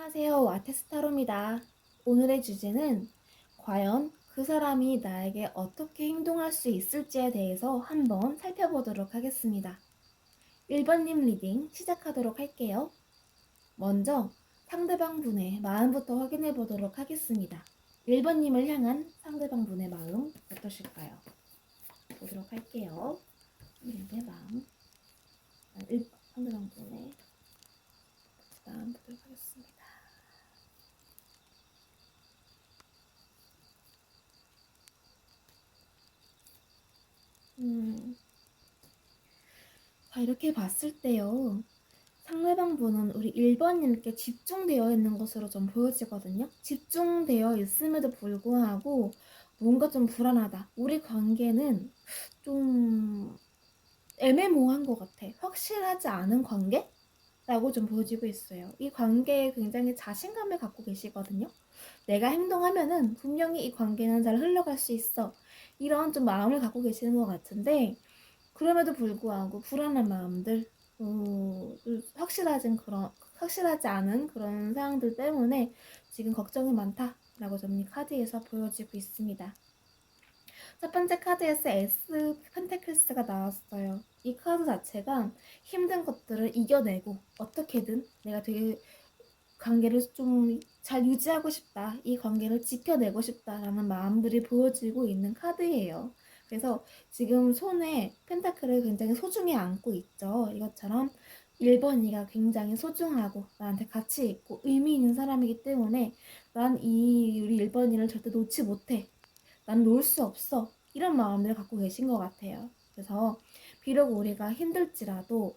안녕하세요. 와테스타로입니다. 오늘의 주제는 과연 그 사람이 나에게 어떻게 행동할 수 있을지에 대해서 한번 살펴보도록 하겠습니다. 1번님 리딩 시작하도록 할게요. 먼저 상대방 분의 마음부터 확인해 보도록 하겠습니다. 1번님을 향한 상대방 분의 마음 어떠실까요? 보도록 할게요. 상대방의 마음. 1번 상대방 분의 마음 보도록 하겠습니다. 이렇게 봤을 때요. 상대방 분은 우리 1번님께 집중되어 있는 것으로 좀 보여지거든요. 집중되어 있음에도 불구하고 뭔가 좀 불안하다. 우리 관계는 좀 애매모호한 것 같아. 확실하지 않은 관계? 라고 좀 보여지고 있어요. 이 관계에 굉장히 자신감을 갖고 계시거든요. 내가 행동하면은 분명히 이 관계는 잘 흘러갈 수 있어. 이런 좀 마음을 갖고 계시는 것 같은데, 그럼에도 불구하고 불안한 마음들, 확실하지 않은 그런 상황들 때문에 지금 걱정이 많다라고 좀 이 카드에서 보여지고 있습니다. 첫 번째 카드에서 에스 펜타클스가 나왔어요. 이 카드 자체가 힘든 것들을 이겨내고 어떻게든 내가 되게 관계를 좀 잘 유지하고 싶다. 이 관계를 지켜내고 싶다라는 마음들이 보여지고 있는 카드예요. 그래서 지금 손에 펜타클을 굉장히 소중히 안고 있죠. 이것처럼 1번이가 굉장히 소중하고 나한테 가치 있고 의미 있는 사람이기 때문에 난 우리 1번이를 절대 놓지 못해. 난 놓을 수 없어. 이런 마음을 갖고 계신 것 같아요. 그래서 비록 우리가 힘들지라도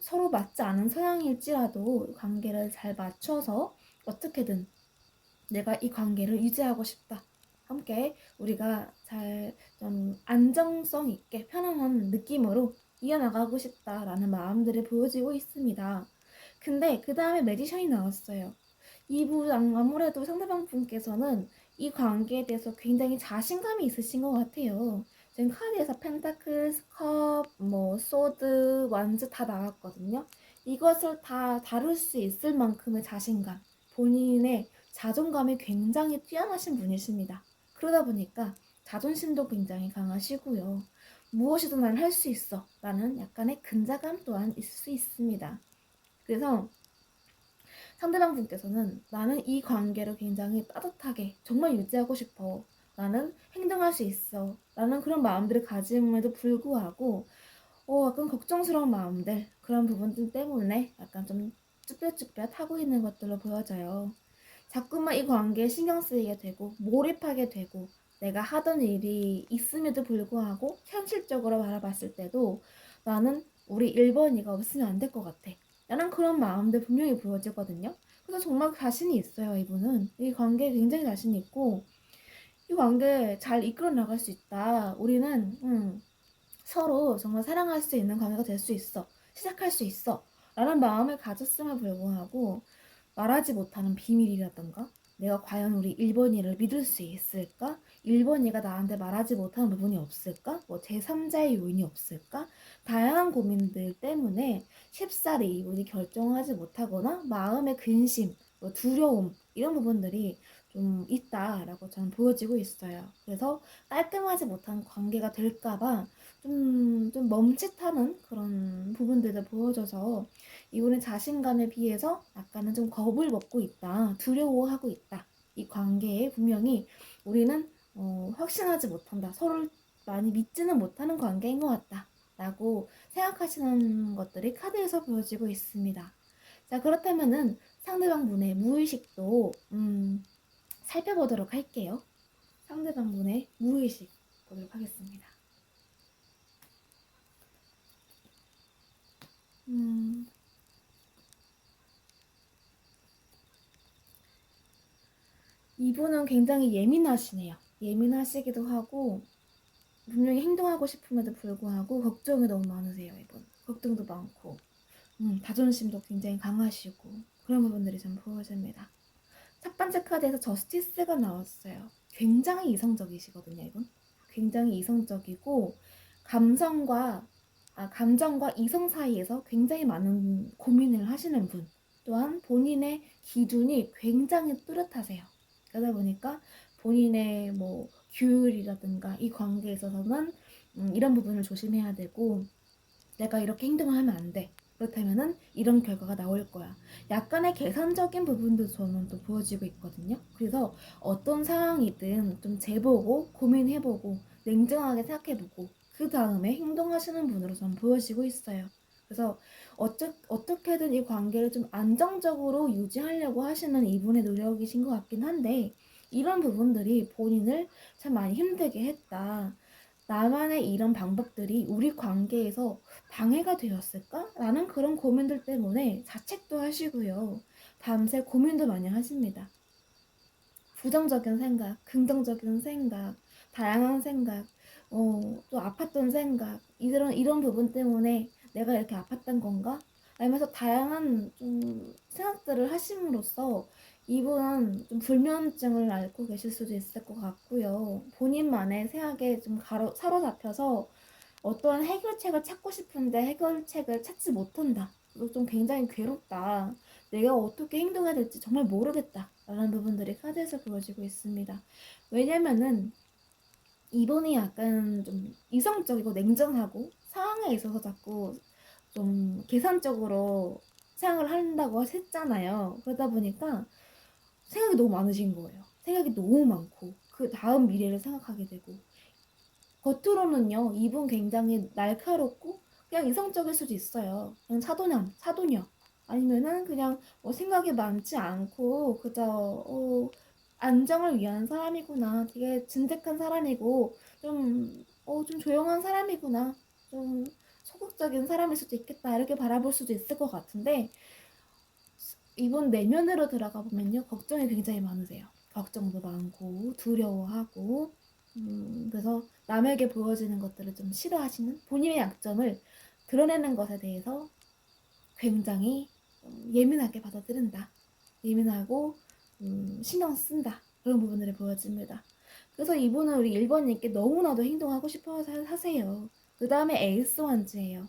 서로 맞지 않은 성향일지라도 관계를 잘 맞춰서 어떻게든 내가 이 관계를 유지하고 싶다. 함께 우리가 잘 좀 안정성 있게 편안한 느낌으로 이어나가고 싶다라는 마음들이 보여지고 있습니다. 근데 그 다음에 매지션이 나왔어요. 이분 아무래도 상대방 분께서는 이 관계에 대해서 굉장히 자신감이 있으신 것 같아요. 지금 카드에서 펜타클, 컵, 소드, 완즈 다 나왔거든요. 이것을 다 다룰 수 있을 만큼의 자신감, 본인의 자존감이 굉장히 뛰어나신 분이십니다. 그러다 보니까 자존심도 굉장히 강하시고요. 무엇이든 난 할 수 있어 라는 약간의 근자감 또한 있을 수 있습니다. 그래서 상대방 분께서는 나는 이 관계를 굉장히 따뜻하게 정말 유지하고 싶어. 나는 행동할 수 있어. 라는 그런 마음들을 가짐에도 불구하고 약간 걱정스러운 마음들, 그런 부분들 때문에 약간 좀 쭈뼛쭈뼛 하고 있는 것들로 보여져요. 자꾸만 이 관계에 신경 쓰이게 되고 몰입하게 되고 내가 하던 일이 있음에도 불구하고 현실적으로 바라봤을 때도 나는 우리 1번이가 없으면 안 될 것 같아. 라는 그런 마음들 분명히 보여지거든요. 그래서 정말 자신이 있어요. 이분은 이 관계에 굉장히 자신이 있고 이 관계 잘 이끌어 나갈 수 있다. 우리는 서로 정말 사랑할 수 있는 관계가 될 수 있어. 시작할 수 있어. 라는 마음을 가졌음에 불구하고 말하지 못하는 비밀이라던가 내가 과연 우리 1번이를 믿을 수 있을까? 1번이가 나한테 말하지 못하는 부분이 없을까? 제3자의 요인이 없을까? 다양한 고민들 때문에 쉽사리 이분이 결정하지 못하거나 마음의 근심, 두려움 이런 부분들이 좀 있다라고 저는 보여지고 있어요. 그래서 깔끔하지 못한 관계가 될까봐 좀 멈칫하는 그런 부분들도 보여져서 이분의 자신감에 비해서 약간은 좀 겁을 먹고 있다. 두려워하고 있다. 이 관계에 분명히 우리는 확신하지 못한다. 서로를 많이 믿지는 못하는 관계인 것 같다. 라고 생각하시는 것들이 카드에서 보여지고 있습니다. 자, 그렇다면은 상대방 분의 무의식도 살펴보도록 할게요. 상대방 분의 무의식 보도록 하겠습니다. 이분은 굉장히 예민하시네요. 예민하시기도 하고 분명히 행동하고 싶음에도 불구하고 걱정이 너무 많으세요. 이분 걱정도 많고 자존심도 굉장히 강하시고 그런 부분들이 좀 보여집니다. 첫 번째 카드에서 저스티스가 나왔어요. 굉장히 이성적이시거든요. 이분 굉장히 이성적이고 감정과 이성 사이에서 굉장히 많은 고민을 하시는 분, 또한 본인의 기준이 굉장히 뚜렷하세요. 그러다 보니까 본인의 뭐 규율이라든가 이 관계에 있어서는 이런 부분을 조심해야 되고, 내가 이렇게 행동을 하면 안 돼. 그렇다면은 이런 결과가 나올 거야. 약간의 계산적인 부분도 저는 또 보여지고 있거든요. 그래서 어떤 상황이든 좀 재보고 고민해보고 냉정하게 생각해보고 그 다음에 행동하시는 분으로 저는 보여지고 있어요. 그래서 어떻게든 이 관계를 좀 안정적으로 유지하려고 하시는 이분의 노력이신 것 같긴 한데, 이런 부분들이 본인을 참 많이 힘들게 했다. 나만의 이런 방법들이 우리 관계에서 방해가 되었을까? 라는 그런 고민들 때문에 자책도 하시고요. 밤새 고민도 많이 하십니다. 부정적인 생각, 긍정적인 생각, 다양한 생각, 또 아팠던 생각, 이런 부분 때문에 내가 이렇게 아팠던 건가? 라면서 다양한 좀 생각들을 하심으로써 이분은 좀 불면증을 앓고 계실 수도 있을 것 같고요. 본인만의 생각에 좀 사로잡혀서 어떠한 해결책을 찾고 싶은데 해결책을 찾지 못한다. 그리고 좀 굉장히 괴롭다. 내가 어떻게 행동해야 될지 정말 모르겠다. 라는 부분들이 카드에서 보여지고 있습니다. 왜냐면은 이분이 약간 좀 이성적이고 냉정하고 상황에 있어서 자꾸 좀 계산적으로 생각을 한다고 했잖아요. 그러다 보니까 생각이 너무 많으신 거예요. 생각이 너무 많고 그 다음 미래를 생각하게 되고, 겉으로는요, 이분 굉장히 날카롭고 그냥 이성적일 수도 있어요. 그냥 사도녀. 아니면은 그냥 생각이 많지 않고 그저 안정을 위한 사람이구나. 되게 진득한 사람이고 좀 조용한 사람이구나. 좀 소극적인 사람일 수도 있겠다. 이렇게 바라볼 수도 있을 것 같은데, 이분 내면으로 들어가 보면요, 걱정이 굉장히 많으세요. 걱정도 많고 두려워하고, 그래서 남에게 보여지는 것들을 좀 싫어하시는, 본인의 약점을 드러내는 것에 대해서 굉장히 예민하게 받아들인다. 예민하고 신경 쓴다. 그런 부분들이 보여집니다. 그래서 이분은 우리 1번님께 너무나도 행동하고 싶어 하세요. 그 다음에 에이스 원즈예요.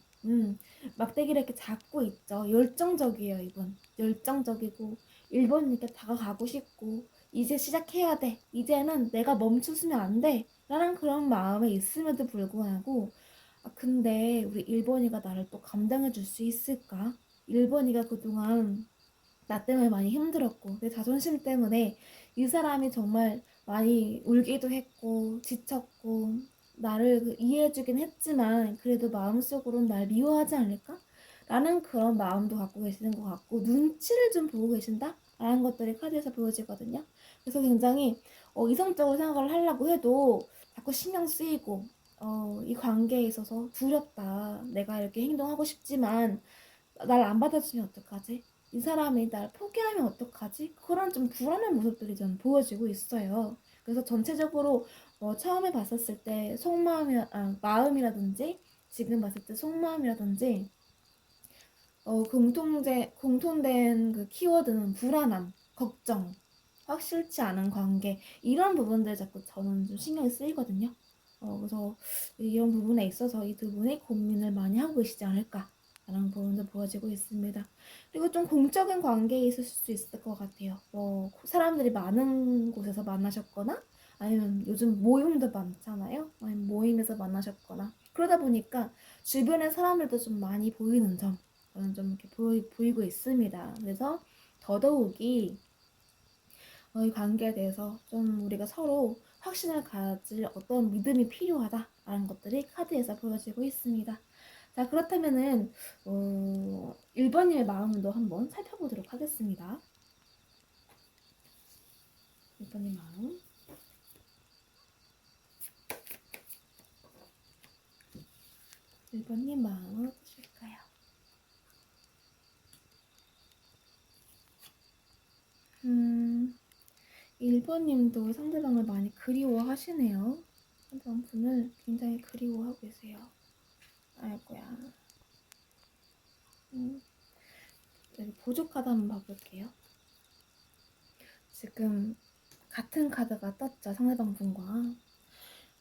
막대기를 이렇게 잡고 있죠. 열정적이에요, 이분. 열정적이고 1번님께 다가가고 싶고, 이제 시작해야 돼. 이제는 내가 멈추면 안 돼. 라는 그런 마음에 있음에도 불구하고, 근데 우리 1번이가 나를 또 감당해 줄 수 있을까? 1번이가 그동안 나 때문에 많이 힘들었고 내 자존심 때문에 이 사람이 정말 많이 울기도 했고 지쳤고 나를 이해해주긴 했지만 그래도 마음속으로는 날 미워하지 않을까? 라는 그런 마음도 갖고 계시는 것 같고, 눈치를 좀 보고 계신다? 라는 것들이 카드에서 보여지거든요. 그래서 굉장히 이성적으로 생각을 하려고 해도 자꾸 신경 쓰이고, 이 관계에 있어서 두렵다. 내가 이렇게 행동하고 싶지만 날 안 받아주면 어떡하지? 이 사람이 날 포기하면 어떡하지? 그런 좀 불안한 모습들이 좀 보여지고 있어요. 그래서 전체적으로 처음에 봤었을 때 마음이라든지 지금 봤을 때 속마음이라든지 공통된 그 키워드는 불안함, 걱정, 확실치 않은 관계, 이런 부분들 자꾸 저는 좀 신경이 쓰이거든요. 그래서 이런 부분에 있어서 이 두 분이 고민을 많이 하고 계시지 않을까 라는 부분도 보여지고 있습니다. 그리고 좀 공적인 관계에 있을 수 있을 것 같아요. 사람들이 많은 곳에서 만나셨거나, 아니면 요즘 모임도 많잖아요. 아니면 모임에서 만나셨거나, 그러다 보니까 주변의 사람들도 좀 많이 보이는 점, 저는 좀 이렇게 보이고 있습니다. 그래서 더더욱이 이 관계에 대해서 좀 우리가 서로 확신을 가질 어떤 믿음이 필요하다라는 것들이 카드에서 보여지고 있습니다. 자, 그렇다면은 1번님의 마음도 한번 살펴보도록 하겠습니다. 1번님 마음. 1번님 마음은 어떠실까요? 1번님도 상대방을 많이 그리워하시네요. 상대방 분을 굉장히 그리워하고 계세요. 아이고야. 여기 보조 카드 한번 봐볼게요. 지금 같은 카드가 떴죠, 상대방 분과.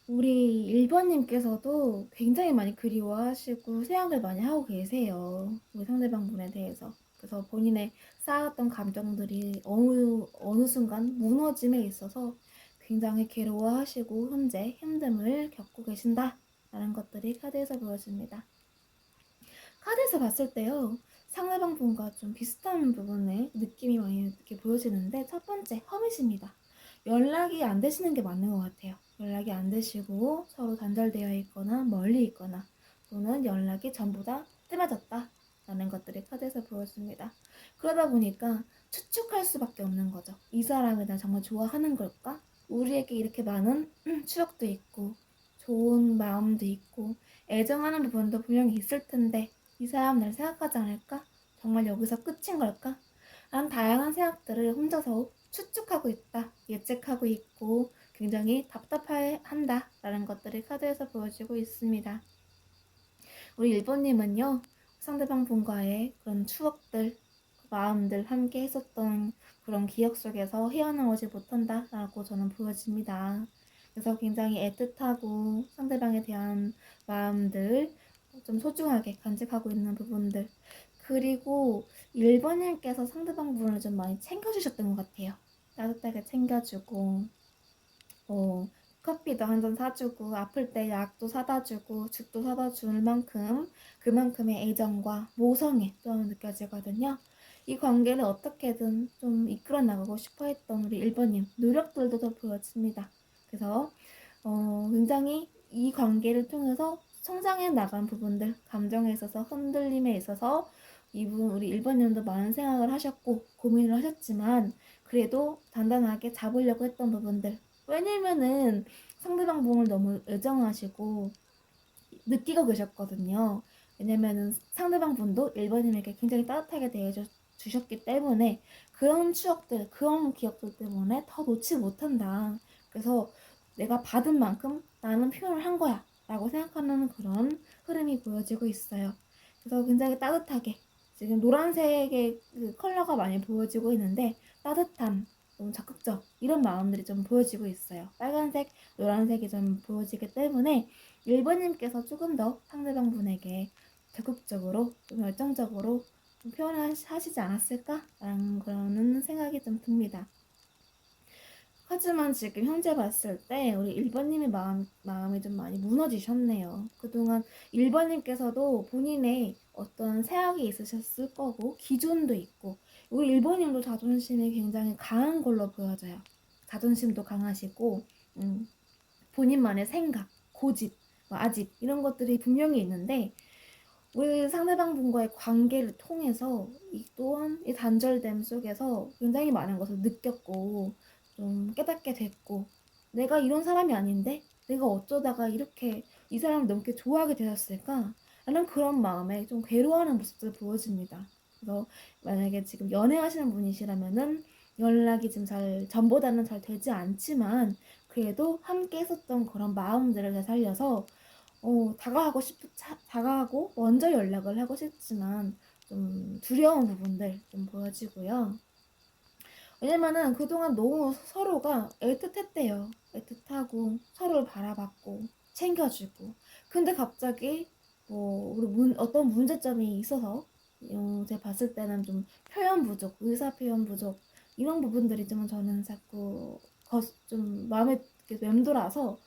우리 1번님께서도 굉장히 많이 그리워하시고 생각을 많이 하고 계세요. 우리 상대방 분에 대해서. 그래서 본인의 쌓았던 감정들이 어느 순간 무너짐에 있어서 굉장히 괴로워하시고 현재 힘듦을 겪고 계신다라는 것들이 카드에서 보여집니다. 카드에서 봤을 때요, 상대방 분과 좀 비슷한 부분에 느낌이 많이 이렇게 보여지는데, 첫 번째, 허밋입니다. 연락이 안 되시는 게 맞는 것 같아요. 연락이 안 되시고 서로 단절되어 있거나 멀리 있거나 또는 연락이 전부 다 뜸해졌다 라는 것들이 카드에서 보여집니다. 그러다 보니까 추측할 수밖에 없는 거죠. 이 사람을 나 정말 좋아하는 걸까? 우리에게 이렇게 많은 추억도 있고 좋은 마음도 있고 애정하는 부분도 분명히 있을 텐데 이 사람 날 생각하지 않을까? 정말 여기서 끝인 걸까? 라는 다양한 생각들을 혼자서 추측하고 있다, 예측하고 있고 굉장히 답답해한다 라는 것들이 카드에서 보여지고 있습니다. 우리 1번님은요, 상대방 분과의 그런 추억들, 마음들 함께 했었던 그런 기억 속에서 헤어나오지 못한다 라고 저는 보여집니다. 그래서 굉장히 애틋하고 상대방에 대한 마음들 좀 소중하게 간직하고 있는 부분들, 그리고 1번님께서 상대방 분을 좀 많이 챙겨주셨던 것 같아요. 따뜻하게 챙겨주고 커피도 한 잔 사주고 아플 때 약도 사다 주고 죽도 사다 줄 만큼 그만큼의 애정과 모성애 좀 느껴지거든요. 이 관계를 어떻게든 좀 이끌어 나가고 싶어 했던 우리 1번님 노력들도 더 보여집니다. 그래서 굉장히 이 관계를 통해서 성장해 나간 부분들, 감정에 있어서 흔들림에 있어서 이분 우리 1번님도 많은 생각을 하셨고 고민을 하셨지만 그래도 단단하게 잡으려고 했던 부분들, 왜냐면은 상대방 분을 너무 애정하시고 느끼고 계셨거든요. 왜냐면은 상대방 분도 1번님에게 굉장히 따뜻하게 대해주셨기 때문에 그런 추억들, 그런 기억들 때문에 더 놓지 못한다. 그래서 내가 받은 만큼 나는 표현을 한 거야 라고 생각하는 그런 흐름이 보여지고 있어요. 그래서 굉장히 따뜻하게 지금 노란색의 그 컬러가 많이 보여지고 있는데 따뜻함, 좀 적극적 이런 마음들이 좀 보여지고 있어요. 빨간색, 노란색이 좀 보여지기 때문에 1번님께서 조금 더 상대방 분에게 적극적으로 좀 열정적으로 좀 표현하시지 않았을까라는 그런 생각이 좀 듭니다. 하지만 지금 현재 봤을 때 우리 1번님의 마음이 좀 많이 무너지셨네요. 그동안 1번님께서도 본인의 어떤 생각이 있으셨을 거고 기준도 있고 우리 1번님도 자존심이 굉장히 강한 걸로 보여져요. 자존심도 강하시고 본인만의 생각, 고집, 아집 이런 것들이 분명히 있는데 우리 상대방 분과의 관계를 통해서 이 또한 이 단절됨 속에서 굉장히 많은 것을 느꼈고 좀 깨닫게 됐고 내가 이런 사람이 아닌데 내가 어쩌다가 이렇게 이 사람을 너무 이렇게 좋아하게 되었을까? 라는 그런 마음에 좀 괴로워하는 모습들 보여집니다. 그래서 만약에 지금 연애하시는 분이시라면은 연락이 지금 전보다는 잘 되지 않지만 그래도 함께 했었던 그런 마음들을 되살려서 다가가고 먼저 연락을 하고 싶지만 좀 두려운 부분들 좀 보여지고요. 왜냐면은 그동안 너무 서로가 애틋했대요. 애틋하고 서로를 바라봤고 챙겨주고. 근데 갑자기 어떤 문제점이 있어서 제가 봤을 때는 좀 표현 부족, 의사 표현 부족 이런 부분들이 좀 저는 자꾸 좀 마음에 맴돌아서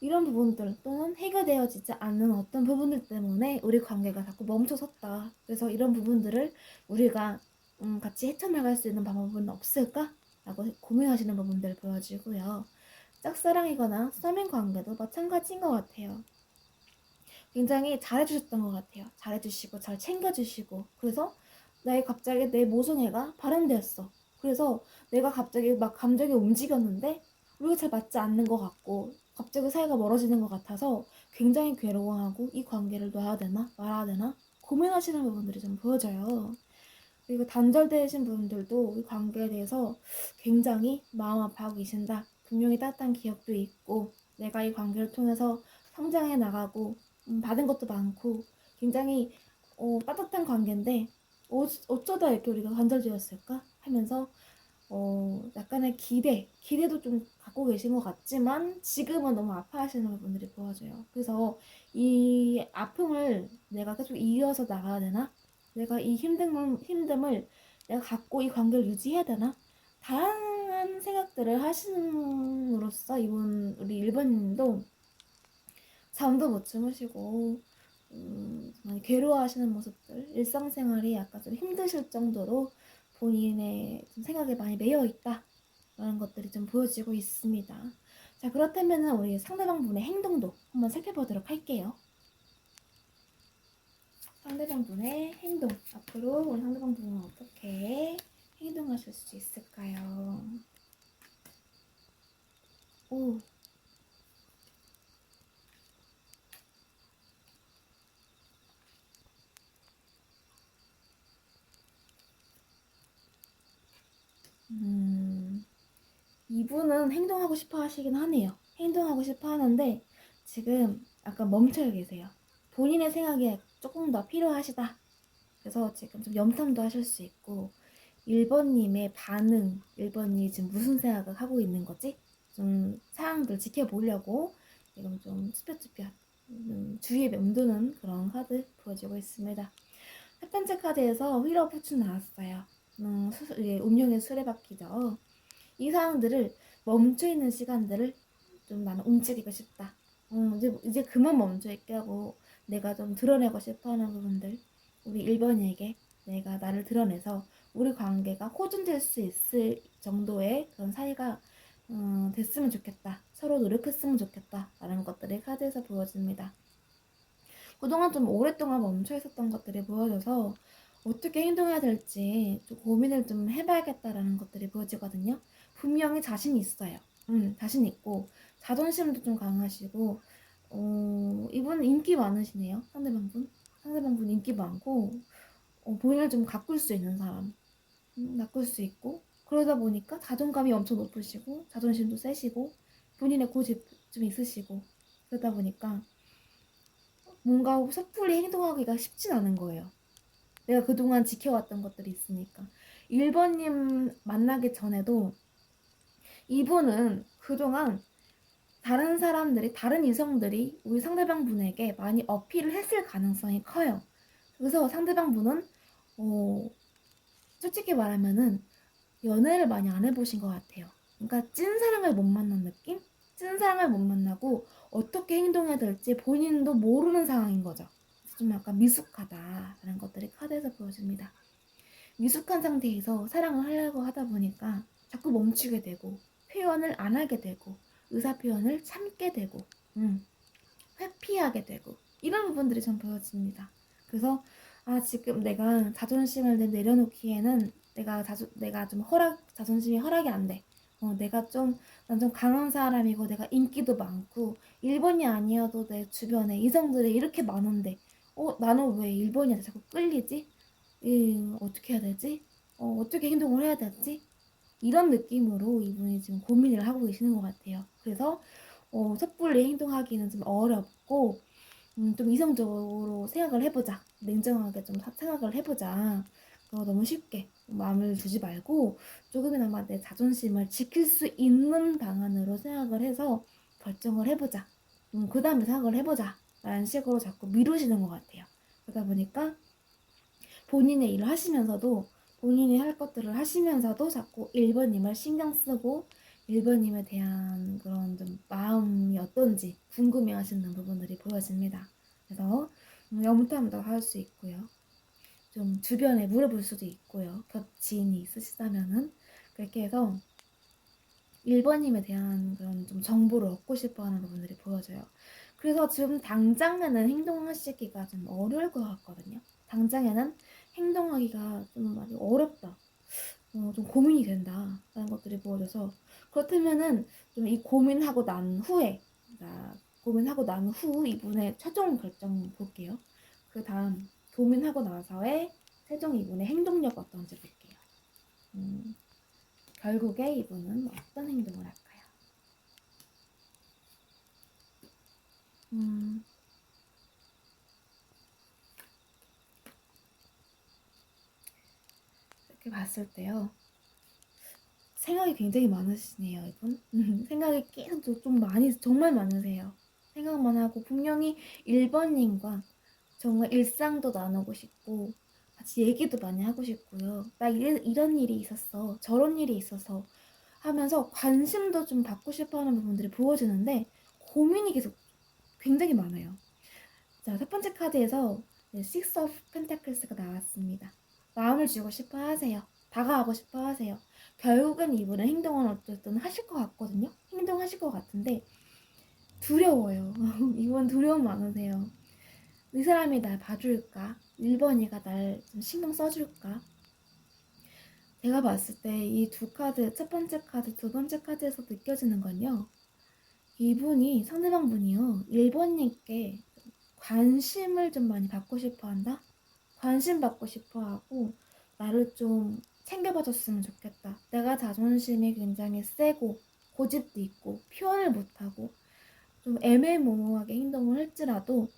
이런 부분들 또는 해결되어지지 않는 어떤 부분들 때문에 우리 관계가 자꾸 멈춰섰다. 그래서 이런 부분들을 우리가 같이 헤쳐나갈 수 있는 방법은 없을까? 라고 고민하시는 부분들 보여지고요. 짝사랑이거나 서민 관계도 마찬가지인 것 같아요. 굉장히 잘해주셨던 것 같아요. 잘해주시고 잘 챙겨주시고 그래서 갑자기 내 모성애가 발현되었어. 그래서 내가 갑자기 막 감정이 움직였는데 우리가 잘 맞지 않는 것 같고 갑자기 사이가 멀어지는 것 같아서 굉장히 괴로워하고 이 관계를 놔야 되나 말아야 되나 고민하시는 부분들이 좀 보여져요. 그리고 단절되신 분들도 이 관계에 대해서 굉장히 마음 아파하고 계신다. 분명히 따뜻한 기억도 있고 내가 이 관계를 통해서 성장해 나가고 받은 것도 많고 굉장히 따뜻한 관계인데 어쩌다 이렇게 우리가 단절되었을까 하면서 약간의 기대도 좀 갖고 계신 것 같지만 지금은 너무 아파하시는 분들이 보여져요. 그래서 이 아픔을 내가 계속 이어서 나가야 되나? 내가 이 힘듦을 내가 갖고 이 관계를 유지해야 되나? 다양한 생각들을 하심으로써 우리 1번님도 잠도 못 주무시고 많이 괴로워하시는 모습들, 일상생활이 약간 좀 힘드실 정도로 본인의 좀 생각에 많이 매여 있다라는 것들이 좀 보여지고 있습니다. 자, 그렇다면 우리 상대방 분의 행동도 한번 살펴보도록 할게요. 상대방 분의 행동. 앞으로 우리 상대방 분은 어떻게 행동하실 수 있을까요? 오. 이분은 행동하고 싶어 하시긴 하네요. 행동하고 싶어 하는데 지금 약간 멈춰 계세요. 본인의 생각이 조금 더 필요하시다. 그래서 지금 좀 염탐도 하실 수 있고 1번님의 반응, 1번이 지금 무슨 생각을 하고 있는 거지? 좀 상황들 지켜보려고 지금 좀 스페츠피아 주위에 맴도는 그런 카드 보여지고 있습니다. 첫 번째 카드에서 휠 오브 푸츠 나왔어요. 운명의 수레바퀴죠. 이 상황들을 멈춰있는 시간들을 좀 나는 움직이고 싶다. 이제 그만 멈춰있게 하고 내가 좀 드러내고 싶어하는 부분들 우리 1번에게 내가 나를 드러내서 우리 관계가 호전될 수 있을 정도의 그런 사이가 됐으면 좋겠다. 서로 노력했으면 좋겠다. 라는 것들이 카드에서 보여집니다. 그동안 좀 오랫동안 멈춰 있었던 것들이 보여져서 어떻게 행동해야 될지 좀 고민을 좀 해봐야겠다라는 것들이 보여지거든요. 분명히 자신이 있어요. 자신 있고 자존심도 좀 강하시고 이분 인기 많으시네요. 상대방분 인기 많고 본인을 좀 가꿀 수 있는 사람 가꿀 수 있고 그러다 보니까 자존감이 엄청 높으시고 자존심도 세시고 본인의 고집 좀 있으시고 그러다 보니까 뭔가 섣불리 행동하기가 쉽진 않은 거예요. 내가 그동안 지켜왔던 것들이 있으니까. 1번님 만나기 전에도 이분은 그동안 다른 이성들이 우리 상대방 분에게 많이 어필을 했을 가능성이 커요. 그래서 상대방 분은, 솔직히 말하면은 연애를 많이 안 해보신 것 같아요. 그러니까 찐사랑을 못 만난 느낌? 찐사랑을 못 만나고 어떻게 행동해야 될지 본인도 모르는 상황인 거죠. 좀 약간 미숙하다라는 것들이 카드에서 보여집니다. 미숙한 상태에서 사랑을 하려고 하다 보니까 자꾸 멈추게 되고 표현을 안 하게 되고 의사 표현을 참게 되고 회피하게 되고 이런 부분들이 좀 보여집니다. 그래서 지금 내가 자존심을 내려놓기에는 내가 좀 자존심이 허락이 안 돼. 난 좀 강한 사람이고 내가 인기도 많고 1번이 아니어도 내 주변에 이성들이 이렇게 많은데 나는 왜 1번이한테 자꾸 끌리지? 어떻게 해야 되지? 어떻게 행동을 해야 되지? 이런 느낌으로 이분이 지금 고민을 하고 계시는 것 같아요. 그래서 섣불리 행동하기는 좀 어렵고 좀 이성적으로 생각을 해보자. 냉정하게 좀 생각을 해보자. 너무 쉽게 마음을 주지 말고 조금이나마 내 자존심을 지킬 수 있는 방안으로 생각을 해서 결정을 해보자. 그 다음에 생각을 해보자. 라는 식으로 자꾸 미루시는 것 같아요. 그러다 보니까 본인의 일을 하시면서도 본인이 할 것들을 하시면서도 자꾸 1번님을 신경 쓰고 1번님에 대한 그런 좀 마음이 어떤지 궁금해 하시는 부분들이 보여집니다. 그래서 염탐도 할 수 있고요. 좀 주변에 물어볼 수도 있고요. 지인이 있으시다면은 그렇게 해서 1번님에 대한 그런 좀 정보를 얻고 싶어 하는 부분들이 보여져요. 그래서 지금 당장에는 행동하시기가 좀 어려울 것 같거든요. 당장에는 행동하기가 좀 많이 어렵다. 좀 고민이 된다라는 것들이 보여져서 그렇다면은 좀 이 고민하고 난 후에 고민하고 난 후 이분의 최종 결정 볼게요. 그 다음 고민하고 나서의 최종 이분의 행동력 어떤지 볼게요. 결국에 이분은 어떤 행동을 할까요? 이렇게 봤을 때요. 생각이 굉장히 많으시네요, 이분. 생각이 계속 좀 많이, 정말 많으세요. 생각만 하고 분명히 1번님과 정말 일상도 나누고 싶고 같이 얘기도 많이 하고 싶고요. 나 이런 일이 있었어. 저런 일이 있어서 하면서 관심도 좀 받고 싶어 하는 부분들이 보여지는데 고민이 계속 굉장히 많아요. 자, 첫 번째 카드에서 Six of Pentacles가 나왔습니다. 마음을 주고 싶어 하세요. 다가가고 싶어 하세요. 결국엔 이분은 행동은 어쨌든 하실 것 같거든요. 행동하실 것 같은데 두려워요. 이분 두려움 많으세요. 이 사람이 날 봐줄까? 1번이가 날 좀 신경 써줄까? 제가 봤을 때 이 두 카드, 첫 번째 카드, 두 번째 카드에서 느껴지는 건요. 이분이, 상대방 분이요. 1번님께 관심을 좀 많이 받고 싶어 한다? 관심 받고 싶어 하고, 나를 좀 챙겨봐줬으면 좋겠다. 내가 자존심이 굉장히 세고, 고집도 있고, 표현을 못하고, 좀 애매모호하게 행동을 할지라도,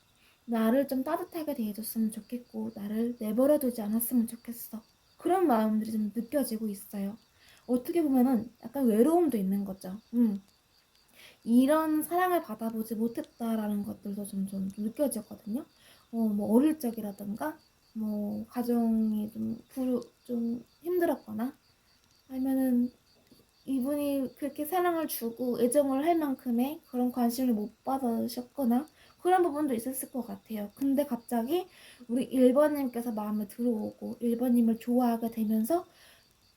나를 좀 따뜻하게 대해줬으면 좋겠고, 나를 내버려두지 않았으면 좋겠어. 그런 마음들이 좀 느껴지고 있어요. 어떻게 보면은 약간 외로움도 있는 거죠. 이런 사랑을 받아보지 못했다라는 것들도 좀 느껴지거든요. 뭐 어릴 적이라든가, 뭐 가정이 좀 힘들었거나, 아니면은 이분이 그렇게 사랑을 주고 애정을 할 만큼의 그런 관심을 못 받으셨거나 그런 부분도 있었을 것 같아요. 근데 갑자기 우리 1번님께서 마음에 들어오고 1번님을 좋아하게 되면서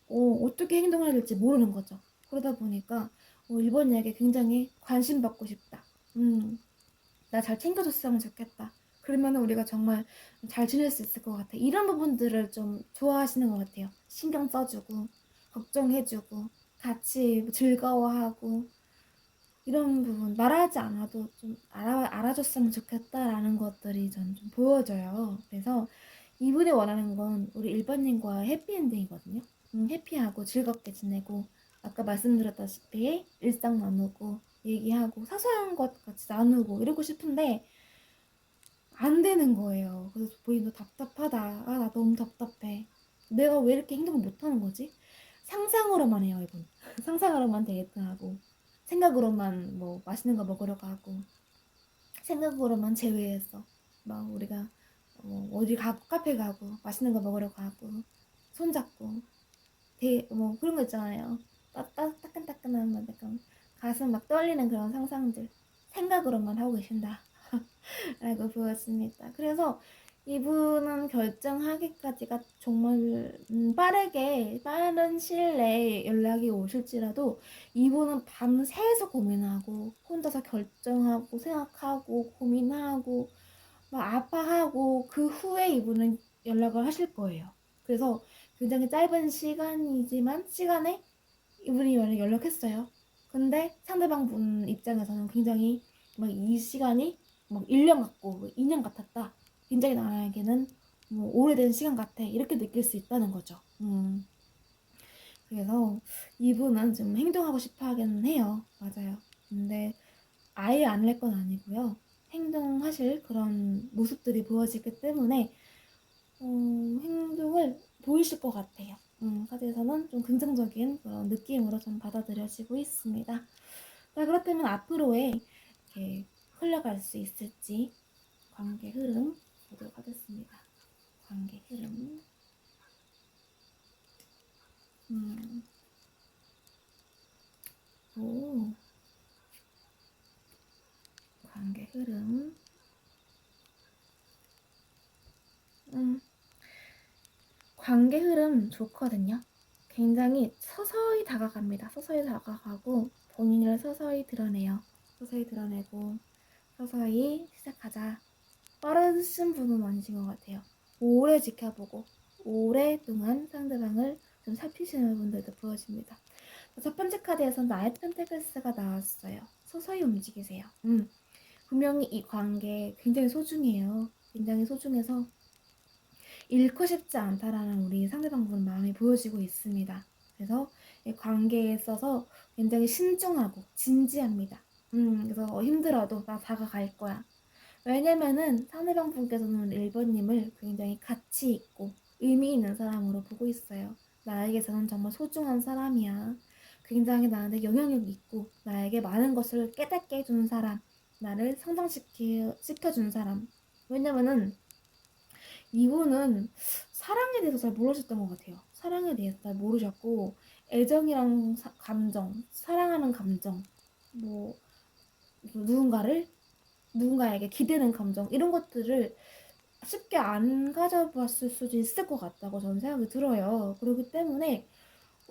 어떻게 행동을 해야 될지 모르는 거죠. 그러다 보니까 1번에게 굉장히 관심 받고 싶다. 나 잘 챙겨줬으면 좋겠다. 그러면 우리가 정말 잘 지낼 수 있을 것 같아. 이런 부분들을 좀 좋아하시는 것 같아요. 신경 써주고, 걱정해주고, 같이 즐거워하고, 이런 부분, 말하지 않아도 좀 알아줬으면 좋겠다라는 것들이 전 좀 보여져요. 그래서 이분이 원하는 건 우리 1번님과 해피엔딩이거든요. 해피하고 즐겁게 지내고, 아까 말씀드렸다시피 일상 나누고, 얘기하고, 사소한 것 같이 나누고, 이러고 싶은데, 안 되는 거예요. 그래서 본인도 답답하다. 아, 나 너무 답답해. 내가 왜 이렇게 행동을 못하는 거지? 상상으로만 해요, 이분. 상상으로만 데이트하고, 생각으로만 뭐 맛있는 거 먹으러 가고, 생각으로만 제외해서 막 우리가 어디 가고 카페 가고 맛있는 거 먹으러 가고 손잡고 뭐 그런 거 있잖아요. 따끈따끈한 막 약간 가슴 막 떨리는 그런 상상들 생각으로만 하고 계신다 라고 보였습니다. 그래서 이분은 결정하기까지가 정말 빠른 시일 내에 연락이 오실지라도 이분은 밤새서 고민하고 혼자서 결정하고 생각하고 고민하고 막 아파하고 그 후에 이분은 연락을 하실 거예요. 그래서 굉장히 짧은 시간에 이분이 만약 연락했어요. 근데 상대방 분 입장에서는 굉장히 막 이 시간이 막 1년 같고 2년 같았다. 굉장히 나에게는 뭐 오래된 시간 같아. 이렇게 느낄 수 있다는 거죠. 그래서 이분은 좀 행동하고 싶어 하긴 해요. 맞아요. 근데 아예 안 할 건 아니고요. 행동하실 그런 모습들이 보여지기 때문에 행동을 보이실 것 같아요. 카드에서는 좀 긍정적인 그런 느낌으로 좀 받아들여지고 있습니다. 자, 그렇다면 앞으로의 이렇게 흘러갈 수 있을지 관계 흐름 보도록 하겠습니다. 관계 흐름. 음, 오, 관계 흐름. 음, 관계 흐름 좋거든요. 굉장히 서서히 다가갑니다. 서서히 다가가고 본인을 서서히 드러내요. 서서히 드러내고 서서히 시작하자. 빠르신 분은 아니신 것 같아요. 오래 지켜보고 오랫동안 상대방을 좀 살피시는 분들도 보여집니다. 첫 번째 카드에서는 나이트 펜테클스가 나왔어요. 서서히 움직이세요. 분명히 이 관계 굉장히 소중해요. 굉장히 소중해서 잃고 싶지 않다라는 우리 상대방분 마음이 보여지고 있습니다. 그래서 이 관계에 있어서 굉장히 신중하고 진지합니다. 그래서 힘들어도 나 다가갈 거야. 왜냐면은 상대방 분께서는 1번님을 굉장히 가치 있고 의미 있는 사람으로 보고 있어요. 나에게서는 정말 소중한 사람이야. 굉장히 나한테 영향력 있고 나에게 많은 것을 깨닫게 해주는 사람, 나를 성장시켜준 사람. 왜냐면은 이분은 사랑에 대해서 잘 모르셨던 것 같아요. 사랑에 대해서 잘 모르셨고, 애정이랑 감정, 사랑하는 감정, 뭐 누군가에게 기대는 감정, 이런 것들을 쉽게 안 가져봤을 수도 있을 것 같다고 저는 생각이 들어요. 그렇기 때문에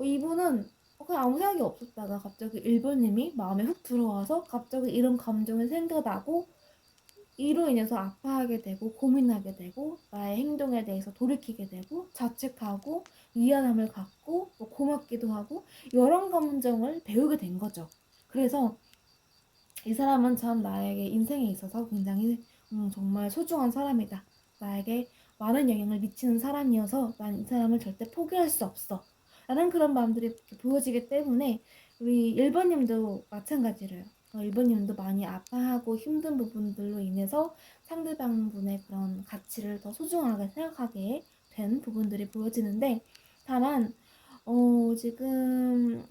이분은 그냥 아무 생각이 없었다가 갑자기 일본님이 마음에 훅 들어와서 갑자기 이런 감정이 생겨나고, 이로 인해서 아파하게 되고 고민하게 되고 나의 행동에 대해서 돌이키게 되고 자책하고 미안함을 갖고 뭐 고맙기도 하고 이런 감정을 배우게 된 거죠. 그래서 이 사람은 참 나에게 인생에 있어서 굉장히 정말 소중한 사람이다. 나에게 많은 영향을 미치는 사람이어서 난 이 사람을 절대 포기할 수 없어. 라는 그런 마음들이 보여지기 때문에 우리 1번님도 마찬가지로요. 1번님도 많이 아파하고 힘든 부분들로 인해서 상대방분의 그런 가치를 더 소중하게 생각하게 된 부분들이 보여지는데, 다만 지금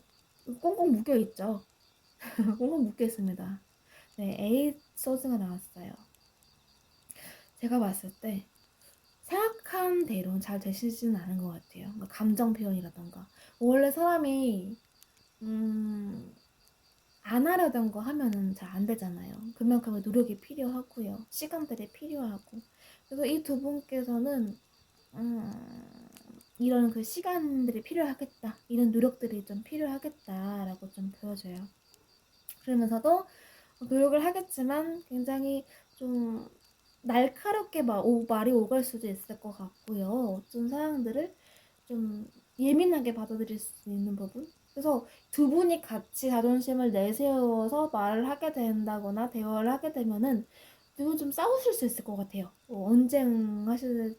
꽁꽁 묶여있죠. 꽁꽁 묶여있습니다. 네, 에잇 소스가 나왔어요. 제가 봤을 때 생각한 대로 잘 되시지는 않은 것 같아요. 그러니까 감정 표현이라던가. 원래 사람이 안 하려던 거 하면은 잘 안 되잖아요. 그만큼의 노력이 필요하고요. 시간들이 필요하고. 그래서 이 두 분께서는 이런 그 시간들이 필요하겠다. 이런 노력들이 좀 필요하겠다라고 좀 보여져요. 그러면서도 노력을 하겠지만 굉장히 좀 날카롭게 말이 오갈 수도 있을 것 같고요. 어떤 사람들을 좀 예민하게 받아들일 수 있는 부분. 그래서 두 분이 같이 자존심을 내세워서 말을 하게 된다거나 대화를 하게 되면은 두 분 좀 싸우실 수 있을 것 같아요. 언쟁하시다거나.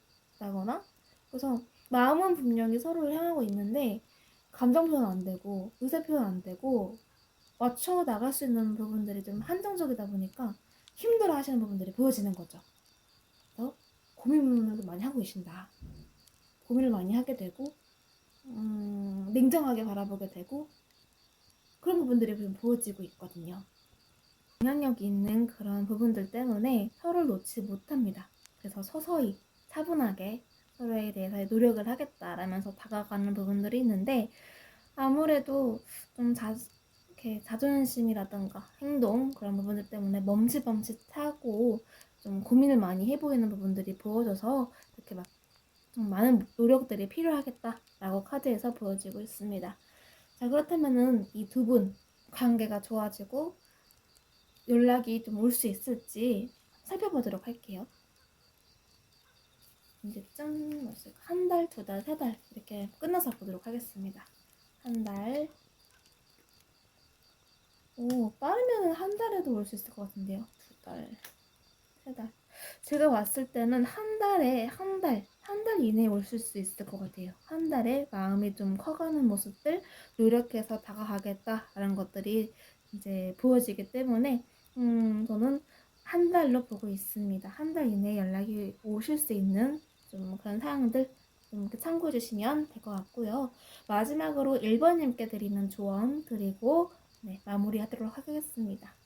그래서 마음은 분명히 서로를 향하고 있는데 감정 표현 안 되고 의사 표현 안 되고 맞춰 나갈 수 있는 부분들이 좀 한정적이다 보니까 힘들어 하시는 부분들이 보여지는 거죠. 그래서 고민을 많이 하고 계신다. 고민을 많이 하게 되고 냉정하게 바라보게 되고 그런 부분들이 좀 보여지고 있거든요. 영향력이 있는 그런 부분들 때문에 서로를 놓지 못합니다. 그래서 서서히 차분하게 서로에 대해서 노력을 하겠다라면서 다가가는 부분들이 있는데, 아무래도 좀 이렇게 자존심이라든가 행동 그런 부분들 때문에 멈칫멈칫하고 좀 고민을 많이 해보이는 부분들이 보여져서 이렇게 막 좀 많은 노력들이 필요하겠다라고 카드에서 보여지고 있습니다. 자, 그렇다면은 이 두 분 관계가 좋아지고 연락이 좀 올 수 있을지 살펴보도록 할게요. 이제쯤 한 달, 두 달, 세 달 이렇게 끝나서 보도록 하겠습니다. 한 달. 빠르면 한 달에도 올 수 있을 것 같은데요. 두 달, 세 달. 제가 왔을 때는 한 달 이내에 올 수 있을 것 같아요. 한 달에 마음이 좀 커가는 모습들, 노력해서 다가가겠다라는 것들이 이제 보여지기 때문에, 저는 한 달로 보고 있습니다. 한 달 이내에 연락이 오실 수 있는 좀 그런 사항들 좀 이렇게 참고해 주시면 될 것 같고요. 마지막으로 1번님께 드리는 조언 드리고, 네, 마무리하도록 하겠습니다.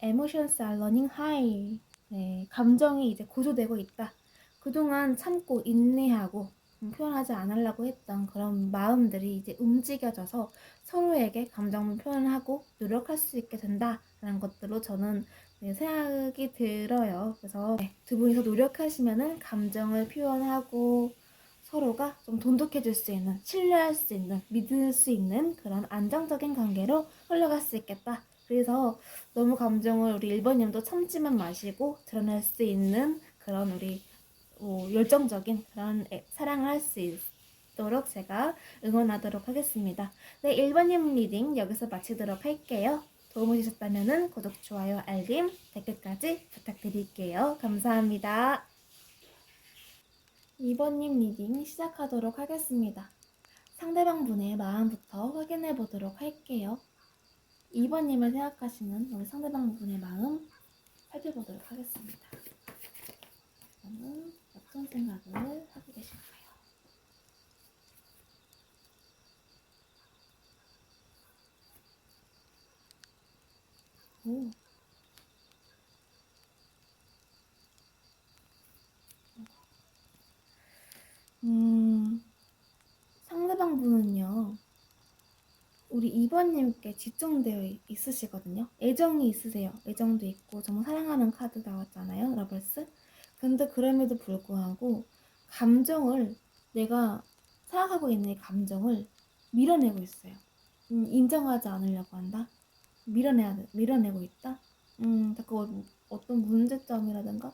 Emotions are running high. 네, 감정이 이제 고조되고 있다. 그동안 참고 인내하고 표현하지 않으려고 했던 그런 마음들이 이제 움직여져서 서로에게 감정을 표현하고 노력할 수 있게 된다라는 것들로 저는 생각이 들어요. 그래서 두 분이서 노력하시면은 감정을 표현하고 서로가 좀 돈독해질 수 있는, 신뢰할 수 있는, 믿을 수 있는 그런 안정적인 관계로 흘러갈 수 있겠다. 그래서 너무 감정을 우리 1번님도 참지만 마시고 드러낼 수 있는 그런 우리 열정적인 그런 사랑을 할 수 있도록 제가 응원하도록 하겠습니다. 네, 1번님 리딩 여기서 마치도록 할게요. 도움이 되셨다면 구독, 좋아요, 알림, 댓글까지 부탁드릴게요. 감사합니다. 2번님 리딩 시작하도록 하겠습니다. 상대방 분의 마음부터 확인해 보도록 할게요. 2번님을 생각하시는 우리 상대방 분의 마음 살펴보도록 하겠습니다. 저는 어떤 생각을 하고 계실까요? 오. 우리 2번님께 집중되어 있으시거든요. 애정이 있으세요. 애정도 있고 정말 사랑하는 카드 나왔잖아요. 러벌스. 근데 그럼에도 불구하고 감정을 내가 생각하고 있는 이 감정을 밀어내고 있어요. 인정하지 않으려고 한다. 밀어내고 있다. 자꾸 어떤 문제점이라든가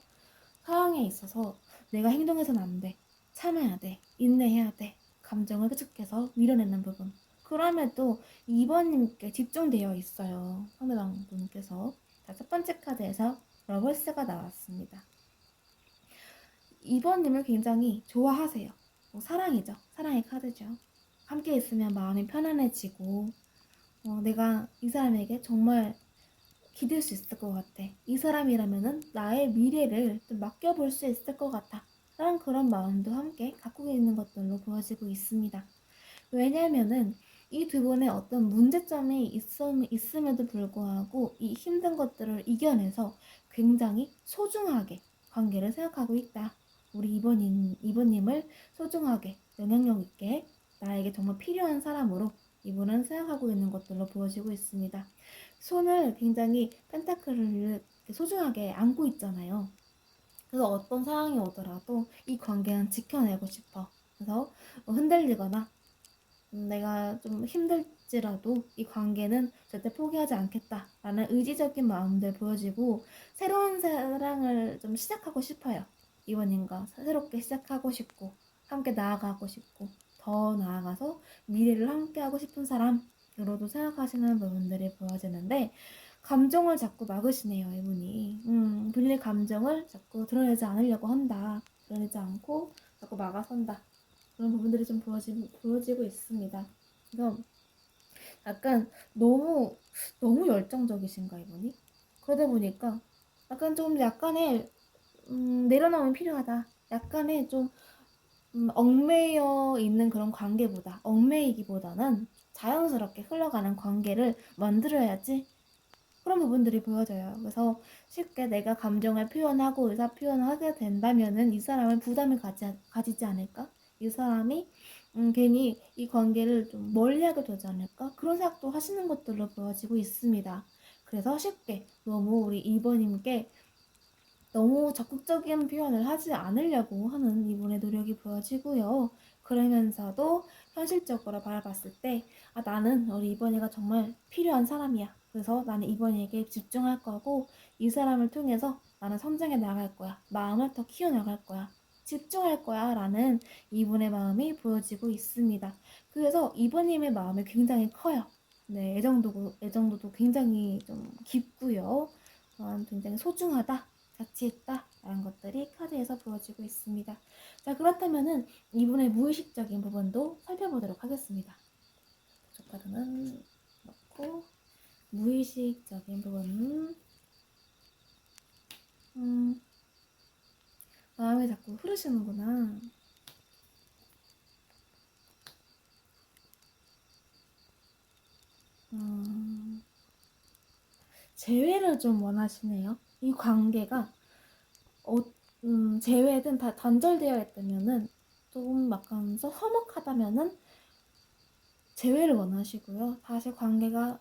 상황에 있어서 내가 행동해서는 안 돼. 참아야 돼. 인내해야 돼. 감정을 계속해서 밀어내는 부분. 그럼에도 2번님께 집중되어 있어요. 상대방 분께서. 자, 첫 번째 카드에서 러벌스가 나왔습니다. 2번님을 굉장히 좋아하세요. 사랑이죠. 사랑의 카드죠. 함께 있으면 마음이 편안해지고 내가 이 사람에게 정말 기댈 수 있을 것 같아. 이 사람이라면은 나의 미래를 좀 맡겨볼 수 있을 것 같아. 라는 그런 마음도 함께 갖고 있는 것들로 보여지고 있습니다. 왜냐면은 이 두 분의 어떤 문제점이 있음에도 불구하고 이 힘든 것들을 이겨내서 굉장히 소중하게 관계를 생각하고 있다. 우리 이번님을 소중하게 영향력 있게 나에게 정말 필요한 사람으로 이분은 생각하고 있는 것들로 보여지고 있습니다. 손을 굉장히 펜타클을 소중하게 안고 있잖아요. 그래서 어떤 상황이 오더라도 이 관계는 지켜내고 싶어. 그래서 흔들리거나 내가 좀 힘들지라도 이 관계는 절대 포기하지 않겠다라는 의지적인 마음들 보여지고 새로운 사랑을 좀 시작하고 싶어요. 이번님과 새롭게 시작하고 싶고 함께 나아가고 싶고 더 나아가서 미래를 함께 하고 싶은 사람으로도 생각하시는 부분들이 보여지는데 감정을 자꾸 막으시네요, 이분이. 본인의 감정을 자꾸 드러내지 않으려고 한다. 드러내지 않고 자꾸 막아선다. 그런 부분들이 좀 보여지고 있습니다. 그래서 약간 너무 열정적이신가, 이분이? 그러다 보니까 약간 좀 약간의 내려놓음이 필요하다. 약간의 좀 얽매여 있는 그런 관계보다 얽매이기보다는 자연스럽게 흘러가는 관계를 만들어야지 그런 부분들이 보여져요. 그래서 쉽게 내가 감정을 표현하고 의사 표현을 하게 된다면은 이 사람을 부담을 가지지 않을까? 이 사람이 괜히 이 관계를 좀 멀리하게 되지 않을까? 그런 생각도 하시는 것들로 보여지고 있습니다. 그래서 쉽게 너무 우리 2번님께 너무 적극적인 표현을 하지 않으려고 하는 이분의 노력이 보여지고요. 그러면서도 현실적으로 바라봤을 때 나는 우리 이번이가 정말 필요한 사람이야. 그래서 나는 이번이에게 집중할 거고 이 사람을 통해서 나는 성장해 나갈 거야. 마음을 더 키워나갈 거야. 집중할 거야 라는 이분의 마음이 보여지고 있습니다. 그래서 이번님의 마음이 굉장히 커요. 네, 애정도도 굉장히 좀 깊고요. 굉장히 소중하다. 같이 있다 라는 것들이 카드에서 보여지고 있습니다. 자, 그렇다면은 이분의 무의식적인 부분도 살펴보도록 하겠습니다. 저 카드는 넣고 무의식적인 부분 마음이 자꾸 흐르시는구나. 재회를 좀 원하시네요. 이 관계가 재회든 다 단절되어 있다면은 좀 약간 서먹하다면은 재회를 원하시고요. 다시 관계가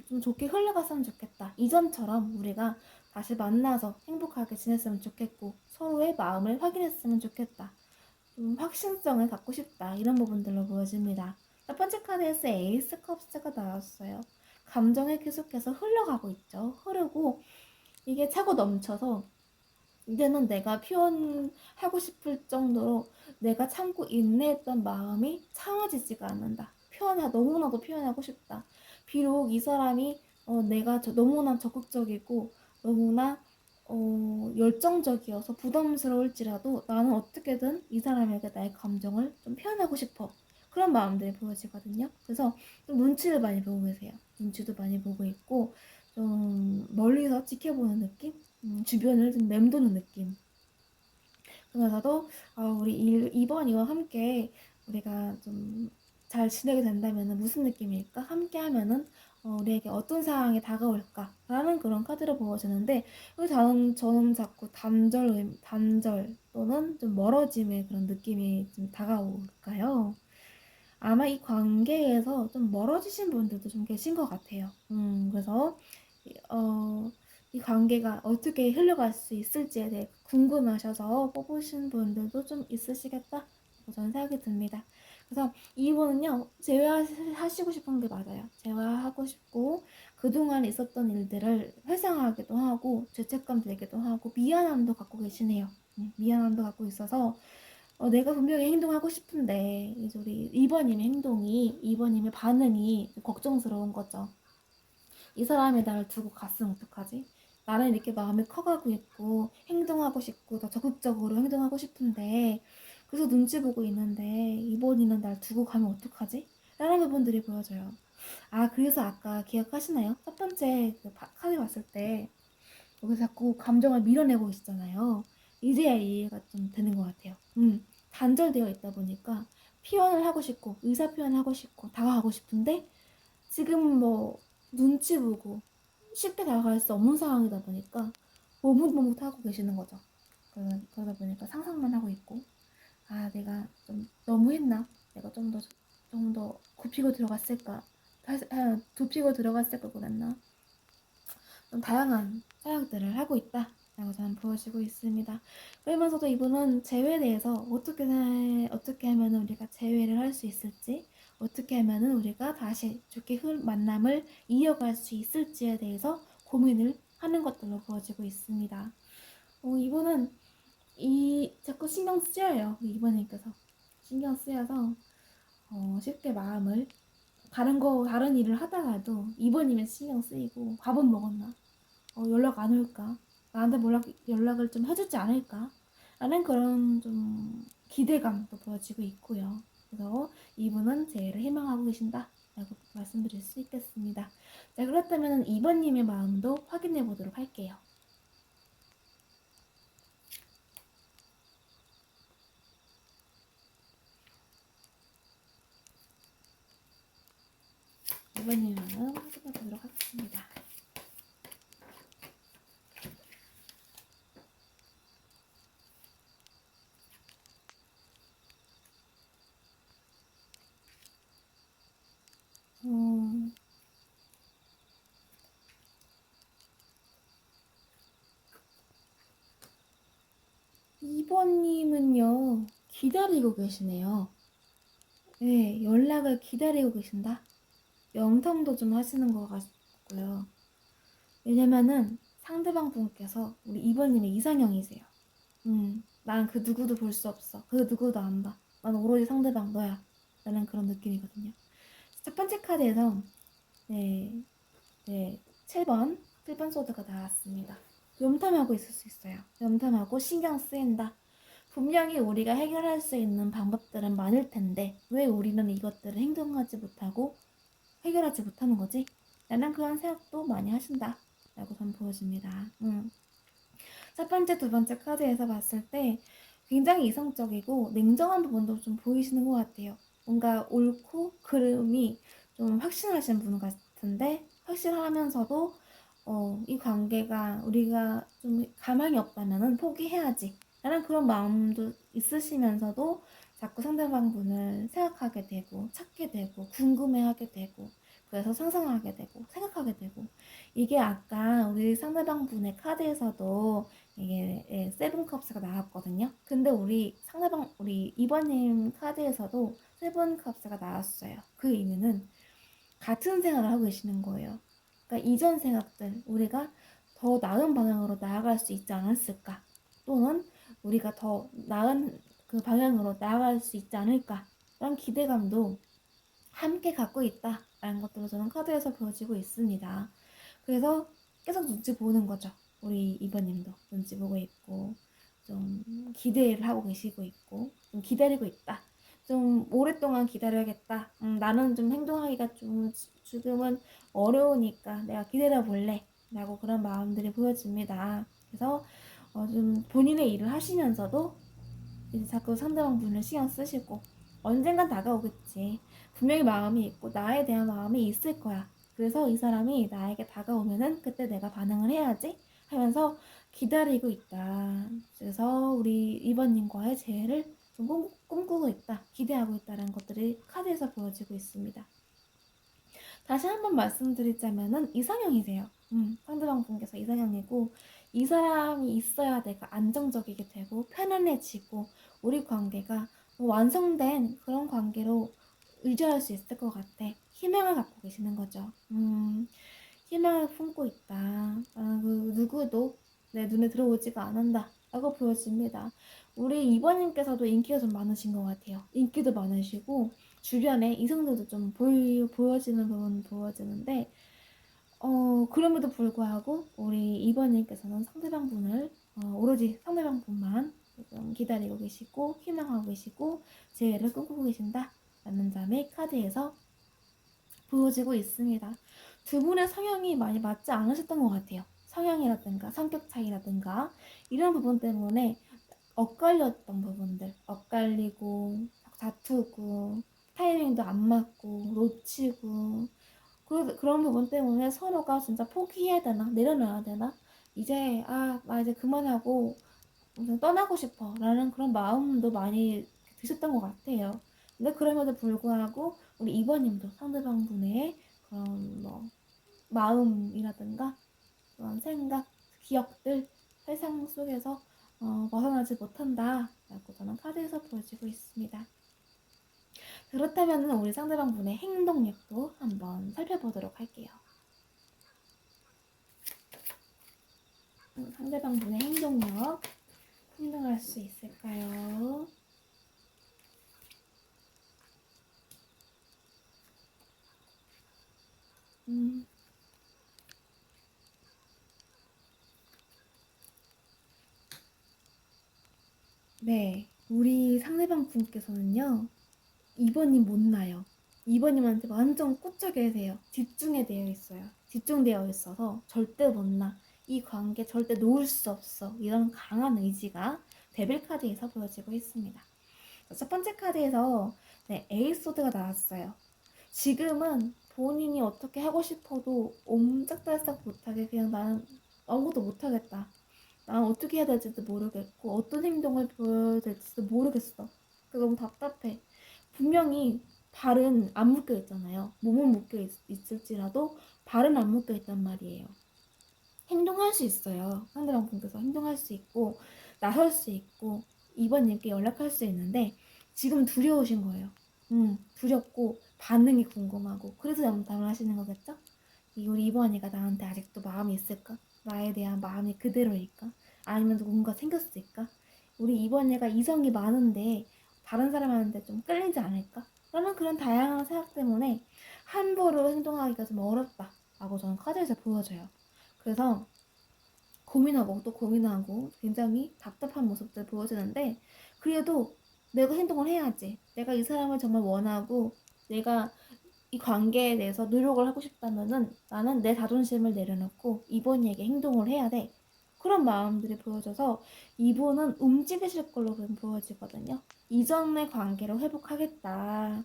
좀 좋게 흘러갔으면 좋겠다. 이전처럼 우리가 다시 만나서 행복하게 지냈으면 좋겠고 서로의 마음을 확인했으면 좋겠다. 좀 확신성을 갖고 싶다. 이런 부분들로 보여집니다. 첫 번째 카드에서 에이스 컵스가 나왔어요. 감정이 계속해서 흘러가고 있죠. 흐르고 이게 차고 넘쳐서 이제는 내가 표현하고 싶을 정도로 내가 참고 인내했던 마음이 참아지지가 않는다. 너무나도 표현하고 싶다. 비록 이 사람이 내가 너무나 적극적이고 너무나 열정적이어서 부담스러울지라도 나는 어떻게든 이 사람에게 나의 감정을 좀 표현하고 싶어. 그런 마음들이 보여지거든요. 그래서 좀 눈치를 많이 보고 계세요. 눈치도 많이 보고 있고 좀 멀리서 지켜보는 느낌? 주변을 좀 맴도는 느낌. 그러면서도 우리 2번이와 함께 우리가 좀 잘 지내게 된다면 무슨 느낌일까? 함께 하면은 우리에게 어떤 상황이 다가올까? 라는 그런 카드로 보여지는데 왜 저는 자꾸 단절 또는 좀 멀어짐의 그런 느낌이 좀 다가올까요? 아마 이 관계에서 좀 멀어지신 분들도 좀 계신 것 같아요. 그래서 이 관계가 어떻게 흘러갈 수 있을지에 대해 궁금하셔서 뽑으신 분들도 좀 있으시겠다, 저는 생각이 듭니다. 그래서 이분은요, 재회하시고 싶은 게 맞아요. 재회하고 싶고, 그동안 있었던 일들을 회상하기도 하고, 죄책감 들기도 하고, 미안함도 갖고 계시네요. 미안함도 갖고 있어서, 내가 분명히 행동하고 싶은데, 이제 우리 2번님의 행동이, 2번님의 반응이 걱정스러운 거죠. 이 사람이 나를 두고 갔으면 어떡하지? 나는 이렇게 마음이 커가고 있고, 행동하고 싶고, 더 적극적으로 행동하고 싶은데, 그래서 눈치 보고 있는데, 2번이는 날 두고 가면 어떡하지? 라는 부분들이 보여져요. 아, 그래서 아까 기억하시나요? 첫 번째 그 카드 봤을 때, 여기 자꾸 감정을 밀어내고 있잖아요. 이제야 이해가 좀 되는 것 같아요. 단절되어 있다 보니까 표현을 하고 싶고 의사 표현을 하고 싶고 다가가고 싶은데 지금 뭐 눈치 보고 쉽게 다가갈 수 없는 상황이다 보니까 머뭇머뭇하고 계시는 거죠. 그러다 보니까 상상만 하고 있고, 아, 내가 좀 너무했나? 내가 좀 더 굽히고 들어갔을까? 굽히고 들어갔을 걸 그랬나? 좀 다양한 생각들을 하고 있다 라고 저는 보여지고 있습니다. 그러면서도 이분은 재회에 대해서 어떻게 하면 우리가 재회를 할 수 있을지, 어떻게 하면 우리가 다시 좋게 만남을 이어갈 수 있을지에 대해서 고민을 하는 것들로 보여지고 있습니다. 이분은 자꾸 신경 쓰여요. 이분님께서 신경 쓰여서 쉽게 마음을 다른 일을 하다가도 이번이면 신경 쓰이고, 밥은 먹었나? 연락 안 올까? 나한테 연락을 좀 해주지 않을까? 라는 그런 좀 기대감도 보여지고 있고요. 그래서 이분은 재회를 희망하고 계신다 라고 말씀드릴 수 있겠습니다. 자, 그렇다면 2번님의 마음도 확인해 보도록 할게요. 2번님의 마음 확인해 보도록 하겠습니다. 음, 2번님은요, 기다리고 계시네요. 네, 연락을 기다리고 계신다? 영tam도 좀 하시는 것 같고요. 왜냐면은 상대방 분께서 우리 2번님의 이상형이세요. 난 그 누구도 볼 수 없어. 그 누구도 안 봐. 난 오로지 상대방 너야. 라는 그런 느낌이거든요. 첫 번째 카드에서 네, 네, 7번 소드가 나왔습니다. 염탐하고 있을 수 있어요. 염탐하고 신경 쓰인다. 분명히 우리가 해결할 수 있는 방법들은 많을 텐데 왜 우리는 이것들을 행동하지 못하고 해결하지 못하는 거지? 라는 그런 생각도 많이 하신다 라고 전 보여집니다. 첫 번째, 두 번째 카드에서 봤을 때 굉장히 이성적이고 냉정한 부분도 좀 보이시는 것 같아요. 뭔가 옳고 그름이 좀 확신하신 분 같은데 확실하면서도 이 관계가 우리가 좀 가망이 없다면 포기해야지 라는 그런 마음도 있으시면서도 자꾸 상대방 분을 생각하게 되고 찾게 되고 궁금해하게 되고, 그래서 상상하게 되고 생각하게 되고, 이게 아까 우리 상대방 분의 카드에서도 이게 세븐컵스가 나왔거든요. 근데 우리 2번님 카드에서도 세븐컵스가 나왔어요. 그 의미는 같은 생각을 하고 계시는 거예요. 그러니까 이전 생각들, 우리가 더 나은 방향으로 나아갈 수 있지 않았을까? 또는 우리가 더 나은 그 방향으로 나아갈 수 있지 않을까? 라는 기대감도 함께 갖고 있다라는 것들로 저는 카드에서 보여지고 있습니다. 그래서 계속 눈치 보는 거죠. 우리 이번님도 눈치 보고 있고, 좀 기대를 하고 계시고 있고, 좀 기다리고 있다. 좀 오랫동안 기다려야겠다. 나는 좀 행동하기가 좀 지금은 어려우니까 내가 기다려 볼래. 라고 그런 마음들이 보여집니다. 그래서 좀 본인의 일을 하시면서도 이제 자꾸 상대방 분을 신경 쓰시고, 언젠간 다가오겠지. 분명히 마음이 있고 나에 대한 마음이 있을 거야. 그래서 이 사람이 나에게 다가오면은 그때 내가 반응을 해야지 하면서 기다리고 있다. 그래서 우리 2번님과의 재회를 좀 꿈꾸고 있다, 기대하고 있다는 것들이 카드에서 보여지고 있습니다. 다시 한번 말씀드리자면은 이상형이세요. 상대방 분께서 이상형이고, 이 사람이 있어야 내가 안정적이게 되고 편안해지고 우리 관계가 완성된 그런 관계로 유지할 수 있을 것 같아. 희망을 갖고 계시는 거죠. 희망을 품고 있다. 그 누구도 내 눈에 들어오지가 않는다 라고 보여집니다. 우리 2번님께서도 인기가 좀 많으신 것 같아요. 인기도 많으시고 주변에 이성들도 좀 보여지는 부분 보여지는데, 그럼에도 불구하고 우리 2번님께서는 상대방 분을 오로지 상대방 분만 기다리고 계시고 희망하고 계시고 재회를 꿈꾸고 계신다 라는 점이 카드에서 보여지고 있습니다. 두 분의 성향이 많이 맞지 않으셨던 것 같아요. 성향이라든가 성격 차이라든가 이런 부분 때문에 엇갈렸던 부분들, 엇갈리고 다투고 타이밍도 안 맞고 놓치고 그런 부분 때문에 서로가 진짜 포기해야 되나 내려놔야 되나 이제 나 이제 그만하고 떠나고 싶어 라는 그런 마음도 많이 드셨던 것 같아요. 근데 그럼에도 불구하고 우리 2번님도 상대방 분의 그런 마음이라든가 그런 생각, 기억들, 세상 속에서 벗어나지 못한다 라고 저는 카드에서 보여지고 있습니다. 그렇다면 우리 상대방 분의 행동력도 한번 살펴보도록 할게요. 상대방 분의 행동력, 행동할 수 있을까요? 네, 우리 상대방 분께서는요, 2번님 못 나요. 2번님한테 완전 꽂혀 계세요. 집중해 되어 있어요. 집중되어 있어서 절대 못 나. 이 관계 절대 놓을 수 없어. 이런 강한 의지가 데빌 카드에서 보여지고 있습니다. 첫 번째 카드에서 네, 에이소드가 나왔어요. 지금은 본인이 어떻게 하고 싶어도 옴짝달싹 못하게 그냥 나는 아무것도 못하겠다. 난 어떻게 해야 될지도 모르겠고 어떤 행동을 보여야 될지도 모르겠어. 그게 너무 답답해. 분명히 발은 안 묶여 있잖아요. 몸은 묶여 있을지라도 발은 안 묶여 있단 말이에요. 행동할 수 있어요. 상대방 분께서 행동할 수 있고 나설 수 있고 이번님께 연락할 수 있는데 지금 두려우신 거예요. 두렵고 반응이 궁금하고 그래서 염탐을 하시는 거겠죠? 우리 이번이가 나한테 아직도 마음이 있을까? 나에 대한 마음이 그대로일까? 아니면 뭔가 생겼을까? 우리 이번 애가 이성이 많은데 다른 사람한테 좀 끌리지 않을까? 라는 그런 다양한 생각 때문에 함부로 행동하기가 좀 어렵다라고 저는 카드에서 보여져요. 그래서 고민하고 또 고민하고 굉장히 답답한 모습들 보여지는데 그래도 내가 행동을 해야지. 내가 이 사람을 정말 원하고 내가 이 관계에 대해서 노력을 하고 싶다면은 나는 내 자존심을 내려놓고 이번에게 행동을 해야 돼. 그런 마음들이 보여져서 이분은 움직이실 걸로 보여지거든요. 이전의 관계를 회복하겠다.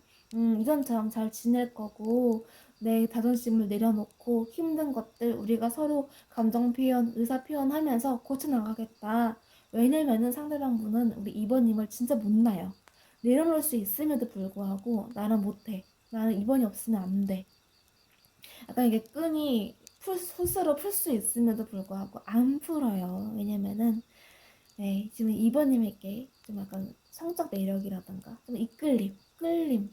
이전처럼 잘 지낼 거고 내 자존심을 내려놓고 힘든 것들 우리가 서로 감정 표현, 의사 표현하면서 고쳐나가겠다. 왜냐면은 상대방 분은 우리 이번님을 진짜 못 나요. 내려놓을 수 있음에도 불구하고 나는 못해. 나는 이번이 없으면 안 돼. 약간 이게 끈이 스스로 풀 수 있음에도 불구하고 안 풀어요. 왜냐면은 네, 지금 2번님에게 좀 약간 성적 매력이라던가 좀 이끌림, 끌림,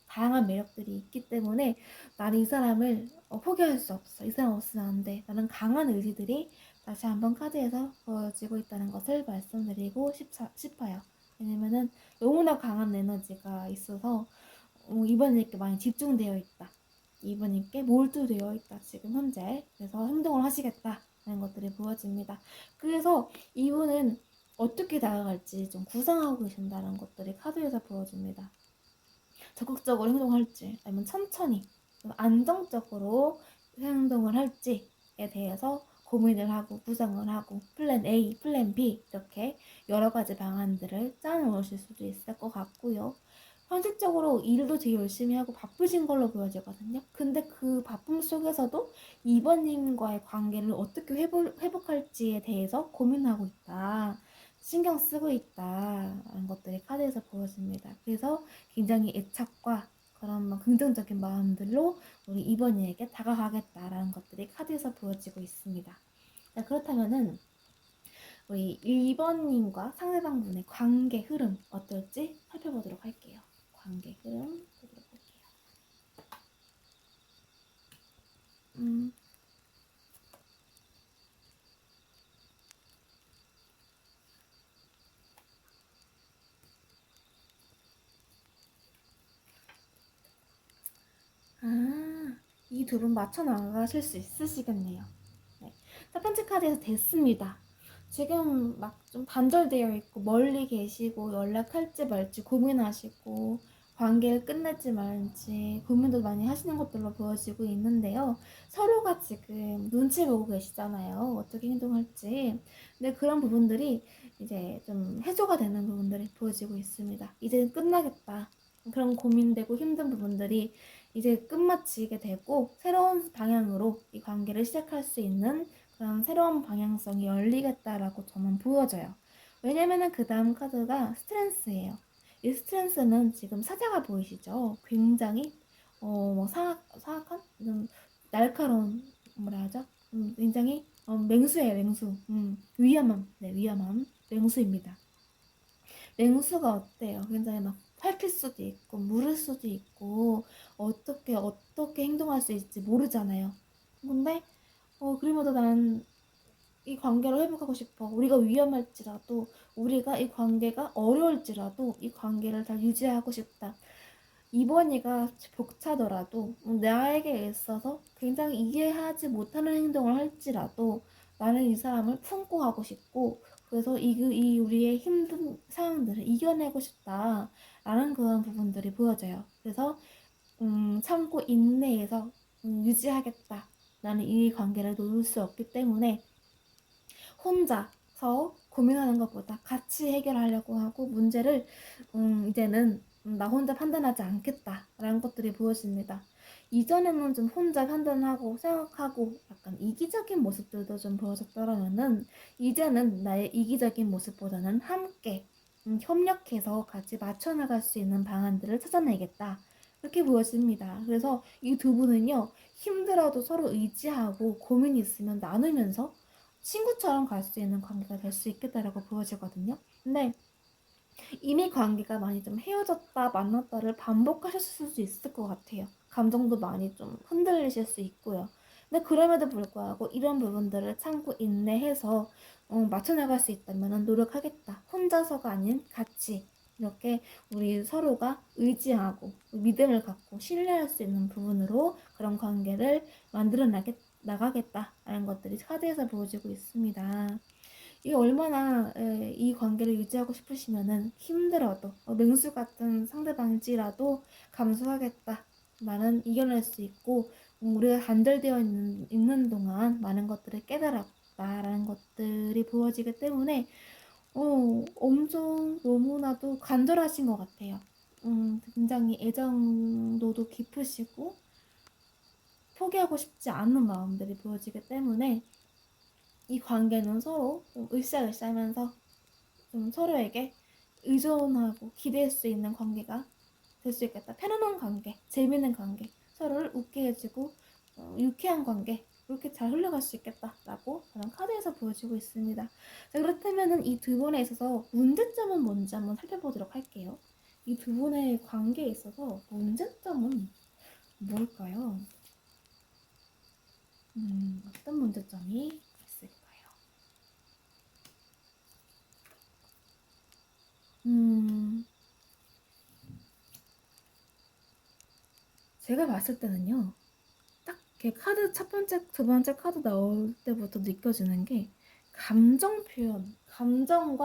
다양한 매력들이 있기 때문에 나는 이 사람을 포기할 수 없어. 이 사람 없으면 안 돼. 라는 강한 의지들이 다시 한번 카드에서 보여지고 있다는 것을 말씀드리고 싶어요. 왜냐면은 너무나 강한 에너지가 있어서 이번님께 많이 집중되어 있다. 이번님께 몰두되어 있다. 지금 현재. 그래서 행동을 하시겠다는 것들이 보여집니다. 그래서 이분은 어떻게 다가갈지 좀 구상하고 계신다는 것들이 카드에서 보여집니다. 적극적으로 행동할지 아니면 천천히 좀 안정적으로 행동을 할지에 대해서 고민을 하고 구상을 하고 플랜 A, 플랜 B 이렇게 여러 가지 방안들을 짜놓으실 수도 있을 것 같고요. 현실적으로 일도 되게 열심히 하고 바쁘신 걸로 보여지거든요. 근데 그 바쁨 속에서도 이번님과의 관계를 어떻게 회복할지에 대해서 고민하고 있다. 신경 쓰고 있다라는 것들이 카드에서 보여집니다. 그래서 굉장히 애착과 그런 긍정적인 마음들로 우리 이번이에게 다가가겠다라는 것들이 카드에서 보여지고 있습니다. 자, 그렇다면은 우리 1번님과 상대방분의 관계 흐름 어떨지 살펴보도록 할게요. 관계 흐름 보도록 할게요. 이 두 분 맞춰 나가실 수 있으시겠네요. 네. 첫 번째 카드에서 됐습니다. 지금 막 좀 단절되어 있고 멀리 계시고 연락할지 말지 고민하시고 관계를 끝낼지 말지 고민도 많이 하시는 것들로 보여지고 있는데요. 서로가 지금 눈치 보고 계시잖아요. 어떻게 행동할지. 근데 그런 부분들이 이제 좀 해소가 되는 부분들이 보여지고 있습니다. 이제 끝나겠다. 그런 고민되고 힘든 부분들이 이제 끝마치게 되고 새로운 방향으로 이 관계를 시작할 수 있는 그런 새로운 방향성이 열리겠다라고 저는 보여져요. 왜냐면은 그 다음 카드가 스트렝스예요. 이 스트렝스는 지금 사자가 보이시죠? 굉장히 사악한 날카로운 뭐라 하죠? 굉장히 맹수예요, 맹수. 위험함, 네, 위험함, 맹수입니다. 맹수가 어때요? 굉장히 막 밟힐 수도 있고 물을 수도 있고 어떻게 행동할 수 있을지 모르잖아요. 근데 그럼에도 난 이 관계를 회복하고 싶어. 우리가 위험할지라도 우리가 이 관계가 어려울지라도 이 관계를 잘 유지하고 싶다. 이번이가 벅차더라도 나에게 있어서 굉장히 이해하지 못하는 행동을 할지라도 나는 이 사람을 품고 하고 싶고 그래서 이 우리의 힘든 상황들을 이겨내고 싶다라는 그런 부분들이 보여져요. 그래서 참고 인내해서 유지하겠다. 나는 이 관계를 놓을 수 없기 때문에 혼자서 고민하는 것보다 같이 해결하려고 하고 문제를 이제는 나 혼자 판단하지 않겠다라는 것들이 보여집니다. 이전에는 좀 혼자 판단하고 생각하고 약간 이기적인 모습들도 좀 보여졌더라면은 이제는 나의 이기적인 모습보다는 함께 협력해서 같이 맞춰나갈 수 있는 방안들을 찾아내겠다. 이렇게 보여집니다. 그래서 이 두 분은요, 힘들어도 서로 의지하고 고민이 있으면 나누면서 친구처럼 갈 수 있는 관계가 될 수 있겠다라고 보여지거든요. 근데 이미 관계가 많이 좀 헤어졌다 만났다를 반복하셨을 수도 있을 것 같아요. 감정도 많이 좀 흔들리실 수 있고요. 근데 그럼에도 불구하고 이런 부분들을 참고 인내해서 맞춰나갈 수 있다면 노력하겠다. 혼자서가 아닌 같이 이렇게 우리 서로가 의지하고 믿음을 갖고 신뢰할 수 있는 부분으로 그런 관계를 만들어 나가겠다라는 것들이 카드에서 보여지고 있습니다. 이 얼마나 이 관계를 유지하고 싶으시면은 힘들어도 맹수 같은 상대방일지라도 감수하겠다. 나는 이겨낼 수 있고 우리가 단절되어 있는 동안 많은 것들을 깨달았다라는 것들이 보여지기 때문에 엄청 너무나도 간절하신 것 같아요. 굉장히 애정도도 깊으시고 포기하고 싶지 않은 마음들이 보여지기 때문에 이 관계는 서로 좀 으쌰으쌰하면서 좀 서로에게 의존하고 기댈 수 있는 관계가 될 수 있겠다. 편안한 관계, 재밌는 관계, 서로를 웃게 해주고 유쾌한 관계 이렇게 잘 흘러갈 수 있겠다라고 저는 카드에서 보여지고 있습니다. 자, 그렇다면은 이 두 분에 있어서 문제점은 뭔지 한번 살펴보도록 할게요. 이 두 분의 관계에 있어서 문제점은 뭘까요? 어떤 문제점이 있을까요? 제가 봤을 때는요. 딱 이렇게 카드 첫 번째, 두 번째 카드 나올 때부터 느껴지는 게 감정 표현, 감정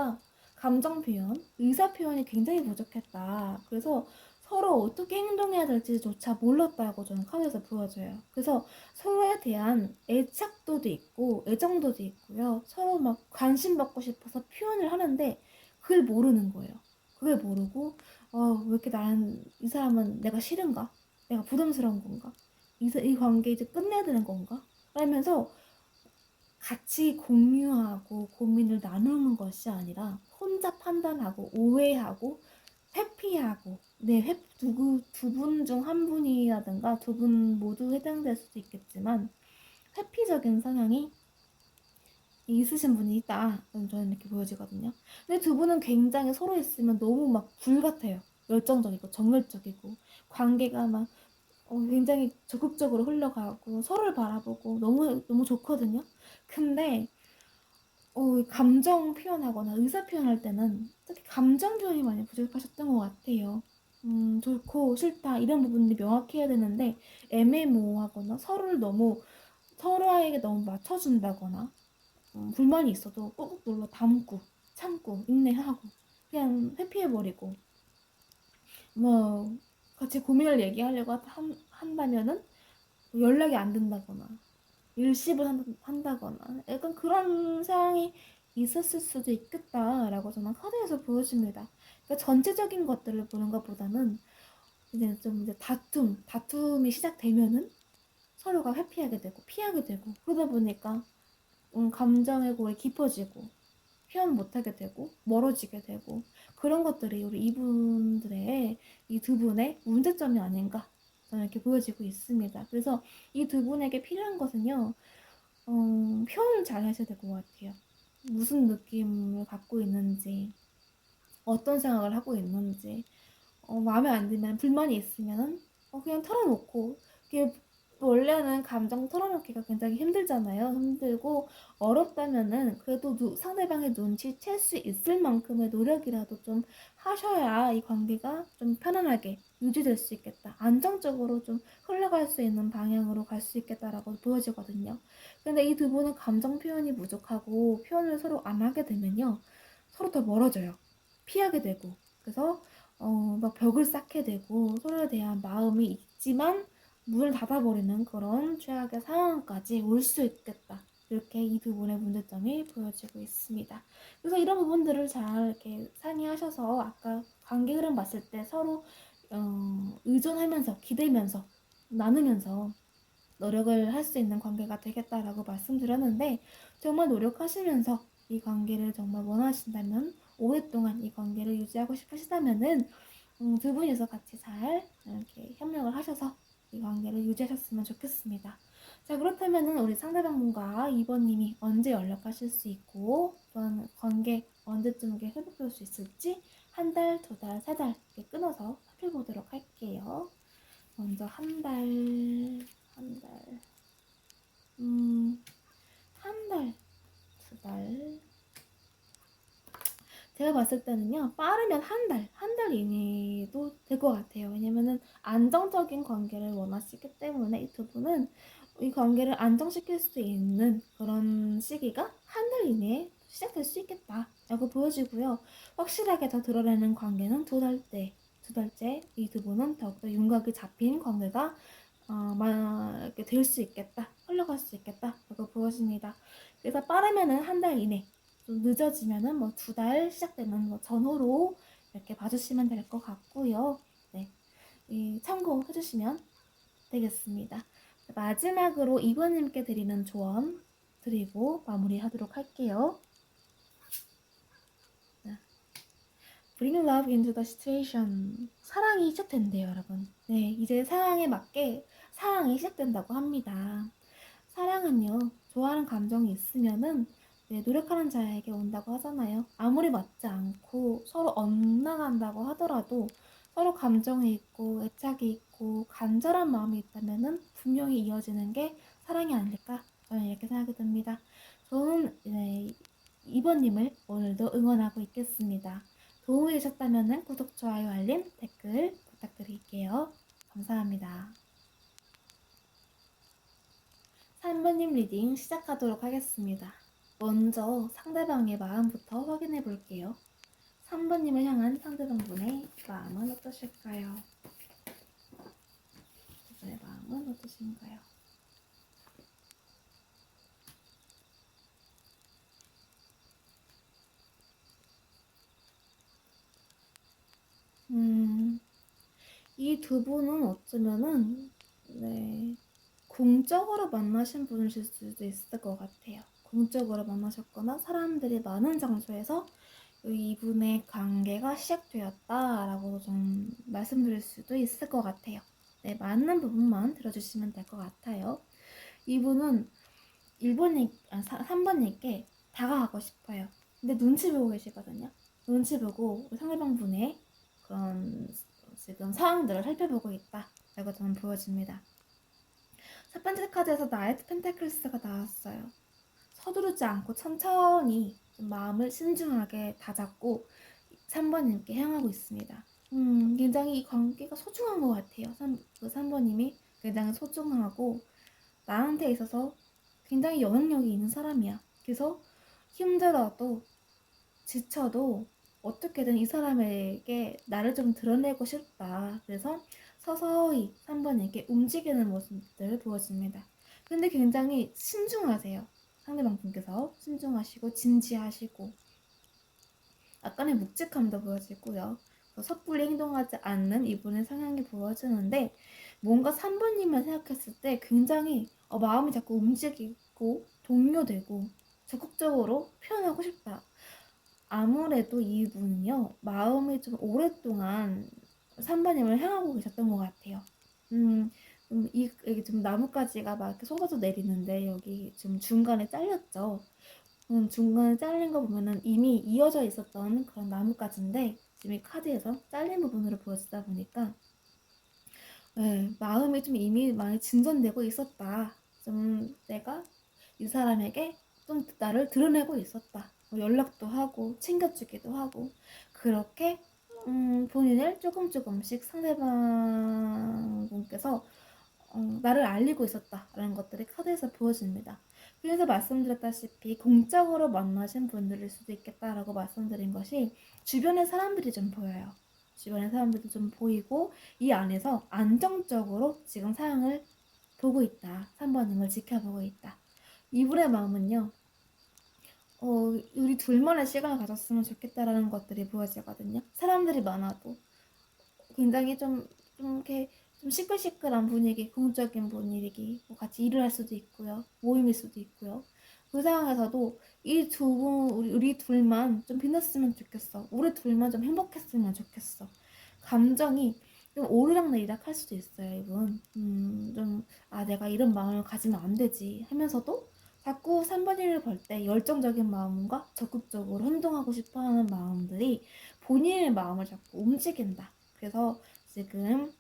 표현, 의사 표현이 굉장히 부족했다. 그래서 서로 어떻게 행동해야 될지조차 몰랐다고 저는 카드에서 보여져요. 그래서 서로에 대한 애착도도 있고 애정도도 있고요. 서로 막 관심 받고 싶어서 표현을 하는데 그걸 모르는 거예요. 그걸 모르고 왜 이렇게 나는 이 사람은 내가 싫은가? 내가 부담스러운 건가? 이 관계 이제 끝내야 되는 건가? 라면서 같이 공유하고 고민을 나누는 것이 아니라 혼자 판단하고 오해하고 회피하고 두 분 중 한 분이라든가 두 분 모두 해당될 수도 있겠지만 회피적인 성향이 있으신 분이 있다. 저는 이렇게 보여지거든요. 근데 두 분은 굉장히 서로 있으면 너무 막 불같아요. 열정적이고 정열적이고 관계가 막 굉장히 적극적으로 흘러가고 서로를 바라보고 너무 너무 좋거든요. 근데 감정 표현하거나 의사 표현할 때는 특히 감정 표현이 많이 부족하셨던 것 같아요. 좋고 싫다 이런 부분들이 명확해야 되는데 애매모호하거나 서로에게 너무 맞춰준다거나 불만이 있어도 꾹꾹 눌러 담고 참고 인내하고 그냥 회피해버리고 뭐 같이 고민을 얘기하려고 한다면은 연락이 안 된다거나 일십을 한다거나 약간 그런 상황이 있었을 수도 있겠다라고 저는 카드에서 보여집니다. 그러니까 전체적인 것들을 보는 것보다는 이제 다툼이 시작되면은 서로가 회피하게 되고 피하게 되고 그러다 보니까 감정의 골이 깊어지고 표현 못하게 되고 멀어지게 되고 그런 것들이 우리 이분들의 이 두 분의 문제점이 아닌가 저는 이렇게 보여지고 있습니다. 그래서 이 두 분에게 필요한 것은요. 표현을 잘 하셔야 될 것 같아요. 무슨 느낌을 갖고 있는지, 어떤 생각을 하고 있는지, 마음에 안 들면, 불만이 있으면, 그냥 털어놓고, 이게 원래는 감정 털어놓기가 굉장히 힘들잖아요. 힘들고, 어렵다면은, 그래도 상대방의 눈치챌 수 있을 만큼의 노력이라도 좀 하셔야 이 관계가 좀 편안하게 유지될 수 있겠다. 안정적으로 좀 흘러갈 수 있는 방향으로 갈 수 있겠다라고 보여지거든요. 근데 이 두 분은 감정 표현이 부족하고, 표현을 서로 안 하게 되면요. 서로 더 멀어져요. 피하게 되고. 그래서 막 벽을 쌓게 되고 서로에 대한 마음이 있지만 문을 닫아버리는 그런 최악의 상황까지 올 수 있겠다. 이렇게 이 두 분의 문제점이 보여지고 있습니다. 그래서 이런 부분들을 잘 이렇게 상의하셔서 아까 관계 흐름 봤을 때 서로 의존하면서 기대면서 나누면서 노력을 할 수 있는 관계가 되겠다라고 말씀드렸는데 정말 노력하시면서 이 관계를 정말 원하신다면 오랫동안 이 관계를 유지하고 싶으시다면은 두 분이서 같이 잘 이렇게 협력을 하셔서 이 관계를 유지하셨으면 좋겠습니다. 자, 그렇다면은 우리 상대방분과 2번님이 언제 연락하실 수 있고 또한 관계 언제쯤 회복될 수 있을지 한 달, 두 달, 세 달 이렇게 끊어서 살펴보도록 할게요. 먼저 한 달, 한 달, 두 달. 제가 봤을 때는요, 빠르면 한 달 이내도 될 것 같아요. 왜냐면은 안정적인 관계를 원하시기 때문에 이 두 분은 이 관계를 안정시킬 수 있는 그런 시기가 한 달 이내에 시작될 수 있겠다라고 보여지고요. 확실하게 더 드러내는 관계는 두 달째 이 두 분은 더욱더 윤곽이 잡힌 관계가 이렇게 될 수 있겠다, 흘러갈 수 있겠다라고 보여집니다. 그래서 빠르면은 한 달 이내, 좀 늦어지면은 뭐 두 달 시작되는 뭐 전후로 이렇게 봐주시면 될 것 같고요. 네, 참고해 주시면 되겠습니다. 마지막으로 2번님께 드리는 조언 드리고 마무리하도록 할게요. Bring love into the situation. 사랑이 시작된대요, 여러분. 네, 이제 상황에 맞게 사랑이 시작된다고 합니다. 사랑은요, 좋아하는 감정이 있으면은 노력하는 자에게 온다고 하잖아요. 아무리 맞지 않고 서로 엇나간다고 하더라도 서로 감정이 있고 애착이 있고 간절한 마음이 있다면은 분명히 이어지는 게 사랑이 아닐까 저는 이렇게 생각이 듭니다. 저는 2번님을 오늘도 응원하고 있겠습니다. 도움이 되셨다면 구독, 좋아요, 알림, 댓글 부탁드릴게요. 감사합니다. 3번님 리딩 시작하도록 하겠습니다. 먼저 상대방의 마음부터 확인해 볼게요. 3번님을 향한 상대방분의 마음은 어떠실까요? 그분의 마음은 어떠신가요? 이 두 분은 어쩌면은 공적으로 만나신 분이실 수도 있을 것 같아요. 공적으로 만나셨거나 사람들이 많은 장소에서 이분의 관계가 시작되었다라고 좀 말씀드릴 수도 있을 것 같아요. 네, 맞는 부분만 들어주시면 될 것 같아요. 이분은 3번님께 다가가고 싶어요. 근데 눈치 보고 계시거든요. 눈치 보고 상대방 분의 그런 지금 상황들을 살펴보고 있다라고 저는 보여집니다. 첫 번째 카드에서 나이트 펜타클스가 나왔어요. 서두르지 않고 천천히 좀 마음을 신중하게 다잡고 3번님께 향하고 있습니다. 굉장히 이 관계가 소중한 것 같아요. 3번님이 굉장히 소중하고 나한테 있어서 굉장히 영향력이 있는 사람이야. 그래서 힘들어도 지쳐도 어떻게든 이 사람에게 나를 좀 드러내고 싶다. 그래서 서서히 3번에게 움직이는 모습들을 보여줍니다. 근데 굉장히 신중하세요. 상대방 분께서 신중하시고 진지하시고 약간의 묵직함도 보여지고요. 섣불리 행동하지 않는 이분의 성향이 보여지는데 뭔가 3번님만 생각했을 때 굉장히 마음이 자꾸 움직이고 동요되고 적극적으로 표현하고 싶다. 아무래도 이분은요, 마음이 좀 오랫동안 3번님을 향하고 계셨던 것 같아요. 여기 좀 나뭇가지가 막 이렇게 쏟아져 내리는데 여기 좀 중간에 잘렸죠. 중간에 잘린 거 보면은 이미 이어져 있었던 그런 나뭇가지인데 지금 이 카드에서 잘린 부분으로 보여지다 보니까 네, 마음이 좀 이미 많이 진전되고 있었다. 좀 내가 이 사람에게 좀 나를 드러내고 있었다. 연락도 하고 챙겨주기도 하고 그렇게 본인을 조금씩 상대방 분께서 나를 알리고 있었다라는 것들이 카드에서 보여집니다. 그래서 말씀드렸다시피 공적으로 만나신 분들일 수도 있겠다라고 말씀드린 것이 주변의 사람들이 좀 보여요. 주변의 사람들도 좀 보이고 이 안에서 안정적으로 지금 상황을 보고 있다. 3번님을 지켜보고 있다. 이분의 마음은요. 우리 둘만의 시간을 가졌으면 좋겠다라는 것들이 보여지거든요. 사람들이 많아도 굉장히 좀 이렇게 좀 시끌시끌한 분위기, 공적인 분위기, 뭐 같이 일을 할 수도 있고요. 모임일 수도 있고요. 그 상황에서도 이 두 분, 우리 둘만 좀 빛났으면 좋겠어. 우리 둘만 좀 행복했으면 좋겠어. 감정이 좀 오르락내리락 할 수도 있어요, 이분. 내가 이런 마음을 가지면 안 되지 하면서도 자꾸 3번이를 볼 때 열정적인 마음과 적극적으로 행동하고 싶어 하는 마음들이 본인의 마음을 자꾸 움직인다. 그래서 지금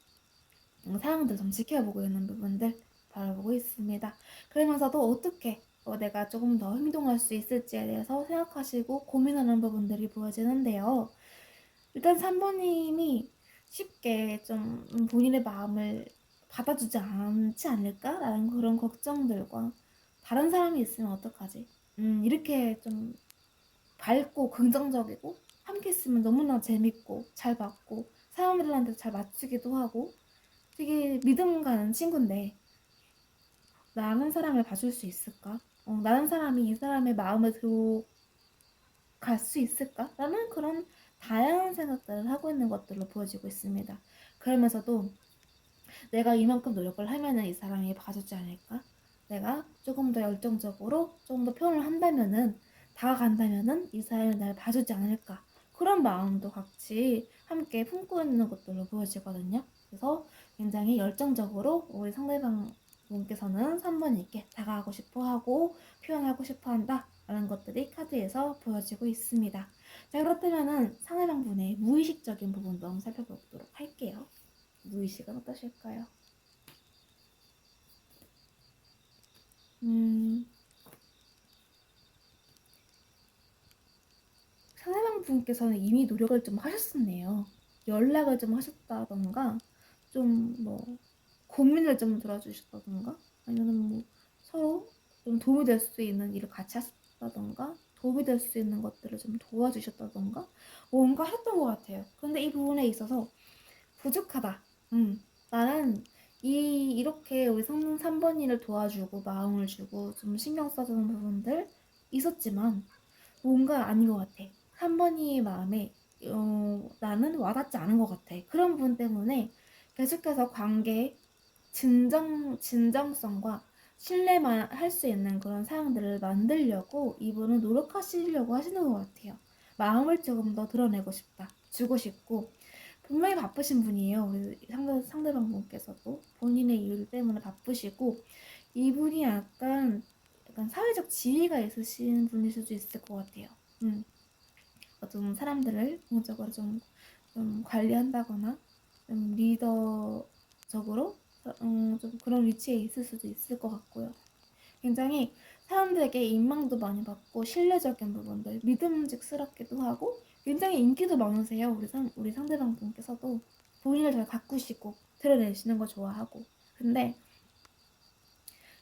상황들 좀 지켜보고 있는 부분들 바라보고 있습니다. 그러면서도 어떻게 내가 조금 더 행동할 수 있을지에 대해서 생각하시고 고민하는 부분들이 보여지는데요. 일단 3번님이 쉽게 좀 본인의 마음을 받아주지 않지 않을까라는 그런 걱정들과 다른 사람이 있으면 어떡하지? 이렇게 좀 밝고 긍정적이고 함께 있으면 너무나 재밌고 잘 맞고 사람들한테 잘 맞추기도 하고 되게 믿음 가는 친구인데 나는 사람을 봐줄 수 있을까? 나는 사람이 이 사람의 마음을 들어갈 수 있을까? 라는 그런 다양한 생각들을 하고 있는 것들로 보여지고 있습니다. 그러면서도 내가 이만큼 노력을 하면은 이 사람이 봐주지 않을까? 내가 조금 더 열정적으로 조금 더 표현을 한다면은 다가간다면은 이 사람이 날 봐주지 않을까? 그런 마음도 같이 함께 품고 있는 것들로 보여지거든요. 그래서 굉장히 열정적으로 우리 상대방 분께서는 3번님께 다가가고 싶어 하고 표현하고 싶어 한다 라는 것들이 카드에서 보여지고 있습니다. 자, 그렇다면은 상대방 분의 무의식적인 부분도 한번 살펴보도록 할게요. 무의식은 어떠실까요? 상대방 분께서는 이미 노력을 좀 하셨었네요. 연락을 좀 하셨다던가, 좀 뭐, 고민을 좀 들어주셨다던가, 아니면 뭐, 서로 좀 도움이 될 수 있는 일을 같이 하셨다던가, 도움이 될 수 있는 것들을 좀 도와주셨다던가, 뭔가 했던 것 같아요. 근데 이 부분에 있어서 부족하다. 나는 이렇게 우리 성능 3번이를 도와주고 마음을 주고 좀 신경 써주는 부분들 있었지만 뭔가 아닌 것 같아. 3번이의 마음에 나는 와닿지 않은 것 같아. 그런 부분 때문에 계속해서 관계의 진정성과 신뢰만 할 수 있는 그런 사항들을 만들려고 이분은 노력하시려고 하시는 것 같아요. 마음을 조금 더 드러내고 싶다, 주고 싶고. 분명히 바쁘신 분이에요. 우리 상대방분께서도 본인의 일 때문에 바쁘시고, 이분이 약간 사회적 지위가 있으신 분일 수도 있을 것 같아요. 좀 사람들을 공적으로 좀 관리한다거나 좀 리더적으로 좀 그런 위치에 있을 수도 있을 것 같고요. 굉장히 사람들에게 인망도 많이 받고 신뢰적인 부분들, 믿음직스럽기도 하고 굉장히 인기도 많으세요. 우리 상대방 분께서도 본인을 잘 가꾸시고 드러내시는 거 좋아하고. 근데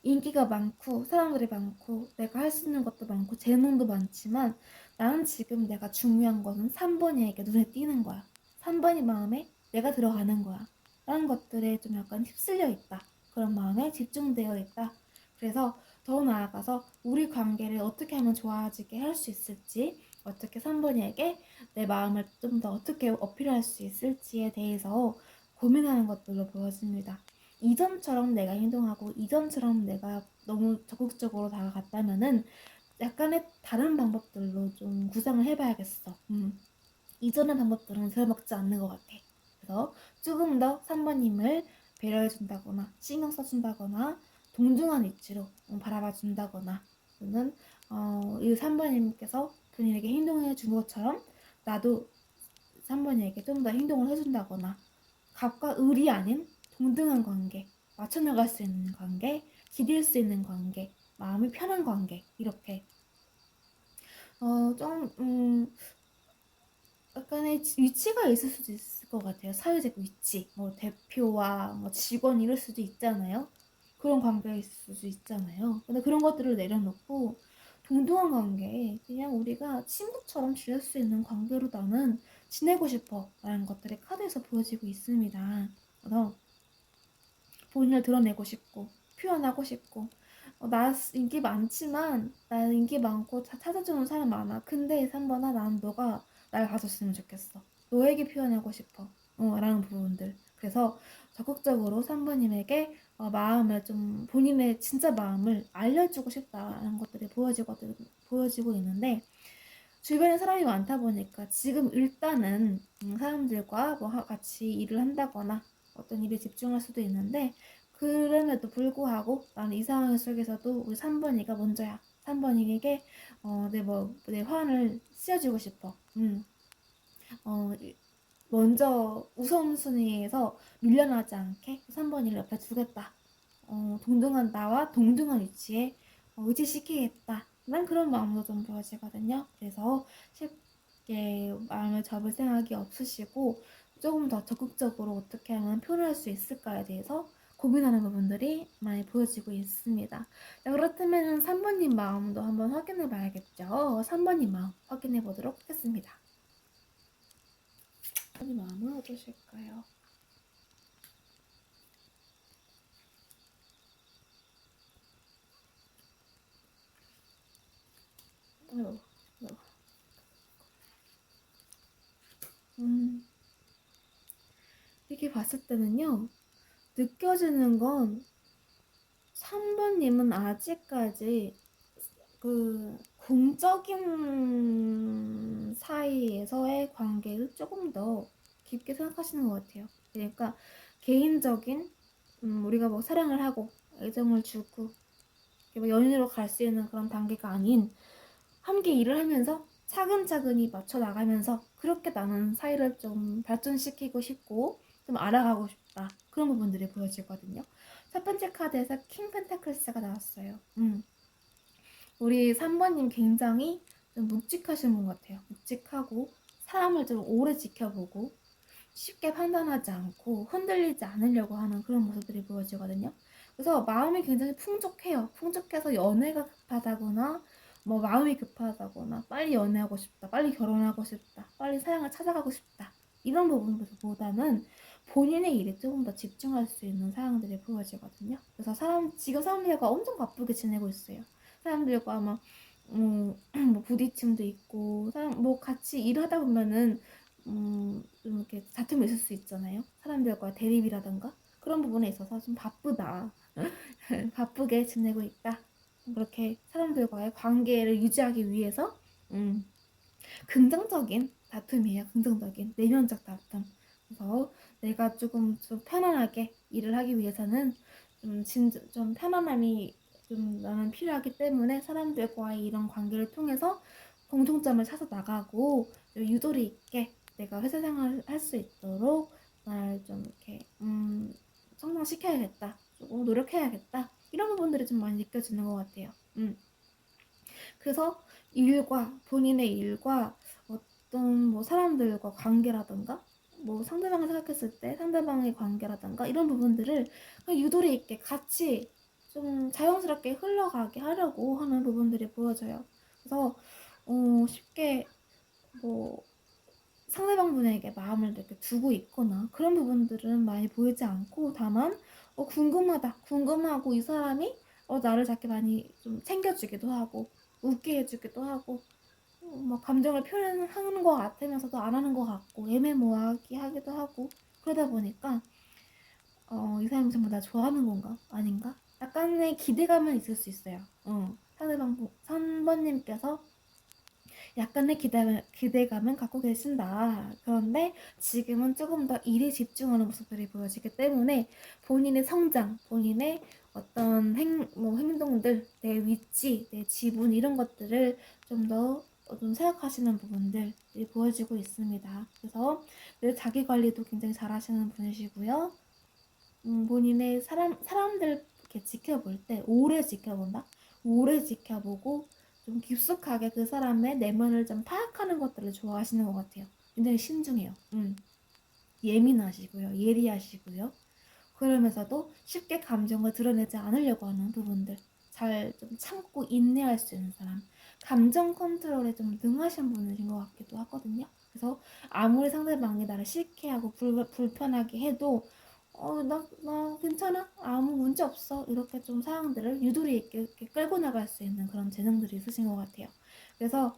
인기가 많고 사람들이 많고 내가 할 수 있는 것도 많고 재능도 많지만 나는 지금 내가 중요한 거는 3번이에게 눈에 띄는 거야. 3번이 마음에 내가 들어가는 거야. 라는 것들에 좀 약간 휩쓸려 있다. 그런 마음에 집중되어 있다. 그래서 더 나아가서 우리 관계를 어떻게 하면 좋아지게 할 수 있을지, 어떻게 3번이에게 내 마음을 좀 더 어떻게 어필할 수 있을지에 대해서 고민하는 것들로 보여집니다. 이전처럼 내가 행동하고 이전처럼 내가 너무 적극적으로 다가갔다면은 약간의 다른 방법들로 좀 구상을 해봐야겠어. 이전의 방법들은 들어먹지 않는 것 같아. 그래서 조금 더 3번님을 배려해준다거나 신경 써준다거나 동등한 위치로 바라봐준다거나 또는 이 3번님께서 본인에게 행동해 준 것처럼 나도 3번에게 좀 더 행동을 해준다거나 갑과 을이 아닌 동등한 관계, 맞춰나갈 수 있는 관계, 기댈 수 있는 관계, 마음이 편한 관계, 이렇게 좀 약간의 위치가 있을 수도 있을 것 같아요. 사회적 위치, 뭐 대표와 뭐 직원 이럴 수도 있잖아요. 그런 관계가 있을 수도 있잖아요. 근데 그런 것들을 내려놓고 동등한 관계, 그냥 우리가 친구처럼 지낼 수 있는 관계로 나는 지내고 싶어 라는 것들이 카드에서 보여지고 있습니다. 그래서 본인을 드러내고 싶고 표현하고 싶고 나 인기 많지만 나 인기 많고 찾아주는 사람 많아. 근데 3번아 난 너가 날 봐줬으면 좋겠어. 너에게 표현하고 싶어. 라는 부분들. 그래서 적극적으로 3번님에게 마음을 좀 본인의 진짜 마음을 알려주고 싶다라는 것들이 보여지고 있는데 주변에 사람이 많다 보니까 지금 일단은 사람들과 뭐 같이 일을 한다거나 어떤 일에 집중할 수도 있는데 그럼에도 불구하고 나는 이 상황 속에서도 우리 3번이가 먼저야. 3번이에게 내 화를 씌워주고 싶어. 어, 먼저 우선순위에서 밀려나지 않게 3번이를 옆에 두겠다. 동등한 나와 동등한 위치에 의지시키겠다. 난 그런 마음도 좀 보여지거든요. 그래서 쉽게 마음을 접을 생각이 없으시고 조금 더 적극적으로 어떻게 하면 표현할 수 있을까에 대해서 고민하는 부분들이 많이 보여지고 있습니다. 자, 그렇다면 3번님 마음도 한번 확인해 봐야겠죠. 3번님 마음 확인해 보도록 하겠습니다. 3번님 마음은 어떠실까요? 아유, 아유. 이렇게 봤을 때는요, 느껴지는 건 3번님은 아직까지 그 공적인 사이에서의 관계를 조금 더 깊게 생각하시는 것 같아요. 그러니까 개인적인 우리가 뭐 사랑을 하고 애정을 주고 뭐 연인으로 갈 수 있는 그런 단계가 아닌 함께 일을 하면서 차근차근히 맞춰 나가면서 그렇게 나는 사이를 좀 발전시키고 싶고 좀 알아가고 싶다. 그런 부분들이 보여지거든요. 첫 번째 카드에서 킹 펜타클스가 나왔어요. 우리 3번님 굉장히 좀 묵직하신 분 같아요. 묵직하고 사람을 좀 오래 지켜보고 쉽게 판단하지 않고 흔들리지 않으려고 하는 그런 모습들이 보여지거든요. 그래서 마음이 굉장히 풍족해요. 풍족해서 연애가 급하다거나 뭐 마음이 급하다거나 빨리 연애하고 싶다, 빨리 결혼하고 싶다, 빨리 사랑을 찾아가고 싶다 이런 부분보다는 본인의 일에 조금 더 집중할 수 있는 상황들이 보여지거든요. 그래서 지금 사람들과 엄청 바쁘게 지내고 있어요. 사람들과 막 뭐 부딪힘도 있고 뭐 같이 일하다 보면은 좀 이렇게 다툼이 있을 수 있잖아요. 사람들과 대립이라던가 그런 부분에 있어서 좀 바쁘다. 바쁘게 지내고 있다. 그렇게 사람들과의 관계를 유지하기 위해서 음, 긍정적인 다툼이에요. 긍정적인 내면적 다툼. 그래서 내가 조금 좀 편안하게 일을 하기 위해서는 좀 편안함이 좀 나는 필요하기 때문에 사람들과의 이런 관계를 통해서 공통점을 찾아 나가고 유도리 있게 내가 회사 생활을 할 수 있도록 날 좀 이렇게 성장시켜야겠다. 조금 노력해야겠다. 이런 부분들이 좀 많이 느껴지는 것 같아요. 그래서 본인의 일과 어떤 뭐 사람들과 관계라든가 뭐 상대방을 생각했을 때 상대방의 관계라든가 이런 부분들을 유도리 있게 같이 좀 자연스럽게 흘러가게 하려고 하는 부분들이 보여져요. 그래서 쉽게 뭐 상대방분에게 마음을 이렇게 두고 있거나 그런 부분들은 많이 보이지 않고, 다만 궁금하고 이 사람이 나를 자꾸 많이 좀 챙겨주기도 하고 웃게 해주기도 하고 막 감정을 표현하는 것 같으면서도 안 하는 것 같고 애매모호하게 하기도 하고, 그러다 보니까 이 사람이 정말 나 좋아하는 건가 아닌가 약간의 기대감은 있을 수 있어요. 상대방 3번님께서 약간의 기대감은 갖고 계신다. 그런데 지금은 조금 더 일에 집중하는 모습들이 보여지기 때문에 본인의 성장, 본인의 어떤 행동들, 내 위치, 내 지분 이런 것들을 좀 더 좀 생각하시는 부분들이 보여지고 있습니다. 그래서 늘 자기 관리도 굉장히 잘하시는 분이시고요. 본인의 사람들 이렇게 지켜볼 때 오래 지켜본다. 오래 지켜보고 좀 깊숙하게 그 사람의 내면을 좀 파악하는 것들을 좋아하시는 것 같아요. 굉장히 신중해요. 예민하시고요. 예리하시고요. 그러면서도 쉽게 감정을 드러내지 않으려고 하는 부분들. 잘 좀 참고 인내할 수 있는 사람. 감정 컨트롤에 좀 능하신 분이신 것 같기도 하거든요. 그래서 아무리 상대방이 나를 싫게 하고 불편하게 해도 나 괜찮아. 아무 문제 없어. 이렇게 좀 사람들을 유도리 있게 이렇게 끌고 나갈 수 있는 그런 재능들이 있으신 것 같아요. 그래서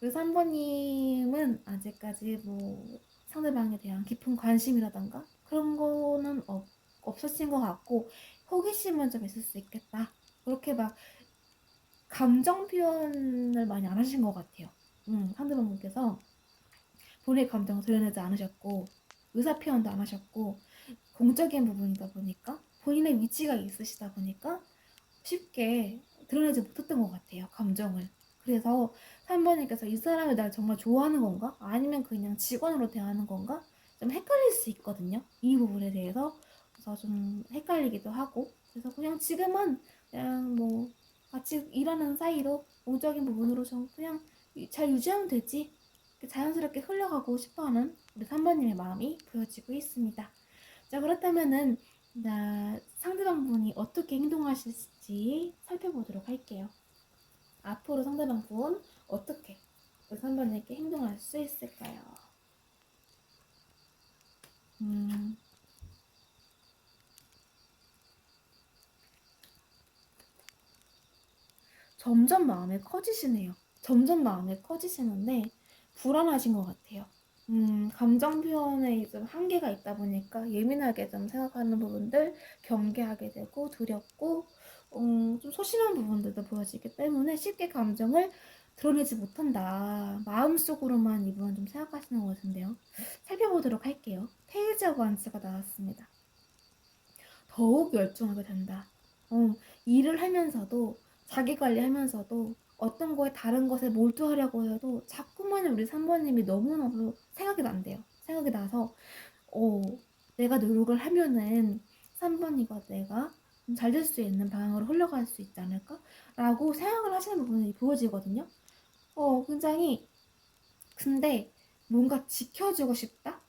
우리 3번님은 아직까지 뭐 상대방에 대한 깊은 관심이라던가 그런 거는 없으신 것 같고, 호기심은 좀 있을 수 있겠다. 그렇게 막 감정 표현을 많이 안 하신 것 같아요. 상대방분께서 본인의 감정을 드러내지 않으셨고 의사 표현도 안 하셨고 공적인 부분이다 보니까 본인의 위치가 있으시다 보니까 쉽게 드러내지 못했던 것 같아요. 감정을. 그래서 3번님께서 이 사람이 날 정말 좋아하는 건가? 아니면 그냥 직원으로 대하는 건가? 좀 헷갈릴 수 있거든요. 이 부분에 대해서. 그래서 좀 헷갈리기도 하고. 그래서 그냥 지금은 그냥 뭐 같이 일하는 사이로 공적인 부분으로 좀 그냥 잘 유지하면 되지. 자연스럽게 흘러가고 싶어하는 우리 3번님의 마음이 보여지고 있습니다. 자, 그렇다면은 상대방분이 어떻게 행동하실지 살펴보도록 할게요. 앞으로 상대방분 어떻게 우리 3번에게 행동할 수 있을까요? 점점 마음이 커지시네요. 점점 마음이 커지시는데 불안하신 것 같아요. 감정 표현에 좀 한계가 있다 보니까 예민하게 좀 생각하는 부분들 경계하게 되고 두렵고 좀 소심한 부분들도 보여지기 때문에 쉽게 감정을 드러내지 못한다. 마음속으로만 이분 좀 생각하시는 것 같은데요. 살펴보도록 할게요. 페이지 오브 원스가 나왔습니다. 더욱 열중하게 된다. 일을 하면서도 자기 관리하면서도 어떤 거에 다른 것에 몰두하려고 해도 자꾸만 우리 3번님이 너무너무 생각이 난대요. 생각이 나서 내가 노력을 하면은 3번이가 내가 잘 될 수 있는 방향으로 흘러갈 수 있지 않을까? 라고 생각을 하시는 부분이 보여지거든요. 굉장히 근데 뭔가 지켜주고 싶다?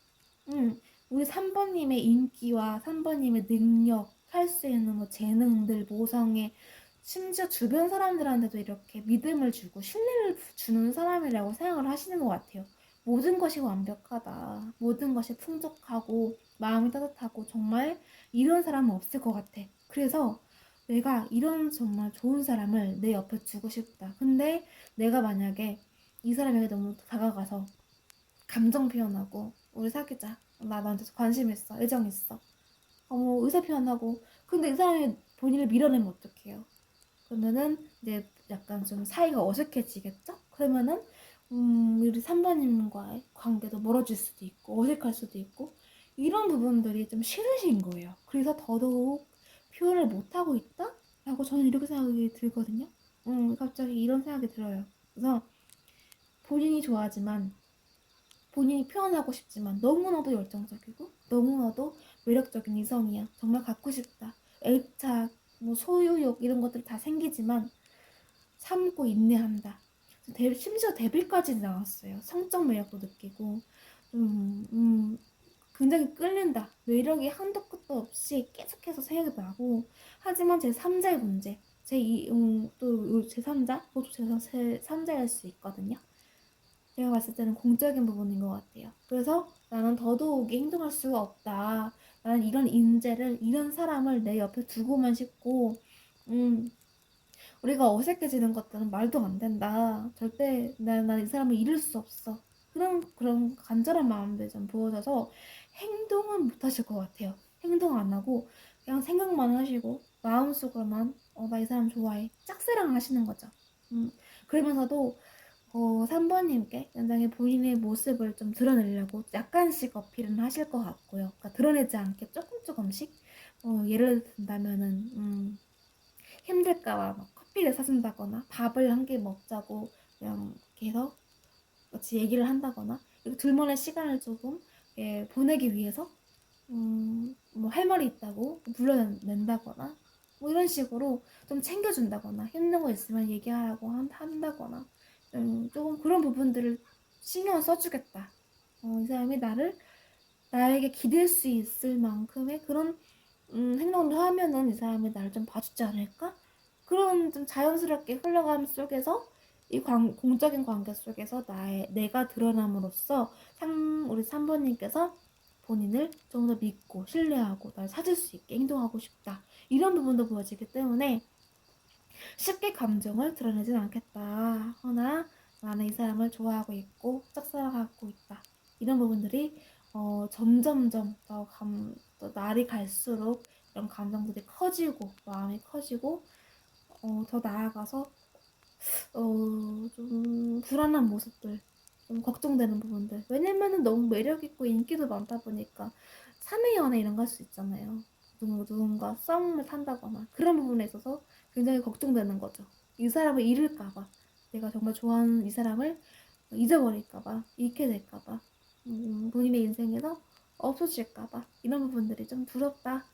우리 3번님의 인기와 3번님의 능력, 할 수 있는 뭐 재능들, 모성애, 심지어 주변 사람들한테도 이렇게 믿음을 주고 신뢰를 주는 사람이라고 생각을 하시는 것 같아요. 모든 것이 완벽하다. 모든 것이 풍족하고 마음이 따뜻하고 정말 이런 사람은 없을 것 같아. 그래서 내가 이런 정말 좋은 사람을 내 옆에 두고 싶다. 근데 내가 만약에 이 사람에게 너무 다가가서 감정 표현하고 우리 사귀자. 나 너한테 관심 있어. 애정 있어. 뭐 의사 표현하고 근데 이 사람이 본인을 밀어내면 어떡해요? 그러면은 이제 약간 좀 사이가 어색해지겠죠? 그러면은 우리 3번님과의 관계도 멀어질 수도 있고 어색할 수도 있고 이런 부분들이 좀 싫으신 거예요. 그래서 더더욱 표현을 못하고 있다? 라고 저는 이렇게 생각이 들거든요. 갑자기 이런 생각이 들어요. 그래서 본인이 좋아하지만 본인이 표현하고 싶지만 너무나도 열정적이고 너무나도 매력적인 이성이야. 정말 갖고 싶다. 애착, 뭐 소유욕 이런 것들 다 생기지만 참고 인내한다. 심지어 데뷔까지 나왔어요. 성적 매력도 느끼고 굉장히 끌린다. 매력이 한도 끝도 없이 계속해서 생각나고 하지만 제 3자의 문제 또 제3자? 그것도 제3자일 수 있거든요. 제가 봤을 때는 공적인 부분인 것 같아요. 그래서 나는 더더욱이 행동할 수가 없다. 나는 이런 인재를, 이런 사람을 내 옆에 두고만 싶고, 우리가 어색해지는 것들은 말도 안 된다. 절대 난 이 사람을 잃을 수 없어. 그런 간절한 마음들 좀 보여져서 행동은 못 하실 것 같아요. 행동 안 하고 그냥 생각만 하시고 마음속으로만 나 이 사람 좋아해. 짝사랑 하시는 거죠. 그러면서도 3번님께 굉장히 본인의 모습을 좀 드러내려고 약간씩 어필은 하실 것 같고요. 그러니까 드러내지 않게 조금씩 예를 든다면은 힘들까봐 막 커피를 사준다거나 밥을 한 개 먹자고 그냥 이렇게 해서 같이 얘기를 한다거나 둘만의 시간을 조금 보내기 위해서 뭐 할 말이 있다고 불러낸다거나 뭐 이런 식으로 좀 챙겨준다거나 힘든 거 있으면 얘기하라고 한다거나 조금 그런 부분들을 신경을 써주겠다. 이 사람이 나에게 기댈 수 있을 만큼의 그런 행동을 하면은 이 사람이 나를 좀 봐주지 않을까? 그런 좀 자연스럽게 흘러감 속에서 이 공적인 관계 속에서 내가 드러남으로써 우리 3번님께서 본인을 좀 더 믿고 신뢰하고 날 찾을 수 있게 행동하고 싶다. 이런 부분도 보여지기 때문에 쉽게 감정을 드러내진 않겠다. 허나 나는 이 사람을 좋아하고 있고 짝사랑하고 있다. 이런 부분들이 점점점 더 날이 갈수록 이런 감정들이 커지고 마음이 커지고 더 나아가서 좀 불안한 모습들, 좀 걱정되는 부분들. 왜냐면은 너무 매력있고 인기도 많다 보니까 사내 연애 이런 거 할 수 있잖아요. 누군가 썸을 탄다거나 그런 부분에 있어서 굉장히 걱정되는 거죠. 이 사람을 잃을까봐. 내가 정말 좋아하는 이 사람을 잊어버릴까봐, 잃게 될까봐, 본인의 인생에서 없어질까봐 이런 부분들이 좀 두렵다.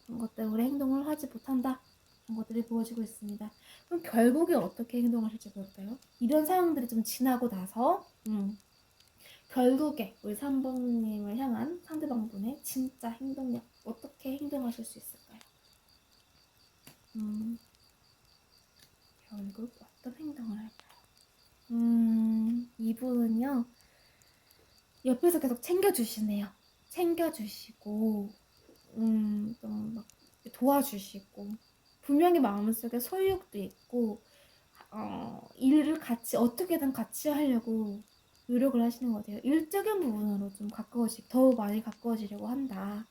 그런 것 때문에 행동을 하지 못한다. 그런 것들이 보여지고 있습니다. 그럼 결국에 어떻게 행동하실지 볼까요? 이런 상황들이 좀 지나고 나서 결국에 우리 3번님을 향한 상대방분의 진짜 행동력 어떻게 행동하실 수 있을까요? 결국 어떤 행동을 할까요? 이분은요 옆에서 계속 챙겨주시네요. 챙겨주시고 좀 막 도와주시고 분명히 마음속에 소유욕도 있고 일을 어떻게든 같이 하려고 노력을 하시는 것 같아요. 일적인 부분으로 좀 더 많이 가까워지려고 한다.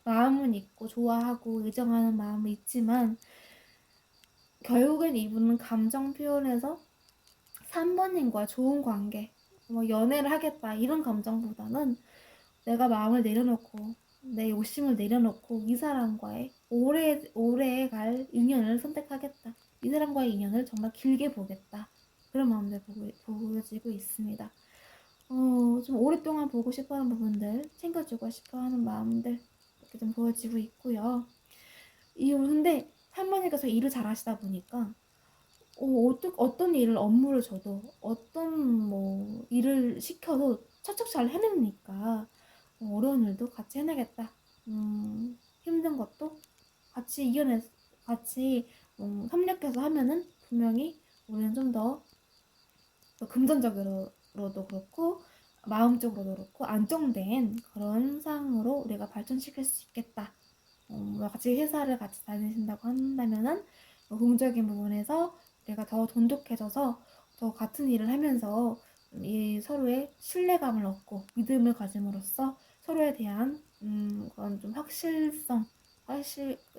마음은 있고 좋아하고 애정하는 마음은 있지만 결국엔 이분은 감정 표현에서 3번님과 좋은 관계, 뭐 연애를 하겠다 이런 감정보다는 내가 마음을 내려놓고 내 욕심을 내려놓고 이 사람과의 오래 갈 인연을 선택하겠다. 이 사람과의 인연을 정말 길게 보겠다. 그런 마음들 보여지고 있습니다. 좀 오랫동안 보고 싶어하는 부분들, 챙겨주고 싶어하는 마음들 이렇게 좀 보여지고 있고요. 근데 할머니께서 일을 잘 하시다 보니까 어떤 업무를 줘도 어떤 뭐 일을 시켜도 척척 잘 해냅니까? 어려운 일도 같이 해내겠다. 힘든 것도 같이 협력해서 하면은 분명히 우리는 좀 더 금전적으로도 그렇고 마음적으로도 그렇고 안정된 그런 상황으로 우리가 발전시킬 수 있겠다. 같이 회사를 같이 다니신다고 한다면은 공적인 부분에서 내가 더 돈독해져서 더 같은 일을 하면서 이 서로의 신뢰감을 얻고 믿음을 가짐으로써 서로에 대한 그런 좀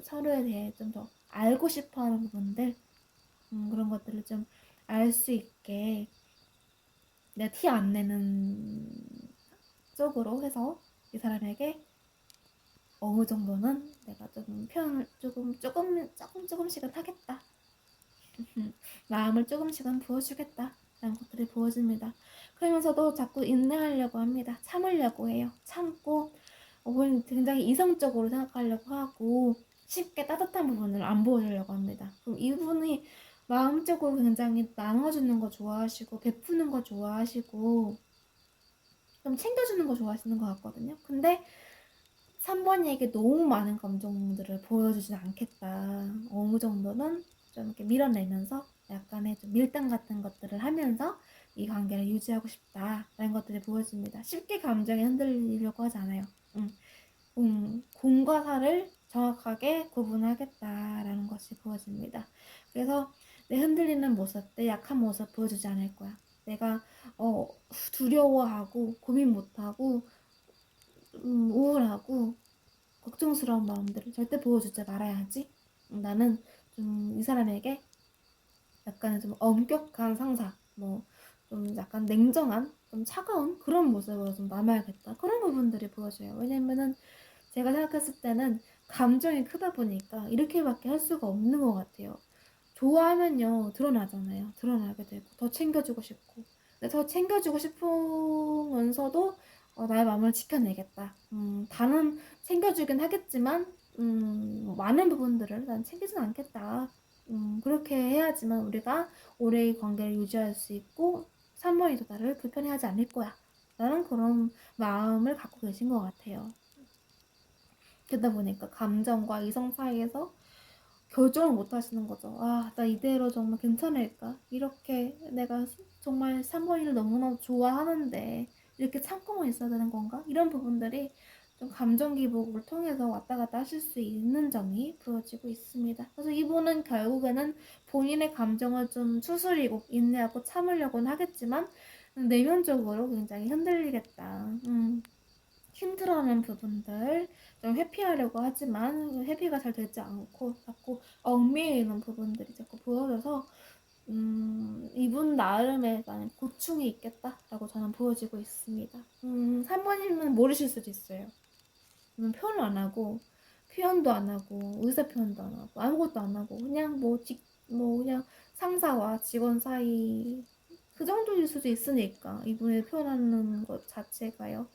서로에 대해 좀 더 알고 싶어하는 부분들 그런 것들을 좀 알 수 있게 내가 티 안 내는 쪽으로 해서 이 사람에게 어느 정도는 내가 좀 표현을 조금씩은 하겠다. 마음을 조금씩은 부어주겠다. 라는 것들이 부어집니다. 그러면서도 자꾸 인내하려고 합니다. 참으려고 해요. 참고 굉장히 이성적으로 생각하려고 하고 쉽게 따뜻한 부분을 안 보여주려고 합니다. 그럼 이분이 마음적으로 굉장히 나눠주는 거 좋아하시고 베푸는 거 좋아하시고 좀 챙겨주는 거 좋아하시는 것 같거든요. 근데 3번이에게 너무 많은 감정들을 보여주진 않겠다. 어느 정도는 좀 이렇게 밀어내면서 약간의 좀 밀당 같은 것들을 하면서 이 관계를 유지하고 싶다라는 것들이 보여집니다. 쉽게 감정에 흔들리려고 하지 않아요. 공과 사를 정확하게 구분하겠다라는 것이 보여집니다. 그래서 내 흔들리는 모습, 내 약한 모습 보여주지 않을 거야. 내가 두려워하고 고민 못하고 우울하고 걱정스러운 마음들을 절대 보여주지 말아야지. 나는 좀 이 사람에게 약간의 좀 엄격한 상사, 좀 약간 냉정한, 좀 차가운 그런 모습으로 좀 남아야겠다. 그런 부분들이 보여져요. 왜냐면은 제가 생각했을 때는 감정이 크다 보니까 이렇게밖에 할 수가 없는 것 같아요. 좋아하면요 드러나잖아요. 드러나게 되고 더 챙겨주고 싶고, 근데 더 챙겨주고 싶으면서도 나의 마음을 지켜내겠다. 다는 챙겨주긴 하겠지만 많은 부분들을 난 챙기진 않겠다. 그렇게 해야지만 우리가 오래 관계를 유지할 수 있고 3번이도 나를 불편해하지 않을 거야 라는 그런 마음을 갖고 계신 것 같아요. 그러다 보니까 감정과 이성 사이에서 결정을 못 하시는 거죠. 나 이대로 정말 괜찮을까? 이렇게 내가 정말 3번이를 너무나 좋아하는데 이렇게 참고만 있어야 되는 건가? 이런 부분들이 좀 감정 기복을 통해서 왔다 갔다 하실 수 있는 점이 보여지고 있습니다. 그래서 이분은 결국에는 본인의 감정을 좀 추스리고 인내하고 참으려고는 하겠지만 내면적으로 굉장히 흔들리겠다. 힘들어하는 부분들 좀 회피하려고 하지만 회피가 잘 되지 않고 자꾸 얽매이는 부분들이 자꾸 보여져서 이분 나름의 나는 고충이 있겠다라고 저는 보여지고 있습니다. 3번이면 모르실 수도 있어요. 표현을 안 하고 표현도 안 하고 의사 표현도 안 하고 아무것도 안 하고 그냥 그냥 상사와 직원 사이 그 정도일 수도 있으니까 이분이 표현하는 것 자체가요.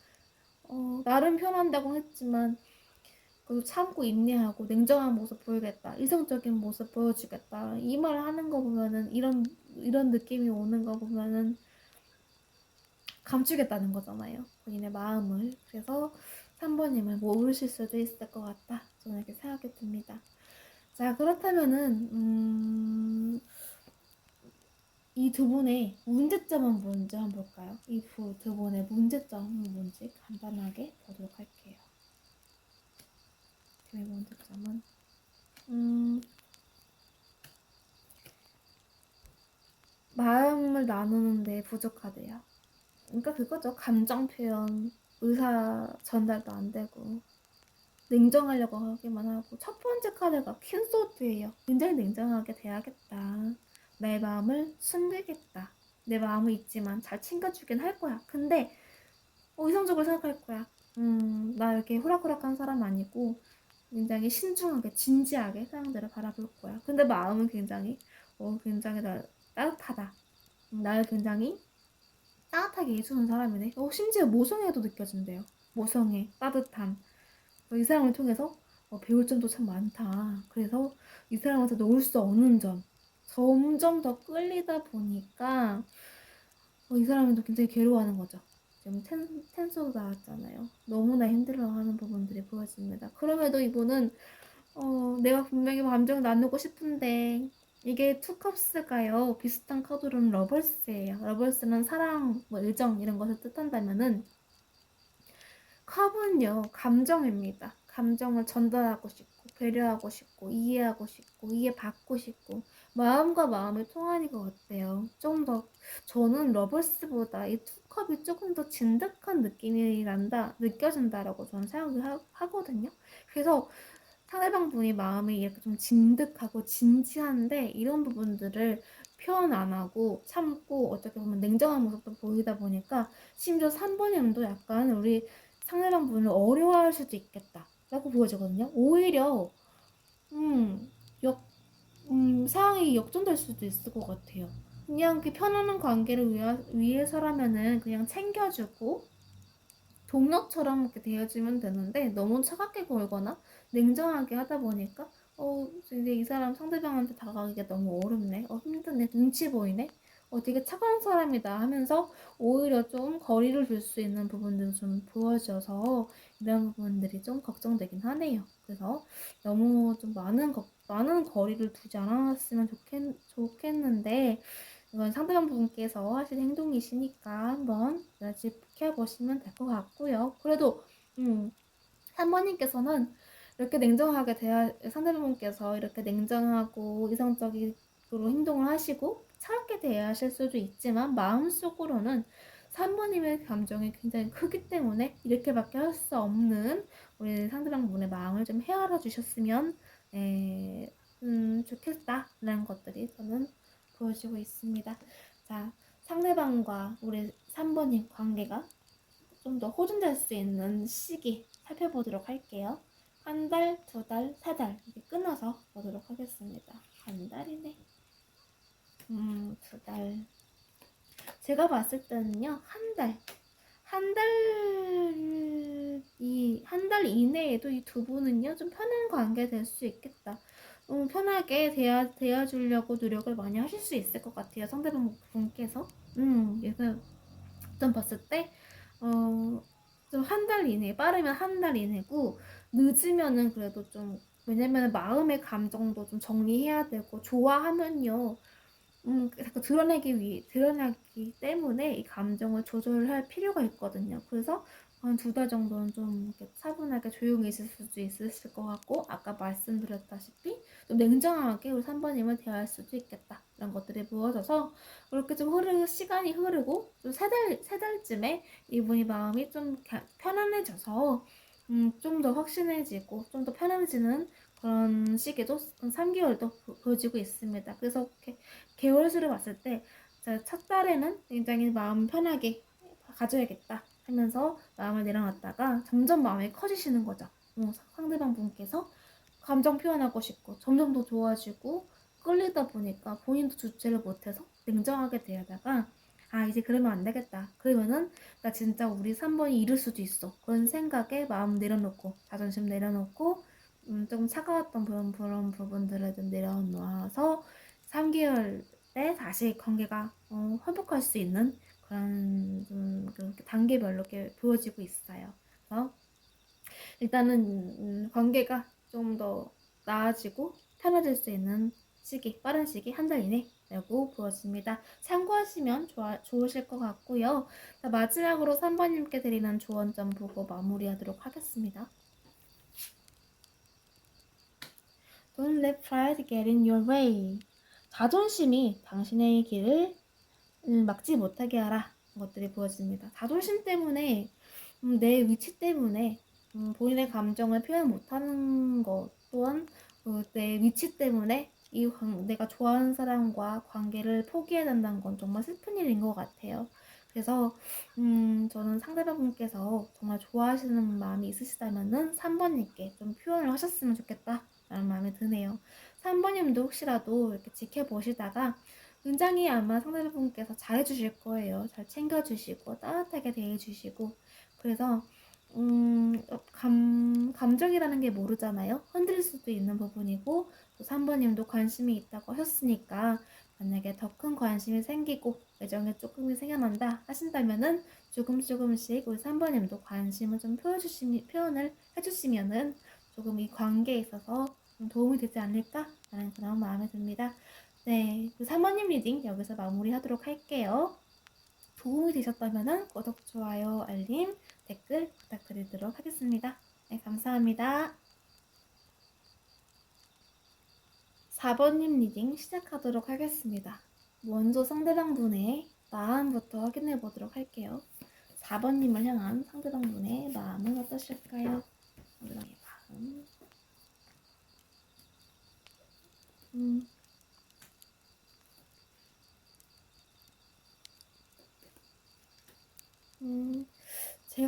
나름 표현한다고 했지만 그래도 참고 인내하고 냉정한 모습 보이겠다, 이성적인 모습 보여주겠다 이 말 하는 거 보면은 이런 느낌이 오는 거 보면은 감추겠다는 거잖아요, 본인의 마음을. 그래서 3번님을 모르실 수도 있을 것 같다 저는 이렇게 생각이 듭니다. 자, 그렇다면은 이 두 분의 문제점은 뭔지 한번 볼까요? 이 두 분의 문제점은 뭔지 간단하게 보도록 할게요. 두 분의 문제점은 마음을 나누는데 부족하대요. 그러니까 그거죠. 감정 표현, 의사 전달도 안 되고 냉정하려고 하기만 하고. 첫 번째 카드가 퀸소드예요. 굉장히 냉정하게 대하겠다. 내 마음을 숨기겠다. 내 마음은 있지만 잘 챙겨주긴 할 거야. 근데 이성적으로 생각할 거야. 나 이렇게 호락호락한 사람 아니고 굉장히 신중하게 진지하게 사람들을 바라볼 거야. 근데 마음은 굉장히 따뜻하다. 나를 굉장히 따뜻하게 해주는 사람이네. 심지어 모성애도 느껴진대요. 모성애, 따뜻함. 이 사람을 통해서 배울 점도 참 많다. 그래서 이 사람한테 놓을 수 없는 점. 점점 더 끌리다 보니까 이 사람도 굉장히 괴로워하는 거죠. 지금 텐소도 나왔잖아요. 너무나 힘들어하는 부분들이 보여집니다. 그럼에도 이분은 내가 분명히 감정을 나누고 싶은데 이게 투컵스가요. 비슷한 카드로는 러벌스예요. 러벌스는 사랑, 애정 이런 것을 뜻한다면은 컵은요, 감정입니다. 감정을 전달하고 싶고 배려하고 싶고 이해하고 싶고 이해받고 싶고 마음과 마음이 통하는 것 같아요. 좀 더 저는 러벌스보다 이 투컵이 조금 더 진득한 느낌이 느껴진다라고 저는 생각을 하거든요. 그래서 상대방 분이 마음이 이렇게 좀 진득하고 진지한데 이런 부분들을 표현 안 하고 참고 어떻게 보면 냉정한 모습도 보이다 보니까 심지어 3번님도 약간 우리 상대방 분을 어려워할 수도 있겠다 라고 보여지거든요. 오히려 음, 역, 상황이 역전될 수도 있을 것 같아요. 그냥 그 편안한 관계를 위해서라면은 그냥 챙겨주고 동력처럼 이렇게 대해주면 되는데 너무 차갑게 굴거나 냉정하게 하다 보니까 이제 이 사람 상대방한테 다가가기가 너무 어렵네. 힘드네. 눈치 보이네. 되게 차가운 사람이다 하면서 오히려 좀 거리를 둘 수 있는 부분들을 좀 보여줘서 이런 부분들이 좀 걱정되긴 하네요. 그래서 너무 좀 많은 거리를 두지 않았으면 좋겠는데 이건 상대방 분께서 하신 행동이시니까 한번 지켜보시면 될 것 같고요. 그래도 3번님께서는 이렇게 냉정하게 상대방분께서 이렇게 냉정하고 이성적으로 행동을 하시고 차갑게 대하실 수도 있지만 마음속으로는 3번님의 감정이 굉장히 크기 때문에 이렇게밖에 할 수 없는 우리 상대방 분의 마음을 좀 헤아려 주셨으면 좋겠다라는 것들이 저는 보여지고 있습니다. 자, 상대방과 우리 3번님 관계가 좀 더 호전될 수 있는 시기 살펴보도록 할게요. 한 달, 두 달, 세 달 이렇게 끊어서 보도록 하겠습니다. 한 달이네. 두 달. 제가 봤을 때는요, 한 달. 한 달 이내에도 이 두 분은요, 좀 편한 관계 될 수 있겠다. 편하게 대해주려고 노력을 많이 하실 수 있을 것 같아요. 상대방 분께서. 그래서 좀 봤을 때, 좀 한 달 이내, 빠르면 한 달 이내고, 늦으면은 그래도 좀, 왜냐면 마음의 감정도 좀 정리해야 되고, 좋아하면요, 자꾸 드러나기 때문에 이 감정을 조절할 필요가 있거든요. 그래서 한 두 달 정도는 좀 이렇게 차분하게 조용히 있을 수도 있을 것 같고, 아까 말씀드렸다시피 좀 냉정하게 우리 3번님을 대할 수도 있겠다. 이런 것들이 부어져서 그렇게 좀 시간이 흐르고 좀 세 달쯤에 이분이 마음이 좀 편안해져서 좀 더 확신해지고 좀 더 편안해지는 그런 시기도 3개월도 보여지고 있습니다. 그래서 이렇게 개월수를 봤을 때 첫 달에는 굉장히 마음 편하게 가져야겠다 하면서 마음을 내려놨다가 점점 마음이 커지시는 거죠. 상대방 분께서 감정 표현하고 싶고 점점 더 좋아지고 끌리다 보니까 본인도 주체를 못해서 냉정하게 대하다가 이제 그러면 안 되겠다. 그러면은 나 진짜 우리 3번이 이럴 수도 있어. 그런 생각에 마음 내려놓고 자존심 내려놓고 좀 차가웠던 그런 부분들을 좀 내려놓아서 3개월 때 다시 관계가 회복할 수 있는 그런 단계별로 이렇게 보여지고 있어요. 그래서 일단은 관계가 좀 더 나아지고 편해질 수 있는 시기, 빠른 시기 한 달 이내라고 보여집니다. 참고하시면 좋으실 것 같고요. 자, 마지막으로 3번님께 드리는 조언점 보고 마무리하도록 하겠습니다. Don't let pride get in your way. 자존심이 당신의 길을 막지 못하게 하라. 것들이 보여집니다. 자존심 때문에 내 위치 때문에 본인의 감정을 표현 못하는 것 또한 내 위치 때문에 내가 좋아하는 사람과 관계를 포기해야 된다는 건 정말 슬픈 일인 것 같아요. 그래서 저는 상대방분께서 정말 좋아하시는 마음이 있으시다면은 3번님께 좀 표현을 하셨으면 좋겠다 라는 마음이 드네요. 3번님도 혹시라도 이렇게 지켜보시다가 굉장히 아마 상대분께서 잘해주실 거예요. 잘 챙겨주시고 따뜻하게 대해주시고 그래서 감정이라는 게 모르잖아요. 흔들릴 수도 있는 부분이고 또 3번님도 관심이 있다고 하셨으니까 만약에 더 큰 관심이 생기고 애정이 조금이 생겨난다 하신다면은 조금씩 우리 3번님도 관심을 좀 표현을 해주시면은 조금 이 관계에 있어서 좀 도움이 되지 않을까라는 그런 마음이 듭니다. 네, 그 3번님 리딩 여기서 마무리하도록 할게요. 도움이 되셨다면 구독, 좋아요, 알림, 댓글 부탁드리도록 하겠습니다. 네, 감사합니다. 4번님 리딩 시작하도록 하겠습니다. 먼저 상대방분의 마음부터 확인해 보도록 할게요. 4번님을 향한 상대방분의 마음은 어떠실까요? 상대방의 마음.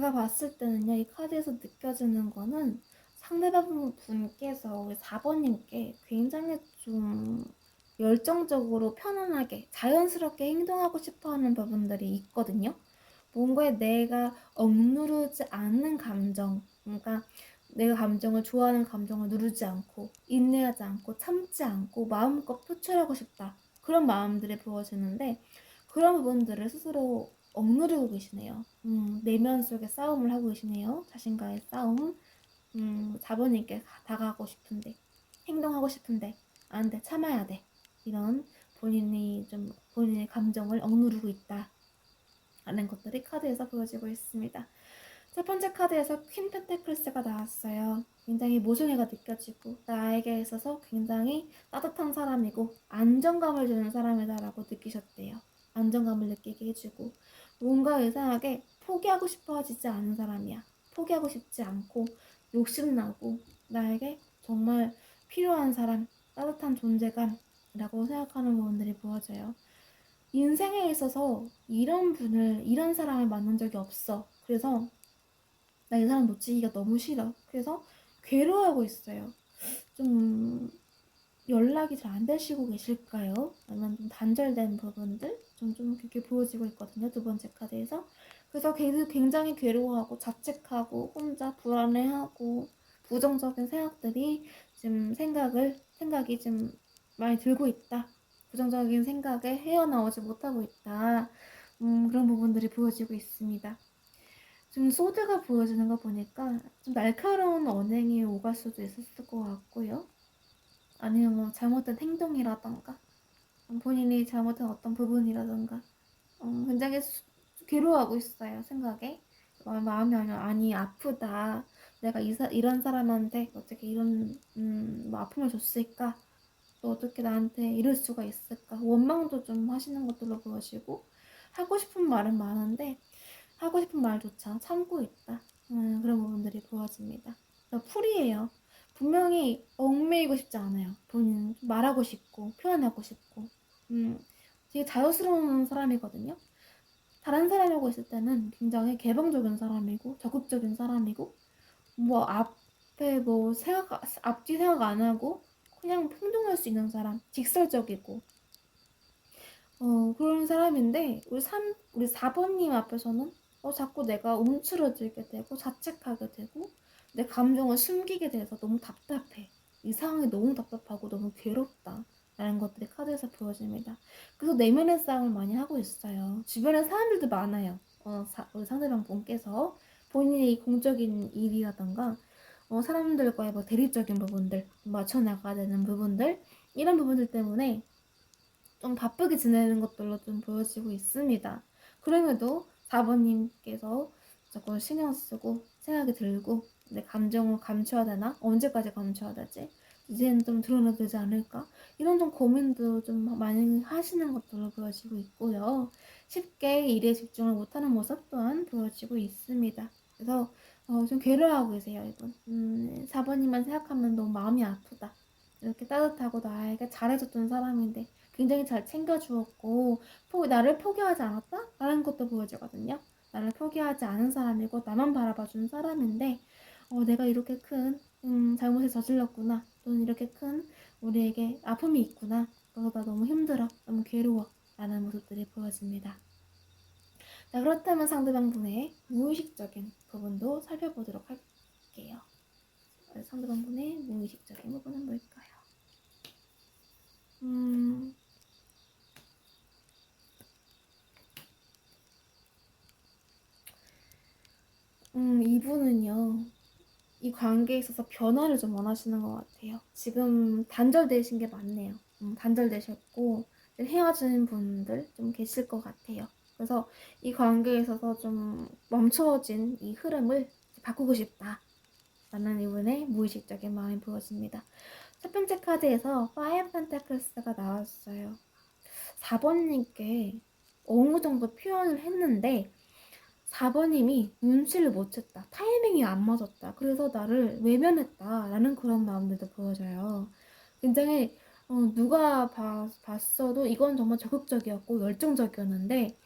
제가 봤을 때는요, 이 카드에서 느껴지는 거는 상대방 분께서 우리 4번님께 굉장히 좀 열정적으로 편안하게 자연스럽게 행동하고 싶어하는 부분들이 있거든요. 뭔가에 내가 억누르지 않는 감정, 그러니까 내가 감정을 좋아하는 감정을 누르지 않고 인내하지 않고 참지 않고 마음껏 표출하고 싶다. 그런 마음들이 부어지는데 그런 부분들을 스스로 억누르고 계시네요. 내면 속에 싸움을 하고 계시네요. 자신과의 싸움. 4번님께 다가가고 싶은데 행동하고 싶은데 안 돼, 참아야 돼. 이런 본인의 감정을 억누르고 있다. 라는 것들이 카드에서 보여지고 있습니다. 첫 번째 카드에서 퀸 펜테클스가 나왔어요. 굉장히 모순애가 느껴지고 나에게 있어서 굉장히 따뜻한 사람이고 안정감을 주는 사람이다라고 느끼셨대요. 안정감을 느끼게 해주고 뭔가 이상하게 포기하고 싶어 하지 않은 사람이야. 포기하고 싶지 않고 욕심나고 나에게 정말 필요한 사람, 따뜻한 존재감이라고 생각하는 부분들이 보여져요. 인생에 있어서 이런 사람을 만난 적이 없어. 그래서 나 이 사람 놓치기가 너무 싫어. 그래서 괴로워하고 있어요. 좀 연락이 잘 안 되시고 계실까요? 아니면 좀 단절된 부분들? 좀 그렇게 보여지고 있거든요. 두 번째 카드에서. 그래서 굉장히 괴로워하고 자책하고 혼자 불안해하고 부정적인 생각들이 지금 생각이 좀 많이 들고 있다. 부정적인 생각에 헤어나오지 못하고 있다. 그런 부분들이 보여지고 있습니다. 지금 소드가 보여지는 거 보니까 좀 날카로운 언행이 오갈 수도 있었을 것 같고요. 아니면 뭐 잘못된 행동이라던가 본인이 잘못한 어떤 부분이라던가 굉장히 괴로워하고 있어요. 생각에 마음이 아니 아프다. 내가 이런 사람한테 어떻게 이런 뭐 아픔을 줬을까? 또 어떻게 나한테 이럴 수가 있을까? 원망도 좀 하시는 것들로 보여지고 하고 싶은 말은 많은데 하고 싶은 말조차 참고 있다. 그런 부분들이 보여집니다. 풀이에요. 분명히 얽매이고 싶지 않아요. 본인은 말하고 싶고 표현하고 싶고 되게 자유스러운 사람이거든요. 다른 사람하고 있을 때는 굉장히 개방적인 사람이고 적극적인 사람이고 뭐 앞에 뭐 앞뒤 생각 안 하고 그냥 행동할 수 있는 사람, 직설적이고 그런 사람인데 우리 4번님 앞에서는 자꾸 내가 움츠러들게 되고 자책하게 되고 내 감정을 숨기게 돼서 너무 답답해. 이 상황이 너무 답답하고 너무 괴롭다. 라는 것들이 카드에서 보여집니다. 그래서 내면의 싸움을 많이 하고 있어요. 주변에 사람들도 많아요. 우리 상대방 분께서 본인의 공적인 일이라던가 사람들과의 뭐 대립적인 부분들, 맞춰나가야 되는 부분들 이런 부분들 때문에 좀 바쁘게 지내는 것들로 좀 보여지고 있습니다. 그럼에도 4번님께서 자꾸 신경 쓰고 생각이 들고 내 감정을 감춰야 되나? 언제까지 감춰야 되지? 이제는 좀 드러내야 되지 않을까? 이런 좀 고민도 좀 많이 하시는 것들로 보여지고 있고요. 쉽게 일에 집중을 못하는 모습 또한 보여지고 있습니다. 그래서 좀 괴로워하고 계세요, 이분. 4번님만 생각하면 너무 마음이 아프다. 이렇게 따뜻하고 나에게 잘해줬던 사람인데 굉장히 잘 챙겨주었고 나를 포기하지 않았다? 라는 것도 보여지거든요. 나를 포기하지 않은 사람이고 나만 바라봐준 사람인데 내가 이렇게 큰 잘못을 저질렀구나. 또는 이렇게 큰 우리에게 아픔이 있구나. 그래서 나 너무 힘들어. 너무 괴로워. 라는 모습들이 보여집니다. 자, 그렇다면 상대방 분의 무의식적인 부분도 살펴보도록 할게요. 상대방 분의 무의식적인 부분은 뭘까요? 이분은요, 이 관계에 있어서 변화를 좀 원하시는 것 같아요. 지금 단절되신 게 맞네요. 단절되셨고, 헤어진 분들 좀 계실 것 같아요. 그래서 이 관계에 있어서 좀 멈춰진 이 흐름을 바꾸고 싶다. 라는 이분의 무의식적인 마음이 보여집니다. 첫 번째 카드에서 Five Pentacles가 나왔어요. 4번님께 어느 정도 표현을 했는데 4번님이 눈치를 못 챘다. 타이밍이 안 맞았다. 그래서 나를 외면했다. 라는 그런 마음들도 보여져요. 굉장히 누가 봤어도 이건 정말 적극적이었고 열정적이었는데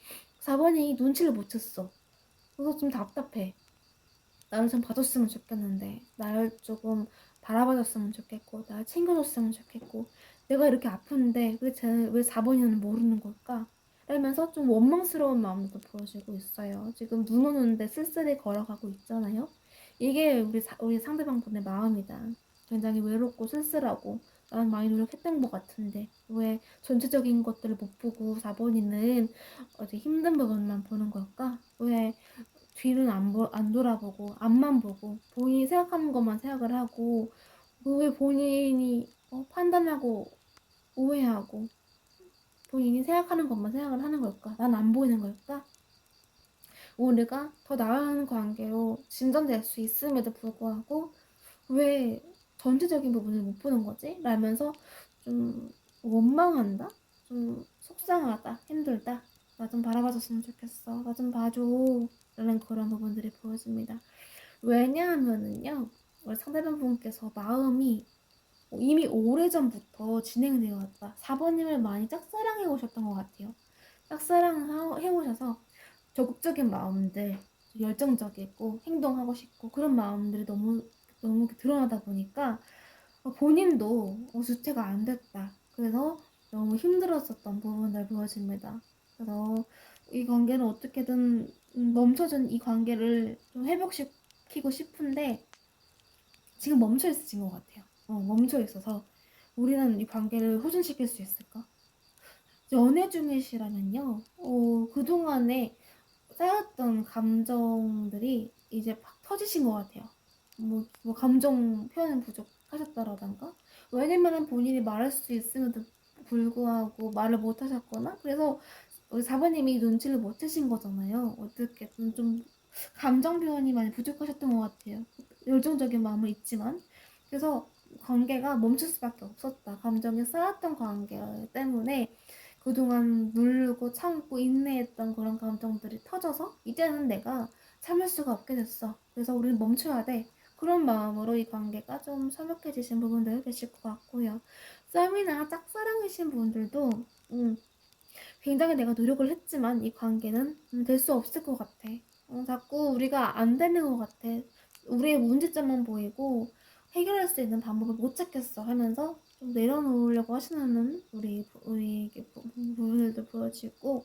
4번이 눈치를 못 챘어. 그래서 좀 답답해. 나를 좀 봐줬으면 좋겠는데, 나를 조금 바라봐줬으면 좋겠고, 나를 챙겨줬으면 좋겠고, 내가 이렇게 아픈데 왜 4번이는 모르는 걸까? 이러면서 좀 원망스러운 마음도 보여지고 있어요. 지금 눈 오는데 쓸쓸히 걸어가고 있잖아요. 이게 우리 상대방분의 마음이다. 굉장히 외롭고 쓸쓸하고, 나는 많이 노력했던 것 같은데 왜 전체적인 것들을 못 보고 4번이는 어디 힘든 부분만 보는 걸까? 왜 뒤는 안 돌아보고 앞만 보고 본인이 생각하는 것만 생각을 하고 왜 본인이 판단하고 오해하고 본인이 생각하는 것만 생각을 하는 걸까? 난 안 보이는 걸까? 우리가 더 나은 관계로 진전될 수 있음에도 불구하고 왜 전체적인 부분을 못 보는 거지? 라면서 좀 원망한다? 좀 속상하다? 힘들다? 나 좀 바라봐줬으면 좋겠어. 나 좀 봐줘. 라는 그런 부분들이 보여집니다. 왜냐하면은요, 우리 상대방분께서 마음이 이미 오래전부터 진행되어 왔다. 4번님을 많이 짝사랑해 오셨던 것 같아요. 짝사랑해 오셔서 적극적인 마음들, 열정적이고 행동하고 싶고 그런 마음들이 너무 드러나다 보니까 본인도 주체가 안 됐다. 그래서 너무 힘들었었던 부분들 보여집니다. 그래서 이 관계는 어떻게든 멈춰진 이 관계를 좀 회복시키고 싶은데 지금 멈춰 있으신 것 같아요. 멈춰 있어서 우리는 이 관계를 호전시킬 수 있을까? 연애 중이시라면요, 그동안에 쌓였던 감정들이 이제 팍 터지신 것 같아요. 뭐 감정 표현 부족하셨다라던가. 왜냐면은 본인이 말할 수 있음에도 불구하고 말을 못 하셨거나, 그래서 우리 4번님이 눈치를 못 채신 거잖아요. 어떻게든 좀 감정 표현이 많이 부족하셨던 것 같아요. 열정적인 마음은 있지만. 그래서 관계가 멈출 수밖에 없었다. 감정이 쌓였던 관계 때문에 그동안 누르고 참고 인내했던 그런 감정들이 터져서 이제는 내가 참을 수가 없게 됐어. 그래서 우리는 멈춰야 돼. 그런 마음으로 이 관계가 좀 서먹해지신 부분들 계실 것 같고요. 썸이나 짝사랑이신 분들도 굉장히 내가 노력을 했지만 이 관계는 될 수 없을 것 같아. 자꾸 우리가 안 되는 것 같아. 우리의 문제점만 보이고 해결할 수 있는 방법을 못 찾겠어 하면서 좀 내려놓으려고 하시는 우리 부분들도 보여지고,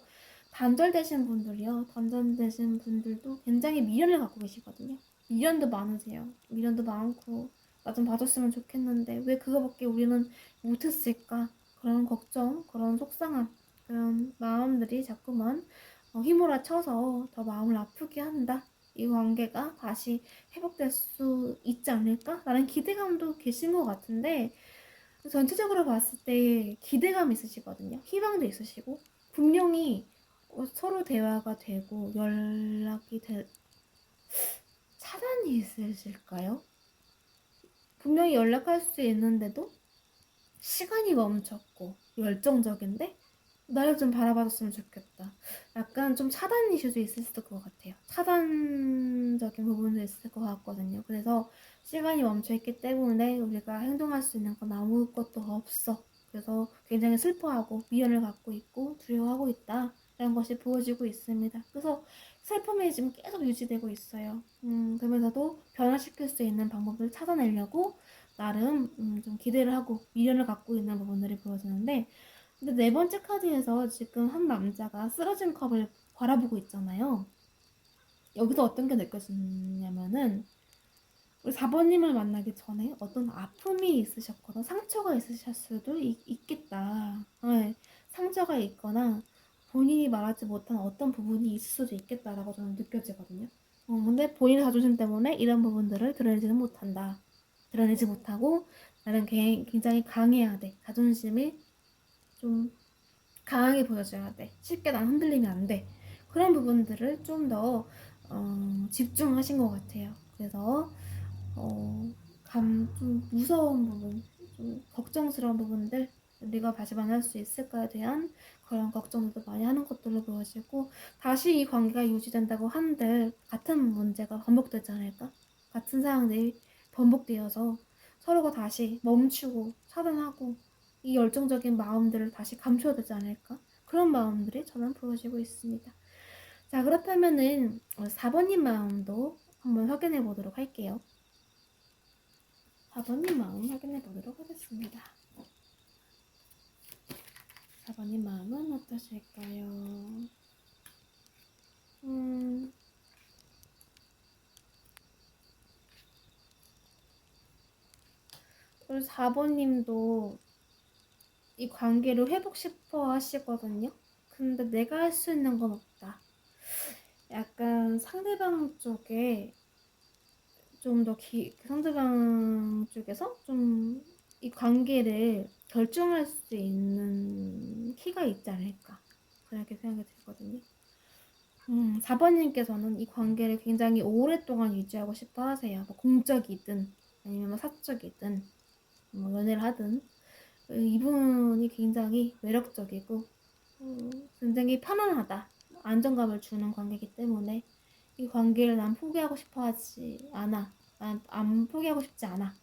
단절되신 분들이요. 단절되신 분들도 굉장히 미련을 갖고 계시거든요. 미련도 많으세요. 미련도 많고 나 좀 봐줬으면 좋겠는데 왜 그거밖에 우리는 못했을까? 그런 걱정, 그런 속상함, 그런 마음들이 자꾸만 휘몰아쳐서 더 마음을 아프게 한다. 이 관계가 다시 회복될 수 있지 않을까? 라는 기대감도 계신 것 같은데, 전체적으로 봤을 때 기대감 있으시거든요. 희망도 있으시고, 분명히 서로 대화가 되고 차단이 있으실까요? 분명히 연락할 수 있는데도 시간이 멈췄고 열정적인데 나를 좀 바라봐줬으면 좋겠다. 약간 좀 차단 이슈도 있을 것 같아요. 차단적인 부분도 있을 것 같거든요. 그래서 시간이 멈춰있기 때문에 우리가 행동할 수 있는 건 아무것도 없어. 그래서 굉장히 슬퍼하고 미련을 갖고 있고 두려워하고 있다. 라는 것이 보여지고 있습니다. 그래서 슬픔이 지금 계속 유지되고 있어요. 그러면서도 변화시킬 수 있는 방법을 찾아내려고 나름 좀 기대를 하고 미련을 갖고 있는 부분들이 보여지는데, 근데 네 번째 카드에서 지금 한 남자가 쓰러진 컵을 바라보고 있잖아요. 여기서 어떤 게 느껴지냐면은 우리 4번님을 만나기 전에 어떤 아픔이 있으셨거나 상처가 있으셨을 수도 있겠다. 네, 상처가 있거나 본인이 말하지 못한 어떤 부분이 있을 수도 있겠다라고 저는 느껴지거든요. 근데 본인의 자존심 때문에 이런 부분들을 드러내지는 못한다. 드러내지 못하고 나는 굉장히 강해야 돼. 자존심이 좀 강하게 보여줘야 돼. 쉽게 난 흔들리면 안 돼. 그런 부분들을 좀 더 집중하신 것 같아요. 그래서 좀 무서운 부분, 좀 걱정스러운 부분들, 우리가 다시 만날 수 있을까에 대한 그런 걱정들도 많이 하는 것들로 보여지고, 다시 이 관계가 유지된다고 한들 같은 문제가 반복되지 않을까? 같은 상황들이 반복되어서 서로가 다시 멈추고 차단하고 이 열정적인 마음들을 다시 감춰야 되지 않을까? 그런 마음들이 저는 보여지고 있습니다. 자, 그렇다면은 4번님 마음도 한번 확인해 보도록 할게요. 4번님 마음 확인해 보도록 하겠습니다. 4번님 마음은 어떠실까요? 우리 4번님도 이 관계를 회복 싶어 하시거든요. 근데 내가 할 수 있는 건 없다. 약간 상대방 쪽에 좀 더 상대방 쪽에서 좀 이 관계를 결정할 수 있는 키가 있지 않을까 그렇게 생각이 들거든요. 4번님께서는 이 관계를 굉장히 오랫동안 유지하고 싶어 하세요. 뭐 공적이든 아니면 뭐 사적이든 뭐 연애를 하든 이분이 굉장히 매력적이고 굉장히 편안하다, 안정감을 주는 관계이기 때문에 이 관계를 난 포기하고 싶어 하지 않아. 난 안 포기하고 싶지 않아.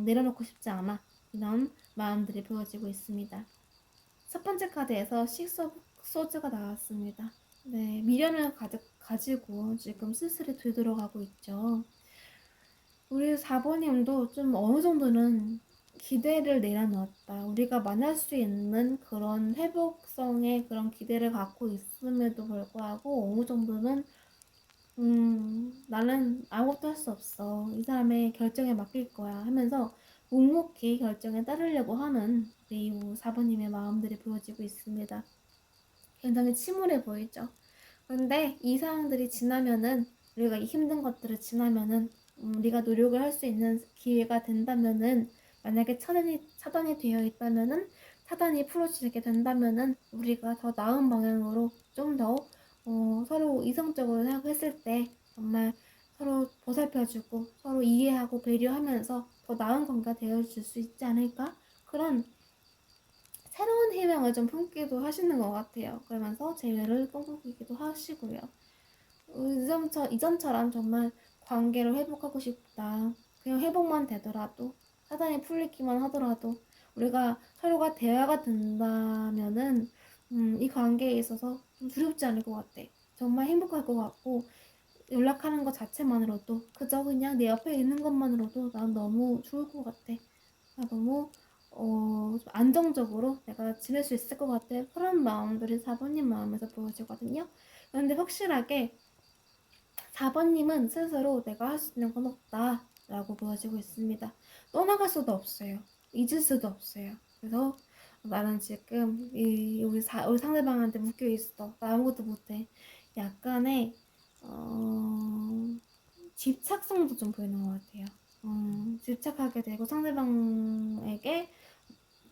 내려놓고 싶지 않아. 이런 마음들이 보여지고 있습니다. 첫 번째 카드에서 소즈가 나왔습니다. 네, 미련을 가지고 지금 쓸쓸히 되돌아가고 있죠. 우리 4번님도 좀 어느 정도는 기대를 내려놓았다. 우리가 만날 수 있는 그런 회복성의 그런 기대를 갖고 있음에도 불구하고 어느 정도는 나는 아무것도 할 수 없어. 이 사람의 결정에 맡길 거야 하면서 묵묵히 결정에 따르려고 하는 우리 4번님의 마음들이 보여지고 있습니다. 굉장히 침울해 보이죠. 근데 이 상황들이 지나면은 우리가 이 힘든 것들을 지나면은 우리가 노력을 할 수 있는 기회가 된다면은 만약에 차단이 되어 있다면은 차단이 풀어지게 된다면은 우리가 더 나은 방향으로 좀 더 서로 이성적으로 생각했을 때 정말 서로 보살펴주고 서로 이해하고 배려하면서 더 나은 관계가 되어줄 수 있지 않을까? 그런 새로운 희망을 좀 품기도 하시는 것 같아요. 그러면서 재회를 꿈꾸기도 하시고요. 이전처럼 정말 관계를 회복하고 싶다. 그냥 회복만 되더라도, 사단이 풀리기만 하더라도, 우리가 서로가 대화가 된다면은, 이 관계에 있어서 좀 두렵지 않을 것 같아. 정말 행복할 것 같고, 연락하는 것 자체만으로도, 그저 그냥 내 옆에 있는 것만으로도 난 너무 좋을 것 같아. 나 너무, 안정적으로 내가 지낼 수 있을 것 같아. 그런 마음들이 4번님 마음에서 보여지거든요. 그런데 확실하게 4번님은 스스로 내가 할 수 있는 건 없다 라고 보여지고 있습니다. 떠나갈 수도 없어요. 잊을 수도 없어요. 그래서 나는 지금 우리 상대방한테 묶여 있어. 나 아무것도 못해. 약간의 집착성도 좀 보이는 것 같아요. 집착하게 되고 상대방에게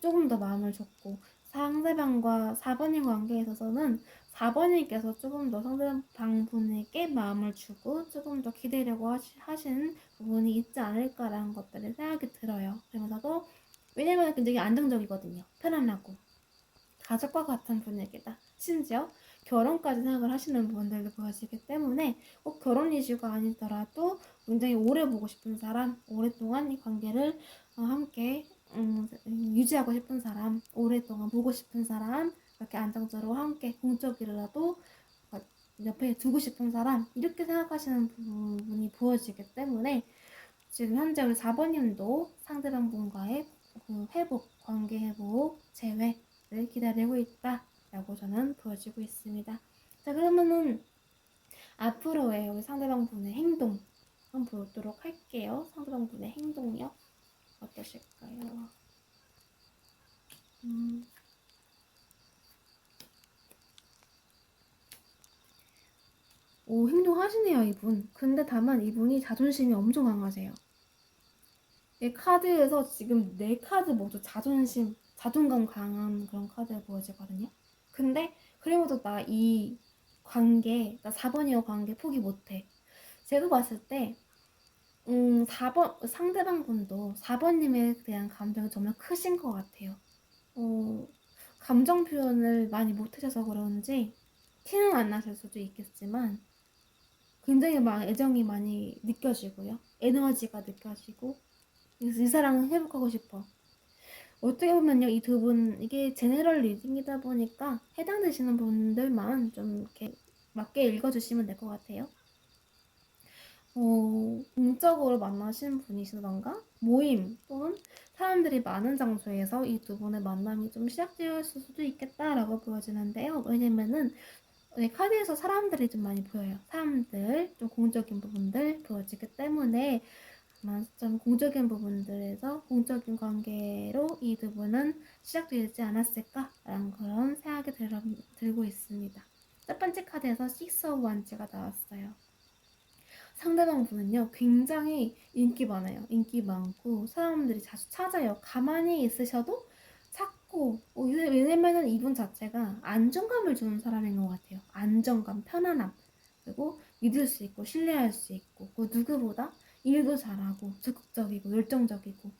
조금 더 마음을 줬고, 상대방과 4번님 관계에 있어서는 4번님께서 조금 더 상대방 분에게 마음을 주고 조금 더 기대려고 하시는 부분이 있지 않을까라는 것들이 생각이 들어요. 그러면서도 왜냐면 굉장히 안정적이거든요. 편안하고 가족과 같은 분위기다. 심지어 결혼까지 생각을 하시는 분들도 보여지기 때문에 꼭 결혼 이슈가 아니더라도 굉장히 오래 보고 싶은 사람, 오랫동안 이 관계를 함께 유지하고 싶은 사람, 오랫동안 보고 싶은 사람, 이렇게 안정적으로 함께 공적이라도 옆에 두고 싶은 사람, 이렇게 생각하시는 부분이 보여지기 때문에 지금 현재 우리 4번님도 상대방 분과의 그 회복, 관계 회복, 재회를 기다리고 있다라고 저는 보여지고 있습니다. 자, 그러면은 앞으로의 우리 상대방 분의 행동 한번 보도록 할게요. 상대방 분의 행동이요. 어떠실까요? 오, 행동하시네요, 이분. 근데 다만 이분이 자존심이 엄청 강하세요. 이 카드에서 지금 네 카드 모두 자존감 강한 그런 카드가 보여지거든요. 근데 그래도 나 이 관계, 나 4번이어 관계 포기 못해. 제가 봤을 때 4번 상대방 분도 4번님에 대한 감정이 정말 크신 것 같아요. 감정 표현을 많이 못하셔서 그런지 티는 안 나실 수도 있겠지만 굉장히 막 애정이 많이 느껴지고요. 에너지가 느껴지고 이 사람은 회복하고 싶어. 어떻게 보면요, 이 두 분, 이게 제너럴 리딩이다 보니까 해당되시는 분들만 좀 이렇게 맞게 읽어주시면 될 것 같아요. 공적으로 만나신 분이시던가 모임 또는 사람들이 많은 장소에서 이 두 분의 만남이 좀 시작되었을 수도 있겠다라고 보여지는데요. 왜냐면은 카드에서 사람들이 좀 많이 보여요. 사람들, 좀 공적인 부분들 보여지기 때문에 아마 좀 공적인 부분들에서 공적인 관계로 이 두 분은 시작되지 않았을까라는 그런 생각이 들고 있습니다. 첫 번째 카드에서 Six of Wands가 나왔어요. 상대방 분은요, 굉장히 인기 많아요. 인기 많고 사람들이 자주 찾아요. 가만히 있으셔도 찾고, 왜냐면은 이분 자체가 안정감을 주는 사람인 것 같아요. 안정감, 편안함, 그리고 믿을 수 있고 신뢰할 수 있고, 그 누구보다 일도 잘하고 적극적이고 열정적이고,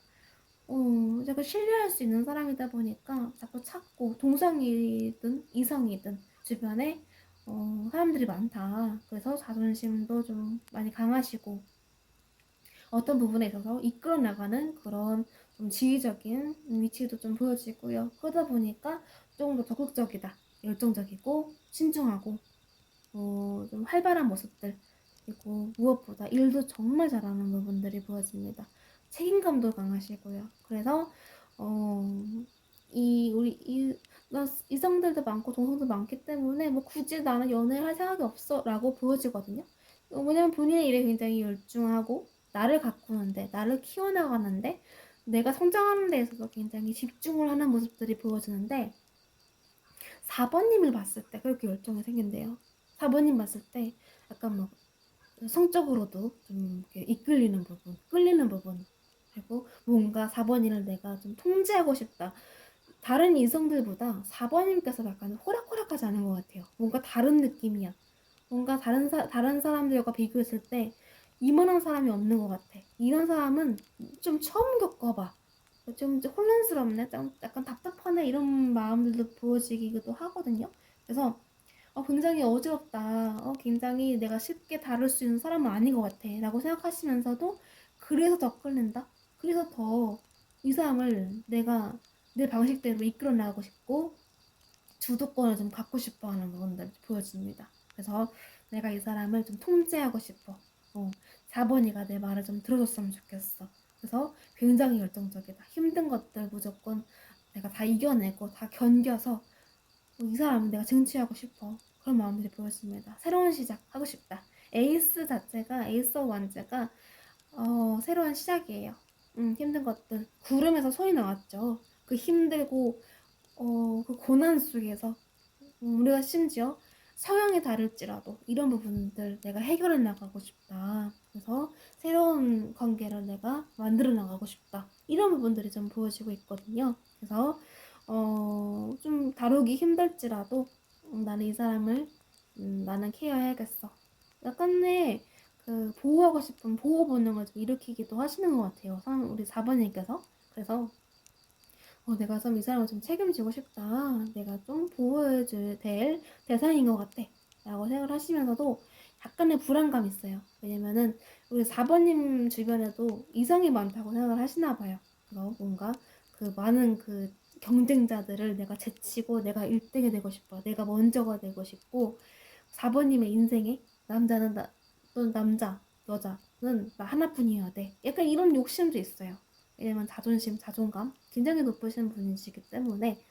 자꾸 신뢰할 수 있는 사람이다 보니까 자꾸 찾고, 동성이든 이성이든 주변에 사람들이 많다. 그래서 자존심도 좀 많이 강하시고, 어떤 부분에 있어서 이끌어 나가는 그런 좀 지휘적인 위치도 좀 보여지고요. 그러다 보니까 조금 더 적극적이다. 열정적이고, 신중하고, 좀 활발한 모습들. 그리고 무엇보다 일도 정말 잘하는 부분들이 보여집니다. 책임감도 강하시고요. 그래서, 어, 이성들도 많고 동성도 많기 때문에 뭐 굳이 나는 연애를 할 생각이 없어 라고 보여지거든요. 왜냐면 본인의 일에 굉장히 열중하고 나를 가꾸는데, 나를 키워나가는데, 내가 성장하는 데 있어서 굉장히 집중을 하는 모습들이 보여지는데, 4번님을 봤을 때 그렇게 열정이 생긴대요. 4번님 봤을 때 약간 막 성적으로도 좀 이렇게 이끌리는 부분, 끌리는 부분, 그리고 뭔가 4번이를 내가 좀 통제하고 싶다. 다른 이성들보다 4번님께서 약간 호락호락하지 않은 것 같아요. 뭔가 다른 느낌이야. 뭔가 다른 사람들과 비교했을 때 이만한 사람이 없는 것 같아. 이런 사람은 좀 처음 겪어봐. 좀 혼란스럽네. 약간 답답하네. 이런 마음들도 보여지기도 하거든요. 그래서 굉장히 어지럽다. 굉장히 내가 쉽게 다룰 수 있는 사람은 아닌 것 같아. 라고 생각하시면서도 그래서 더 끌린다. 그래서 더 이 사람을 내가 내 방식대로 이끌어 나가고 싶고 주도권을 좀 갖고 싶어 하는 부분들이 보여집니다. 그래서 내가 이 사람을 좀 통제하고 싶어. 4번이가 내 말을 좀 들어줬으면 좋겠어. 그래서 굉장히 열정적이다. 힘든 것들 무조건 내가 다 이겨내고 다 견뎌서 이 사람은 내가 쟁취하고 싶어. 그런 마음들이 보였습니다. 새로운 시작 하고 싶다. 에이스 오브 완즈가 새로운 시작이에요. 힘든 것들 구름에서 손이 나왔죠. 그 힘들고 그 고난 속에서 우리가 심지어 성향이 다를지라도 이런 부분들 내가 해결해 나가고 싶다. 그래서 새로운 관계를 내가 만들어 나가고 싶다. 이런 부분들이 좀 보여지고 있거든요. 그래서 좀 다루기 힘들지라도 나는 이 사람을 나는 케어해야겠어. 약간의 그 보호하고 싶은 보호 본능을 좀 일으키기도 하시는 것 같아요. 우리 4번님께서. 그래서 내가 좀 이 사람을 좀 책임지고 싶다. 내가 좀 보호해줄 될 대상인 것 같아. 라고 생각을 하시면서도 약간의 불안감이 있어요. 왜냐면은 우리 4번님 주변에도 이성이 많다고 생각을 하시나 봐요. 그래서 뭔가 그 많은 그 경쟁자들을 내가 제치고 내가 1등이 되고 싶어. 내가 먼저가 되고 싶고 4번님의 인생에 남자는 또는 남자, 여자는 나 하나뿐이어야 돼. 약간 이런 욕심도 있어요. 왜냐면 자존심, 자존감 굉장히 높으신 분이시기 때문에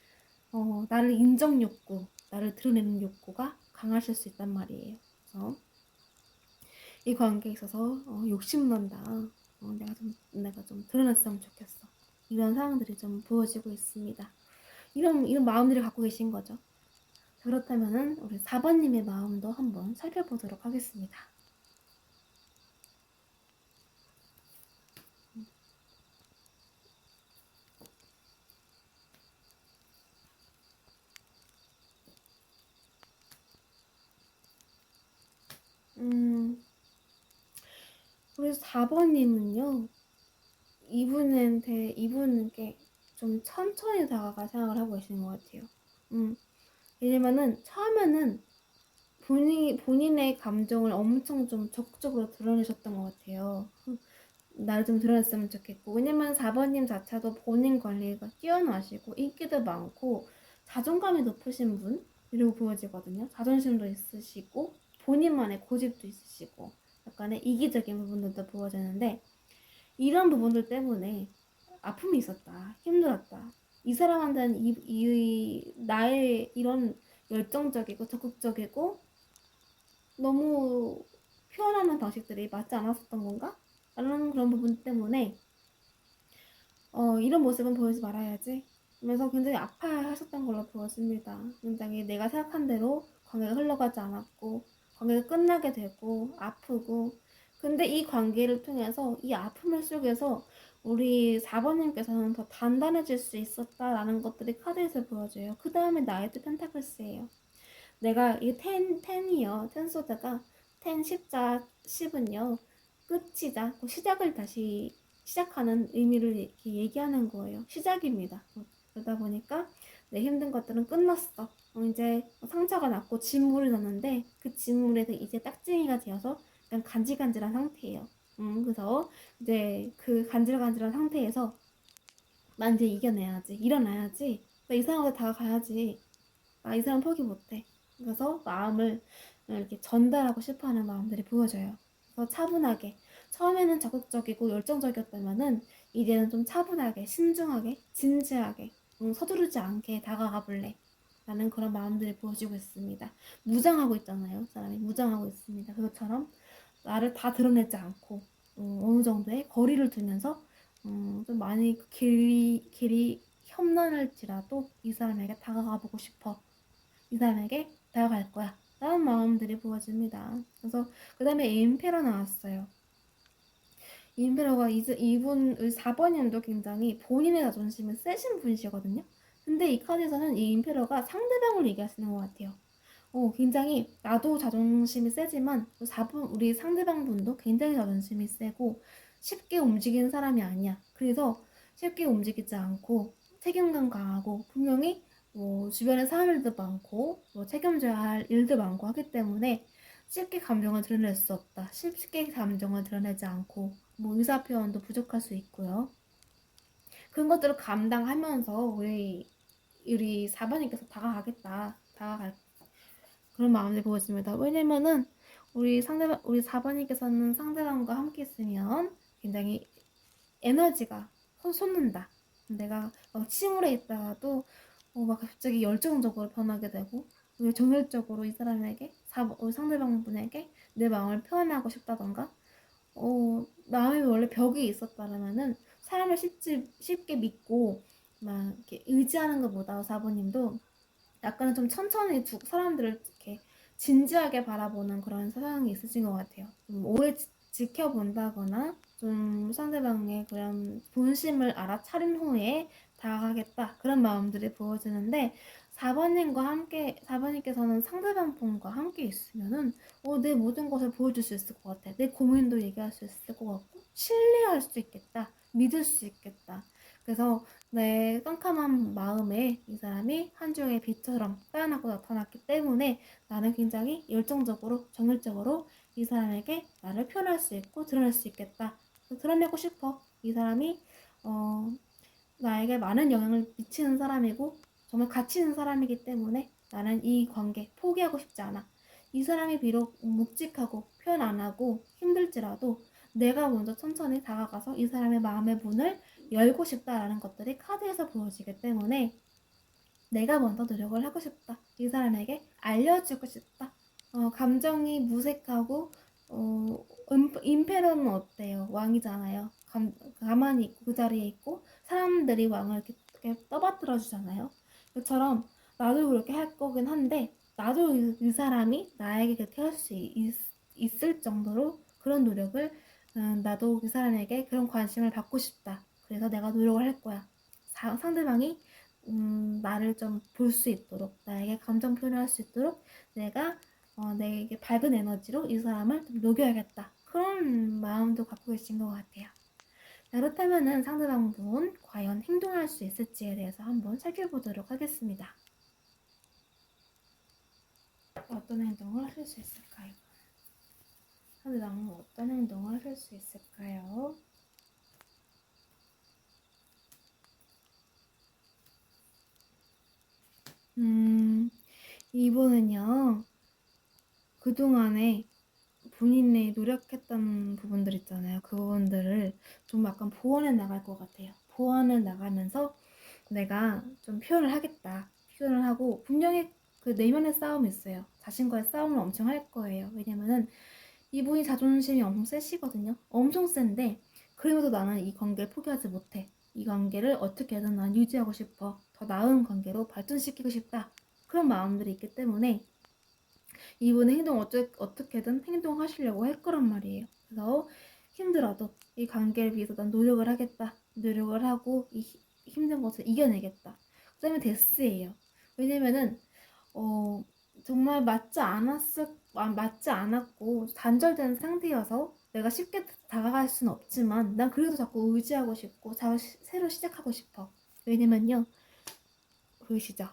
나를 인정 욕구, 나를 드러내는 욕구가 강하실 수 있단 말이에요. 그래서 이 관계에 있어서 욕심난다. 내가 좀 드러냈으면 좋겠어. 이런 상황들이 좀 보여지고 있습니다. 이런 마음들을 갖고 계신 거죠. 그렇다면은 우리 4번님의 마음도 한번 살펴보도록 하겠습니다. 우리 4번님은요, 이분께 좀 천천히 다가갈 생각을 하고 계시는 것 같아요. 왜냐면은 처음에는 본인의 감정을 엄청 좀 적극적으로 드러내셨던 것 같아요. 나를 좀 드러냈으면 좋겠고, 왜냐면 4번님 자체도 본인 관리가 뛰어나시고 인기도 많고 자존감이 높으신 분이라고 보여지거든요. 자존심도 있으시고 본인만의 고집도 있으시고 약간의 이기적인 부분들도 보여지는데, 이런 부분들 때문에 아픔이 있었다, 힘들었다. 이 사람한테는 나의 이런 열정적이고 적극적이고 너무 표현하는 방식들이 맞지 않았었던 건가? 라는 그런 부분 때문에 이런 모습은 보이지 말아야지 하면서 굉장히 아파하셨던 걸로 보여집니다. 굉장히 내가 생각한 대로 관계가 흘러가지 않았고 관계가 끝나게 되고 아프고, 근데 이 관계를 통해서 이 아픔을 속에서 우리 4번님께서는 더 단단해질 수 있었다라는 것들이 카드에서 보여져요. 그 다음에 나이트 펜타클스예요. 내가 이 텐이요. 텐소드가 텐 십자 10은요. 끝이자 시작을 다시 시작하는 의미를 이렇게 얘기하는 거예요. 시작입니다. 그러다 보니까 내 힘든 것들은 끝났어. 이제 상처가 났고 진물이 났는데 그 진물에서 이제 딱쟁이가 되어서 약간 간질간질한 상태예요. 그래서 이제 그 간질간질한 상태에서 난 이제 이겨내야지. 일어나야지. 나 이 사람한테 다가가야지. 나 이 사람 포기 못해. 그래서 마음을 이렇게 전달하고 싶어하는 마음들이 보여져요. 그래서 차분하게, 처음에는 적극적이고 열정적이었다면은 이제는 좀 차분하게, 신중하게, 진지하게, 서두르지 않게 다가가 볼래 라는 그런 마음들이 보여지고 있습니다. 무장하고 있잖아요. 사람이 무장하고 있습니다. 그것처럼 나를 다 드러내지 않고 어느 정도의 거리를 두면서 좀 많이 길이 험난할지라도 이 사람에게 다가가 보고 싶어. 이 사람에게 다가갈 거야. 라는 마음들이 보여집니다. 그래서 그 다음에 임페러 나왔어요. 임페러가 이분 4번님도 굉장히 본인의 자존심이 세신 분이시거든요. 근데 이 카드에서는 이 임페러가 상대방을 얘기하시는 것 같아요. 굉장히 나도 자존심이 세지만 우리 상대방 분도 굉장히 자존심이 세고 쉽게 움직이는 사람이 아니야. 그래서 쉽게 움직이지 않고 책임감 강하고 분명히 주변에 사람들도 많고 책임져야 할 일도 많고 하기 때문에 쉽게 감정을 드러낼 수 없다. 쉽게 감정을 드러내지 않고 의사 표현도 부족할 수 있고요. 그런 것들을 감당하면서 우리 4번님께서 다가갈 그런 마음을 보여집니다. 왜냐면은 우리 4번님께서는 상대방과 함께 있으면 굉장히 에너지가 솟는다. 내가 막 침울해 있다가도 막 갑자기 열정적으로 변하게 되고 정열적으로 이 사람에게 상대방 분에게 내 마음을 표현하고 싶다던가 마음에 원래 벽이 있었다면은 사람을 쉽게 믿고 막 이렇게 의지하는 것보다 4번님도 약간은 좀 천천히 사람들을 이렇게 진지하게 바라보는 그런 서양이 있으신 것 같아요. 좀 오래 지켜본다거나 좀 상대방의 그런 본심을 알아차린 후에 다가가겠다 그런 마음들이 보여지는데 4번님께서는 상대방 분과 함께 있으면은 내 모든 것을 보여줄 수 있을 것 같아. 내 고민도 얘기할 수 있을 것 같고 신뢰할 수 있겠다. 믿을 수 있겠다. 그래서 내 깜깜한 마음에 이 사람이 한 줄의 빛처럼 따뜻하고 나타났기 때문에 나는 굉장히 열정적으로 정열적으로 이 사람에게 나를 표현할 수 있고 드러낼 수 있겠다. 드러내고 싶어. 이 사람이 나에게 많은 영향을 미치는 사람이고 정말 가치 있는 사람이기 때문에 나는 이 관계 포기하고 싶지 않아. 이 사람이 비록 묵직하고 표현 안 하고 힘들지라도 내가 먼저 천천히 다가가서 이 사람의 마음의 문을 열고 싶다라는 것들이 카드에서 보여지기 때문에 내가 먼저 노력을 하고 싶다. 이 사람에게 알려주고 싶다. 감정이 무색하고 임페러는 어때요? 왕이잖아요. 가만히 있고 그 자리에 있고 사람들이 왕을 이렇게 떠받들어 주잖아요. 그처럼 나도 그렇게 할 거긴 한데 나도 이 사람이 나에게 그렇게 할 수 있을 정도로 그런 노력을 나도 그 사람에게 그런 관심을 받고 싶다. 그래서 내가 노력을 할 거야. 상대방이 나를 좀 볼 수 있도록 나에게 감정 표현을 할 수 있도록 내가 내게 밝은 에너지로 이 사람을 좀 녹여야겠다. 그런 마음도 갖고 계신 것 같아요. 자, 그렇다면은 상대방분 과연 행동할 수 있을지에 대해서 한번 살펴보도록 하겠습니다. 어떤 행동을 하실 수 있을까요? 상대방은 어떤 행동을 하실 수 있을까요? 이분은요, 그동안에 본인이 노력했던 부분들 있잖아요. 그 부분들을 좀 약간 보완해 나갈 것 같아요. 보완해 나가면서 내가 좀 표현을 하겠다. 표현을 하고 분명히 그 내면의 싸움이 있어요. 자신과의 싸움을 엄청 할 거예요. 왜냐면은 이분이 자존심이 엄청 세시거든요. 엄청 센데 그래도 나는 이 관계를 포기하지 못해. 이 관계를 어떻게든 난 유지하고 싶어. 더 나은 관계로 발전시키고 싶다. 그런 마음들이 있기 때문에 이분의 행동 어떻게든 행동하시려고 할 거란 말이에요. 그래서 힘들어도 이 관계를 위해서 난 노력을 하겠다. 노력을 하고 이 힘든 것을 이겨내겠다. 그다음에 데스예요. 왜냐면은 정말 맞지 않았고 단절된 상태여서 내가 쉽게 다가갈 수는 없지만 난 그래도 자꾸 의지하고 싶고 새로 시작하고 싶어. 왜냐면요. 보이시죠?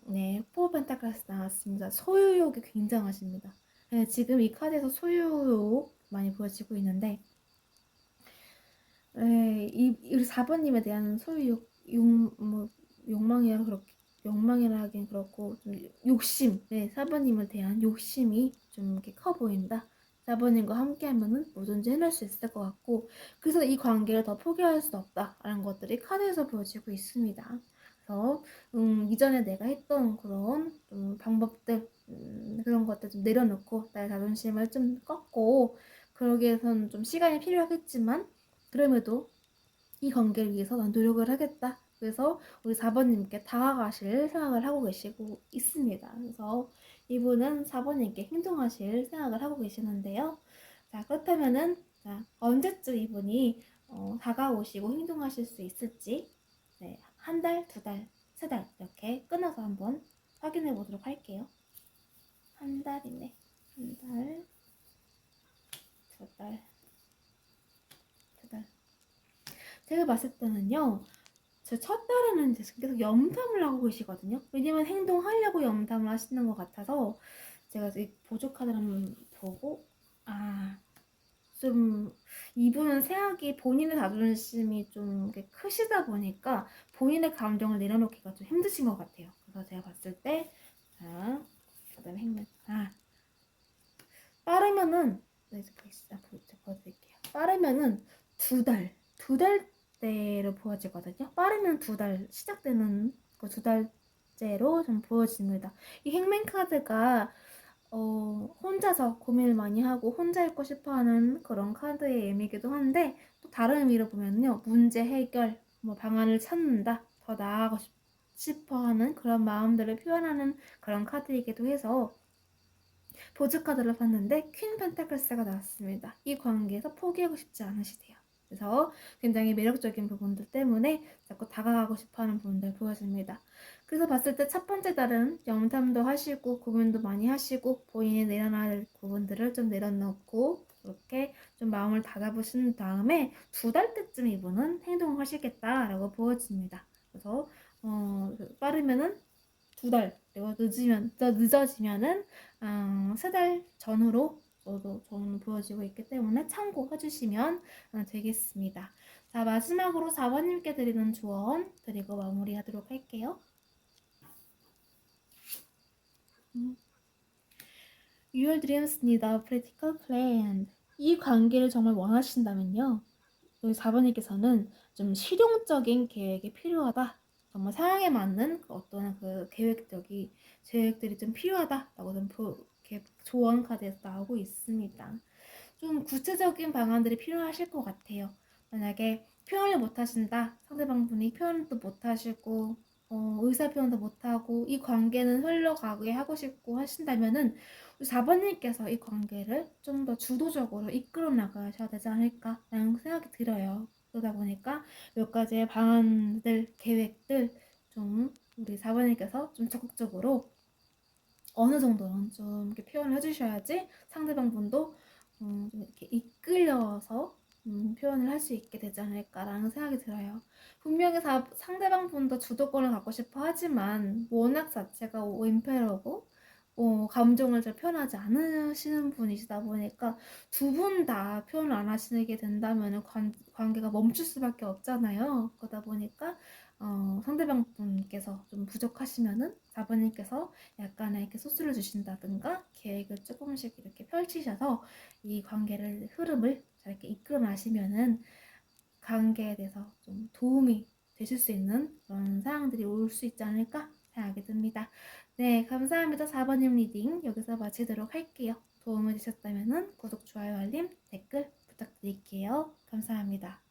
네, 포 펜타클스 나왔습니다. 소유욕이 굉장하십니다. 네, 지금 이 카드에서 소유욕 많이 보여지고 있는데 네, 우리 4번님에 대한 소유욕, 욕망이라 그렇게 욕망이라 하긴 그렇고 좀 욕심, 네, 4번님에 대한 욕심이 좀 이렇게 커 보인다. 4번님과 함께하면은 뭐든지 해낼 수 있을 것 같고 그래서 이 관계를 더 포기할 수 없다라는 것들이 카드에서 보여지고 있습니다. 그래서 이전에 내가 했던 그런 방법들 그런 것들 좀 내려놓고 나의 자존심을 좀 꺾고 그러기 위해서는 좀 시간이 필요하겠지만 그럼에도 이 관계를 위해서 난 노력을 하겠다. 그래서 우리 4번님께 다가가실 생각을 하고 계시고 있습니다. 그래서 이분은 4번님께 행동하실 생각을 하고 계시는데요. 자, 그렇다면은 자, 언제쯤 이분이 다가오시고 행동하실 수 있을지 네, 한 달, 두 달, 세 달 이렇게 끊어서 한번 확인해 보도록 할게요. 한 달이네. 한 달, 두 달, 두 달. 제가 봤을 때는요. 제 첫 달에는 계속 염탐을 하고 계시거든요. 왜냐면 행동하려고 염탐을 하시는 것 같아서 제가 이 보조 카드를 한번 보고 좀 이분은 생각이 본인의 자존심이 좀 크시다 보니까 본인의 감정을 내려놓기가 좀 힘드신 것 같아요. 그래서 제가 봤을 때 그다음에 행맨 빠르면은 네, 보여드릴게요. 빠르면은 두 달대로 보여지거든요. 빠르면 두 달 시작되는 그 두 달째로 좀 보여집니다. 이 행맨 카드가 혼자서 고민을 많이 하고 혼자 있고 싶어하는 그런 카드의 의미이기도 한데 또 다른 의미로 보면요 문제 해결, 뭐 방안을 찾는다, 더 나아가고 싶어하는 그런 마음들을 표현하는 그런 카드이기도 해서 보조 카드를 봤는데 퀸 펜타클스가 나왔습니다. 이 관계에서 포기하고 싶지 않으시대요. 그래서 굉장히 매력적인 부분들 때문에 자꾸 다가가고 싶어하는 부분들 보여집니다. 그래서 봤을 때 첫 번째 달은 염탐도 하시고 고민도 많이 하시고 본인이 내려놔야 부분들을 좀 내려놓고 그렇게 좀 마음을 닫아보신 다음에 두 달 때쯤 이분은 행동하시겠다라고 보여집니다. 그래서 빠르면은 두 달, 그리고 늦어지면은 세 달 전후로 저는 보여지고 있기 때문에 참고해 주시면 되겠습니다. 자, 마지막으로 4번님께 드리는 조언 드리고 마무리하도록 할게요. Your dreams need a practical plan. 이 관계를 정말 원하신다면요. 여기 4번님께서는 좀 실용적인 계획이 필요하다. 정말 상황에 맞는 어떤 그 계획들이 좀 필요하다라고 좀 이렇게 조언 카드에서 나오고 있습니다. 좀 구체적인 방안들이 필요하실 것 같아요. 만약에 표현을 못 하신다. 상대방분이 표현도 못 하시고 의사 표현도 못 하고 이 관계는 흘러가게 하고 싶고 하신다면은 4번님께서 이 관계를 좀 더 주도적으로 이끌어 나가셔야 되지 않을까라는 생각이 들어요. 그러다 보니까 몇 가지의 방안들, 계획들 좀 우리 4번님께서 좀 적극적으로 어느 정도는 좀 이렇게 표현을 해주셔야지 상대방분도 좀 이렇게 이끌려서 표현을 할 수 있게 되지 않을까라는 생각이 들어요. 분명히 상대방분도 주도권을 갖고 싶어 하지만 워낙 자체가 왼패러고 감정을 잘 표현하지 않으시는 분이시다 보니까 두 분 다 표현을 안 하시게 된다면 관계가 멈출 수밖에 없잖아요. 그러다 보니까 상대방 분께서 좀 부족하시면은 4번님께서 약간의 이렇게 소스를 주신다든가 계획을 조금씩 이렇게 펼치셔서 이 관계를 흐름을 잘 이렇게 이끌어 나시면은 관계에 대해서 좀 도움이 되실 수 있는 그런 상황들이 올 수 있지 않을까 생각이 듭니다. 네, 감사합니다. 4번님 리딩 여기서 마치도록 할게요. 도움이 되셨다면 구독, 좋아요, 알림, 댓글 부탁드릴게요. 감사합니다.